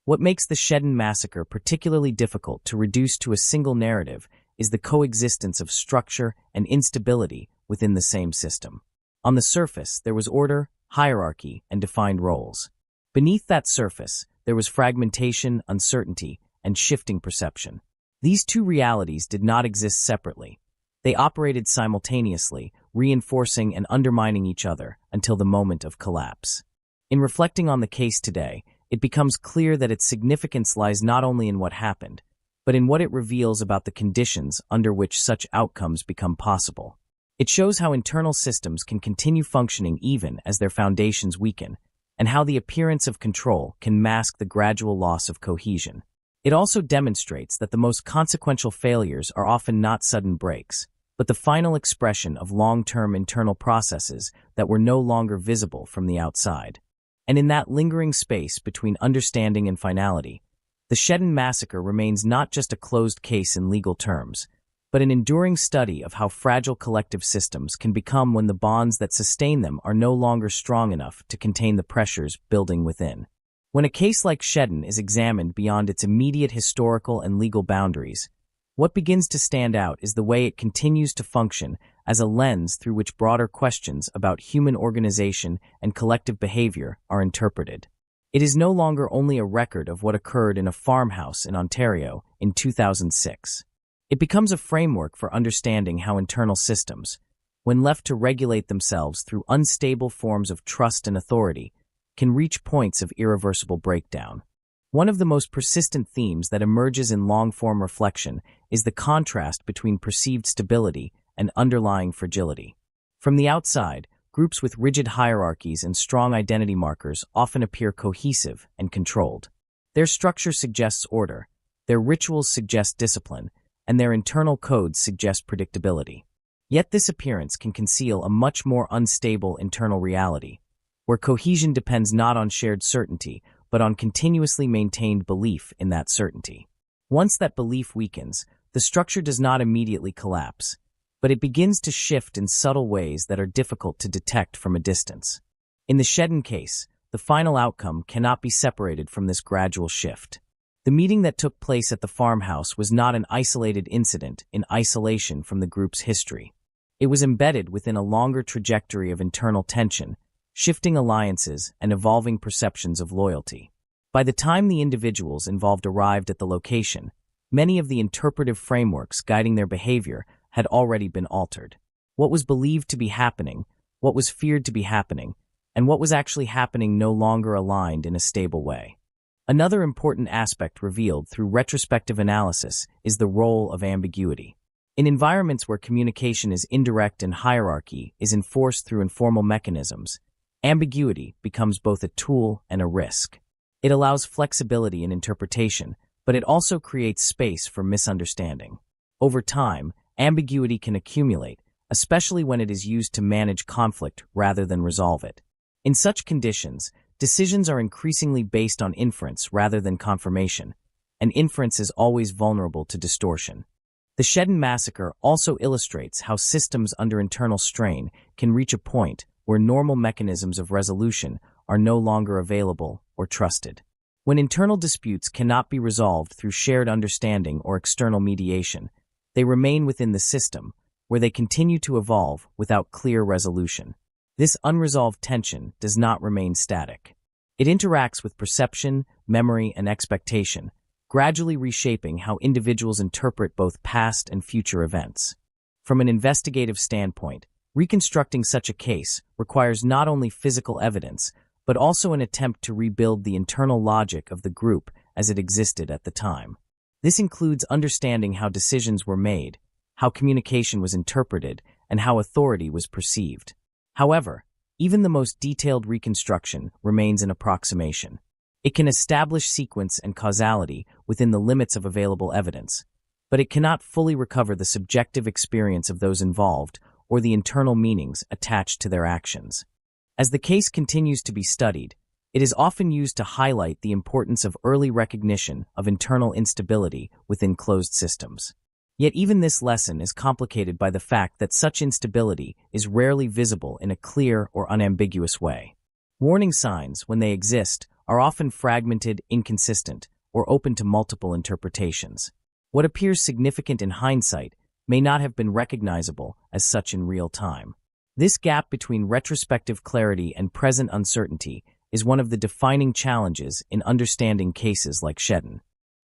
What makes the Shedden massacre particularly difficult to reduce to a single narrative is the coexistence of structure and instability within the same system. On the surface, there was order, hierarchy, and defined roles. Beneath that surface, there was fragmentation, uncertainty, and shifting perception. These two realities did not exist separately. They operated simultaneously, reinforcing and undermining each other until the moment of collapse. In reflecting on the case today, it becomes clear that its significance lies not only in what happened, but in what it reveals about the conditions under which such outcomes become possible. It shows how internal systems can continue functioning even as their foundations weaken, and how the appearance of control can mask the gradual loss of cohesion. It also demonstrates that the most consequential failures are often not sudden breaks, but the final expression of long-term internal processes that were no longer visible from the outside. And in that lingering space between understanding and finality, the Shedden massacre remains not just a closed case in legal terms, but an enduring study of how fragile collective systems can become when the bonds that sustain them are no longer strong enough to contain the pressures building within. When a case like Shedden is examined beyond its immediate historical and legal boundaries, what begins to stand out is the way it continues to function as a lens through which broader questions about human organization and collective behavior are interpreted. It is no longer only a record of what occurred in a farmhouse in Ontario in 2006. It becomes a framework for understanding how internal systems, when left to regulate themselves through unstable forms of trust and authority, can reach points of irreversible breakdown. One of the most persistent themes that emerges in long-form reflection is the contrast between perceived stability and underlying fragility. From the outside, groups with rigid hierarchies and strong identity markers often appear cohesive and controlled. Their structure suggests order, their rituals suggest discipline, and their internal codes suggest predictability. Yet this appearance can conceal a much more unstable internal reality, where cohesion depends not on shared certainty, but on continuously maintained belief in that certainty. Once that belief weakens, the structure does not immediately collapse, but it begins to shift in subtle ways that are difficult to detect from a distance. In the Shedden case, the final outcome cannot be separated from this gradual shift. The meeting that took place at the farmhouse was not an isolated incident in isolation from the group's history. It was embedded within a longer trajectory of internal tension, shifting alliances, and evolving perceptions of loyalty. By the time the individuals involved arrived at the location, many of the interpretive frameworks guiding their behavior had already been altered. What was believed to be happening, what was feared to be happening, and what was actually happening no longer aligned in a stable way. Another important aspect revealed through retrospective analysis is the role of ambiguity. In environments where communication is indirect and hierarchy is enforced through informal mechanisms, ambiguity becomes both a tool and a risk. It allows flexibility in interpretation, but it also creates space for misunderstanding. Over time, ambiguity can accumulate, especially when it is used to manage conflict rather than resolve it. In such conditions, decisions are increasingly based on inference rather than confirmation, and inference is always vulnerable to distortion. The Shedden massacre also illustrates how systems under internal strain can reach a point where normal mechanisms of resolution are no longer available or trusted. When internal disputes cannot be resolved through shared understanding or external mediation, they remain within the system, where they continue to evolve without clear resolution. This unresolved tension does not remain static. It interacts with perception, memory, and expectation, gradually reshaping how individuals interpret both past and future events. From an investigative standpoint, reconstructing such a case requires not only physical evidence, but also an attempt to rebuild the internal logic of the group as it existed at the time. This includes understanding how decisions were made, how communication was interpreted, and how authority was perceived. However, even the most detailed reconstruction remains an approximation. It can establish sequence and causality within the limits of available evidence, but it cannot fully recover the subjective experience of those involved or the internal meanings attached to their actions. As the case continues to be studied, it is often used to highlight the importance of early recognition of internal instability within closed systems. Yet even this lesson is complicated by the fact that such instability is rarely visible in a clear or unambiguous way. Warning signs, when they exist, are often fragmented, inconsistent, or open to multiple interpretations. What appears significant in hindsight may not have been recognizable as such in real time. This gap between retrospective clarity and present uncertainty is one of the defining challenges in understanding cases like Shedden.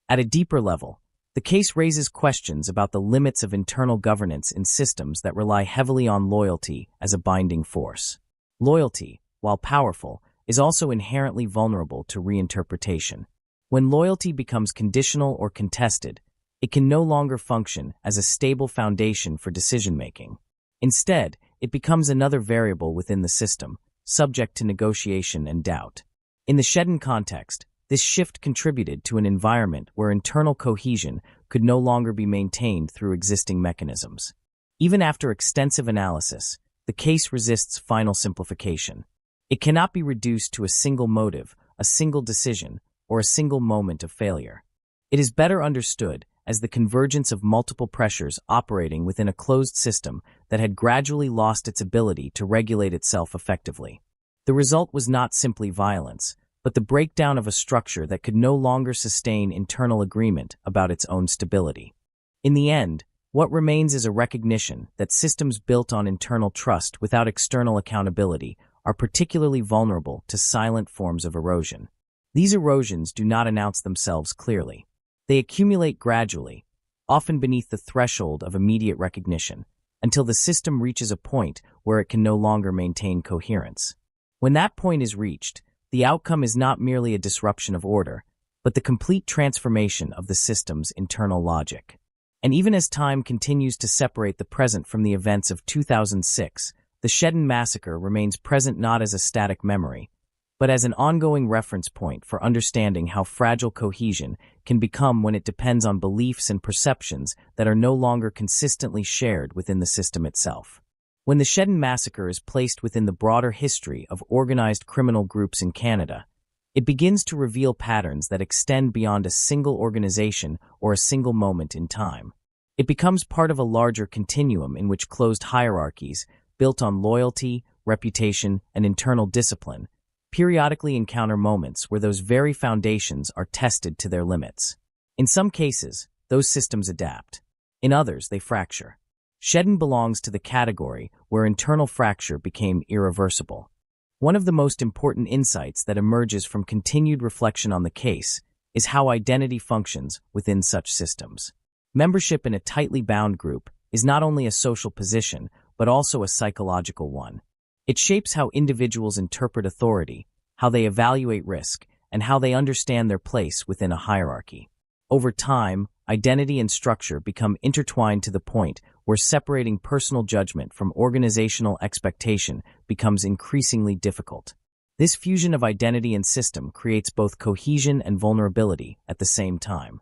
At a deeper level, the case raises questions about the limits of internal governance in systems that rely heavily on loyalty as a binding force. Loyalty, while powerful, is also inherently vulnerable to reinterpretation. When loyalty becomes conditional or contested, it can no longer function as a stable foundation for decision-making. Instead, it becomes another variable within the system, subject to negotiation and doubt. In the Shedden context, this shift contributed to an environment where internal cohesion could no longer be maintained through existing mechanisms. Even after extensive analysis, the case resists final simplification. It cannot be reduced to a single motive, a single decision, or a single moment of failure. It is better understood as the convergence of multiple pressures operating within a closed system that had gradually lost its ability to regulate itself effectively. The result was not simply violence, but the breakdown of a structure that could no longer sustain internal agreement about its own stability. In the end, what remains is a recognition that systems built on internal trust without external accountability are particularly vulnerable to silent forms of erosion. These erosions do not announce themselves clearly. They accumulate gradually, often beneath the threshold of immediate recognition, until the system reaches a point where it can no longer maintain coherence. When that point is reached, the outcome is not merely a disruption of order, but the complete transformation of the system's internal logic. And even as time continues to separate the present from the events of 2006, the Shedden massacre remains present not as a static memory, but as an ongoing reference point for understanding how fragile cohesion can become when it depends on beliefs and perceptions that are no longer consistently shared within the system itself. When the Shedden massacre is placed within the broader history of organized criminal groups in Canada, it begins to reveal patterns that extend beyond a single organization or a single moment in time. It becomes part of a larger continuum in which closed hierarchies, built on loyalty, reputation, and internal discipline, periodically encounter moments where those very foundations are tested to their limits. In some cases, those systems adapt. In others, they fracture. Shedden belongs to the category where internal fracture became irreversible. One of the most important insights that emerges from continued reflection on the case is how identity functions within such systems. Membership in a tightly bound group is not only a social position, but also a psychological one. It shapes how individuals interpret authority, how they evaluate risk, and how they understand their place within a hierarchy. Over time, identity and structure become intertwined to the point where separating personal judgment from organizational expectation becomes increasingly difficult. This fusion of identity and system creates both cohesion and vulnerability at the same time.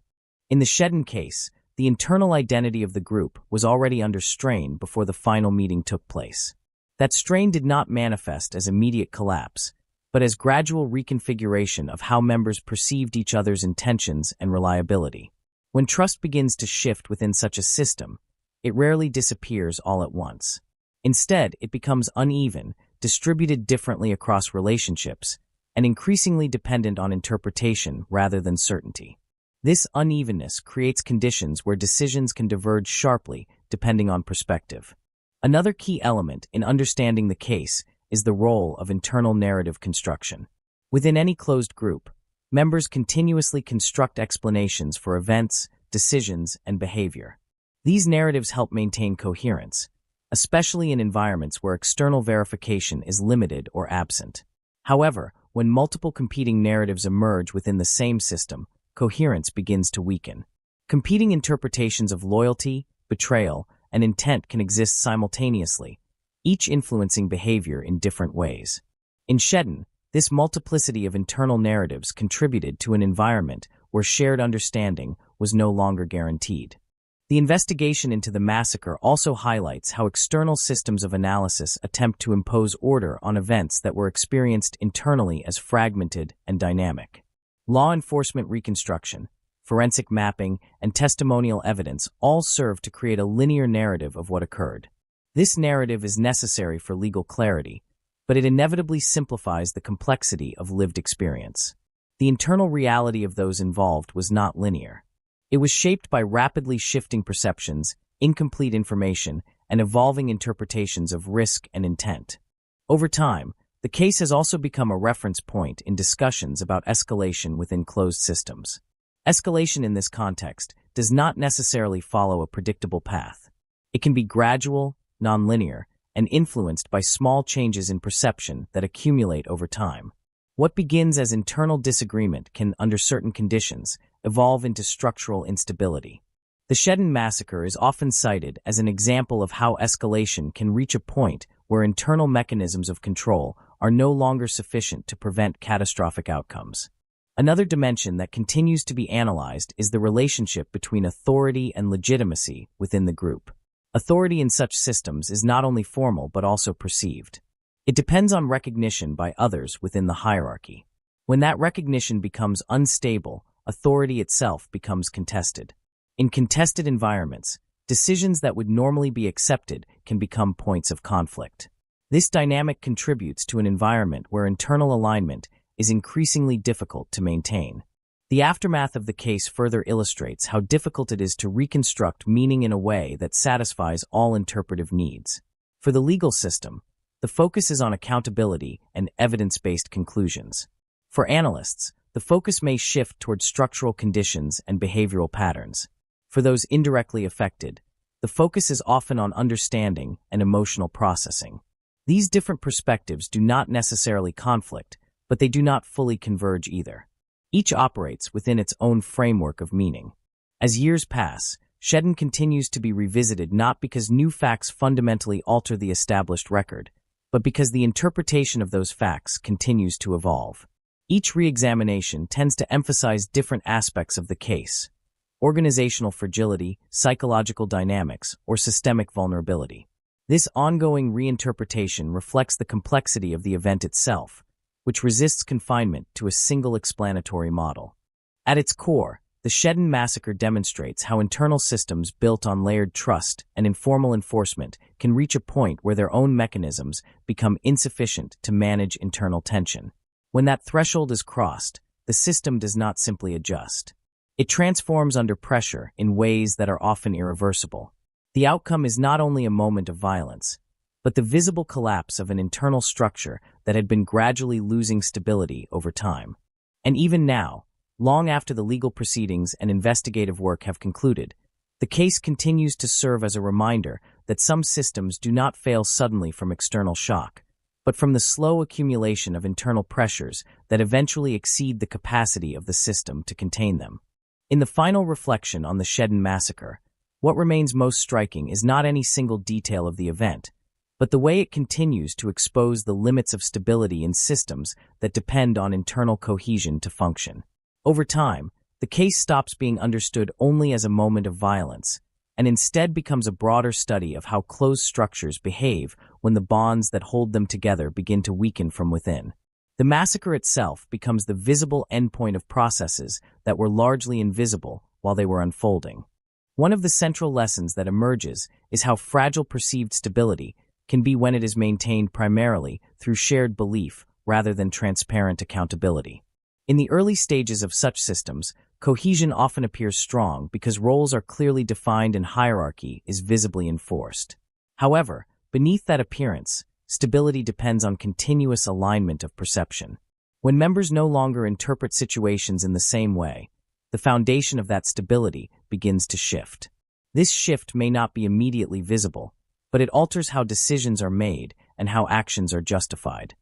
In the Shedden case, the internal identity of the group was already under strain before the final meeting took place. That strain did not manifest as immediate collapse, but as gradual reconfiguration of how members perceived each other's intentions and reliability. When trust begins to shift within such a system, it rarely disappears all at once. Instead, it becomes uneven, distributed differently across relationships, and increasingly dependent on interpretation rather than certainty. This unevenness creates conditions where decisions can diverge sharply depending on perspective. Another key element in understanding the case is the role of internal narrative construction. Within any closed group, members continuously construct explanations for events, decisions, and behavior. These narratives help maintain coherence, especially in environments where external verification is limited or absent. However, when multiple competing narratives emerge within the same system, coherence begins to weaken. Competing interpretations of loyalty, betrayal, and intent can exist simultaneously, each influencing behavior in different ways. In Shedden, this multiplicity of internal narratives contributed to an environment where shared understanding was no longer guaranteed. The investigation into the massacre also highlights how external systems of analysis attempt to impose order on events that were experienced internally as fragmented and dynamic. Law enforcement reconstruction, forensic mapping, and testimonial evidence all serve to create a linear narrative of what occurred. This narrative is necessary for legal clarity, but it inevitably simplifies the complexity of lived experience. the internal reality of those involved was not linear. It was shaped by rapidly shifting perceptions, incomplete information, and evolving interpretations of risk and intent. Over time, the case has also become a reference point in discussions about escalation within closed systems. Escalation in this context does not necessarily follow a predictable path. It can be gradual, nonlinear, and influenced by small changes in perception that accumulate over time. What begins as internal disagreement can, under certain conditions, evolve into structural instability. The Shedden massacre is often cited as an example of how escalation can reach a point where internal mechanisms of control are no longer sufficient to prevent catastrophic outcomes. Another dimension that continues to be analyzed is the relationship between authority and legitimacy within the group. Authority in such systems is not only formal but also perceived. It depends on recognition by others within the hierarchy. When that recognition becomes unstable, authority itself becomes contested. In contested environments, decisions that would normally be accepted can become points of conflict. This dynamic contributes to an environment where internal alignment is increasingly difficult to maintain. The aftermath of the case further illustrates how difficult it is to reconstruct meaning in a way that satisfies all interpretive needs. For the legal system, the focus is on accountability and evidence-based conclusions. For analysts, the focus may shift toward structural conditions and behavioral patterns. For those indirectly affected, the focus is often on understanding and emotional processing. These different perspectives do not necessarily conflict, but they do not fully converge either. Each operates within its own framework of meaning. As years pass, Shedden continues to be revisited not because new facts fundamentally alter the established record, but because the interpretation of those facts continues to evolve. Each re-examination tends to emphasize different aspects of the case: organizational fragility, psychological dynamics, or systemic vulnerability. This ongoing reinterpretation reflects the complexity of the event itself, which resists confinement to a single explanatory model. At its core, the Shedden massacre demonstrates how internal systems built on layered trust and informal enforcement can reach a point where their own mechanisms become insufficient to manage internal tension. When that threshold is crossed, the system does not simply adjust. It transforms under pressure in ways that are often irreversible. The outcome is not only a moment of violence, but the visible collapse of an internal structure that had been gradually losing stability over time. And even now, long after the legal proceedings and investigative work have concluded, the case continues to serve as a reminder that some systems do not fail suddenly from external shock, but from the slow accumulation of internal pressures that eventually exceed the capacity of the system to contain them. In the final reflection on the Shedden massacre, what remains most striking is not any single detail of the event, but the way it continues to expose the limits of stability in systems that depend on internal cohesion to function. Over time, the case stops being understood only as a moment of violence, and instead becomes a broader study of how closed structures behave when the bonds that hold them together begin to weaken from within. The massacre itself becomes the visible endpoint of processes that were largely invisible while they were unfolding. One of the central lessons that emerges is how fragile perceived stability can be when it is maintained primarily through shared belief rather than transparent accountability. In the early stages of such systems, cohesion often appears strong because roles are clearly defined and hierarchy is visibly enforced. However, beneath that appearance, stability depends on continuous alignment of perception. When members no longer interpret situations in the same way, the foundation of that stability begins to shift. This shift may not be immediately visible, but it alters how decisions are made and how actions are justified.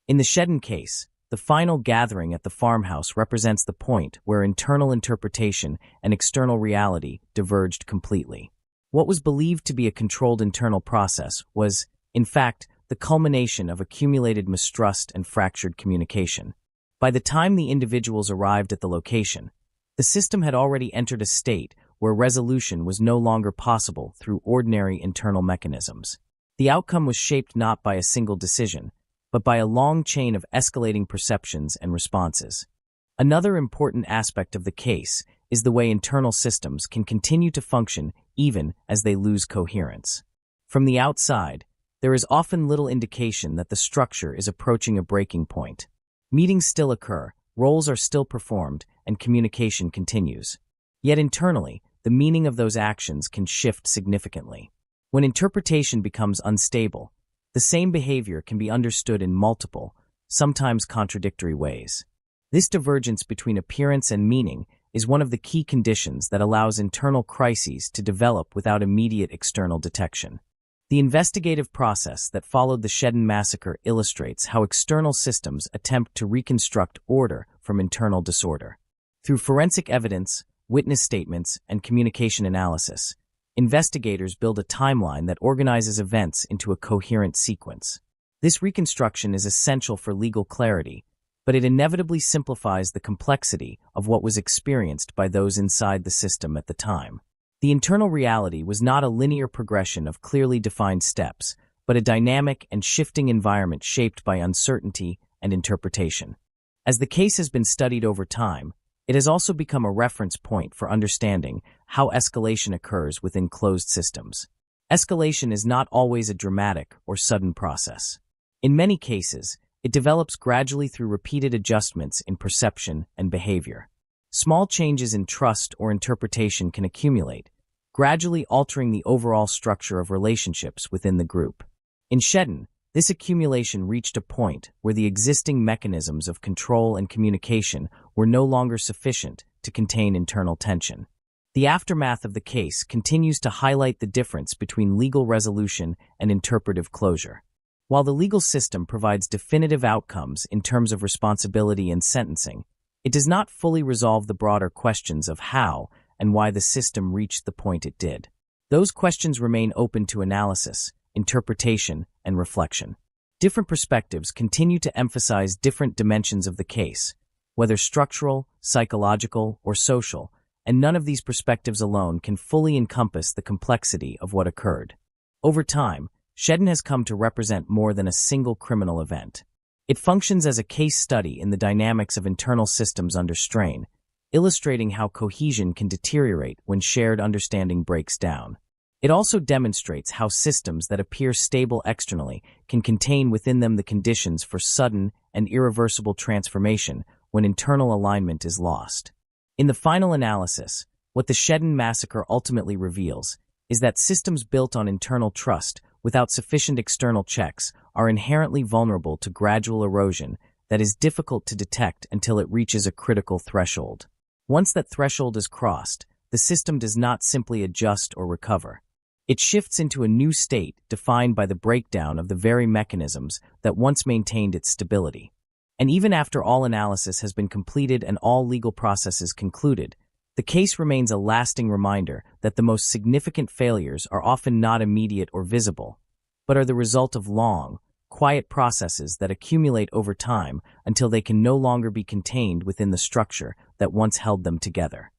In the Shedden case, the final gathering at the farmhouse represents the point where internal interpretation and external reality diverged completely. What was believed to be a controlled internal process was, in fact, the culmination of accumulated mistrust and fractured communication. By the time the individuals arrived at the location, the system had already entered a state where resolution was no longer possible through ordinary internal mechanisms. The outcome was shaped not by a single decision, but by a long chain of escalating perceptions and responses. Another important aspect of the case is the way internal systems can continue to function even as they lose coherence. From the outside, there is often little indication that the structure is approaching a breaking point. Meetings still occur, roles are still performed, and communication continues. Yet internally, the meaning of those actions can shift significantly. When interpretation becomes unstable, the same behavior can be understood in multiple, sometimes contradictory ways. This divergence between appearance and meaning is one of the key conditions that allows internal crises to develop without immediate external detection. The investigative process that followed the Shedden massacre illustrates how external systems attempt to reconstruct order from internal disorder. Through forensic evidence, witness statements, and communication analysis, investigators build a timeline that organizes events into a coherent sequence. This reconstruction is essential for legal clarity, but it inevitably simplifies the complexity of what was experienced by those inside the system at the time. The internal reality was not a linear progression of clearly defined steps, but a dynamic and shifting environment shaped by uncertainty and interpretation. As the case has been studied over time, it has also become a reference point for understanding how escalation occurs within closed systems. Escalation is not always a dramatic or sudden process. In many cases, it develops gradually through repeated adjustments in perception and behavior. Small changes in trust or interpretation can accumulate, gradually altering the overall structure of relationships within the group. In Shedden, this accumulation reached a point where the existing mechanisms of control and communication were no longer sufficient to contain internal tension. The aftermath of the case continues to highlight the difference between legal resolution and interpretive closure. While the legal system provides definitive outcomes in terms of responsibility and sentencing, it does not fully resolve the broader questions of how and why the system reached the point it did. Those questions remain open to analysis, interpretation, and reflection. Different perspectives continue to emphasize different dimensions of the case, whether structural, psychological, or social, and none of these perspectives alone can fully encompass the complexity of what occurred. Over time, Shedden has come to represent more than a single criminal event. It functions as a case study in the dynamics of internal systems under strain, illustrating how cohesion can deteriorate when shared understanding breaks down. It also demonstrates how systems that appear stable externally can contain within them the conditions for sudden and irreversible transformation when internal alignment is lost. In the final analysis, what the Shedden massacre ultimately reveals is that systems built on internal trust without sufficient external checks are inherently vulnerable to gradual erosion that is difficult to detect until it reaches a critical threshold. Once that threshold is crossed, the system does not simply adjust or recover. It shifts into a new state defined by the breakdown of the very mechanisms that once maintained its stability. And even after all analysis has been completed and all legal processes concluded, the case remains a lasting reminder that the most significant failures are often not immediate or visible, but are the result of long, quiet processes that accumulate over time until they can no longer be contained within the structure that once held them together.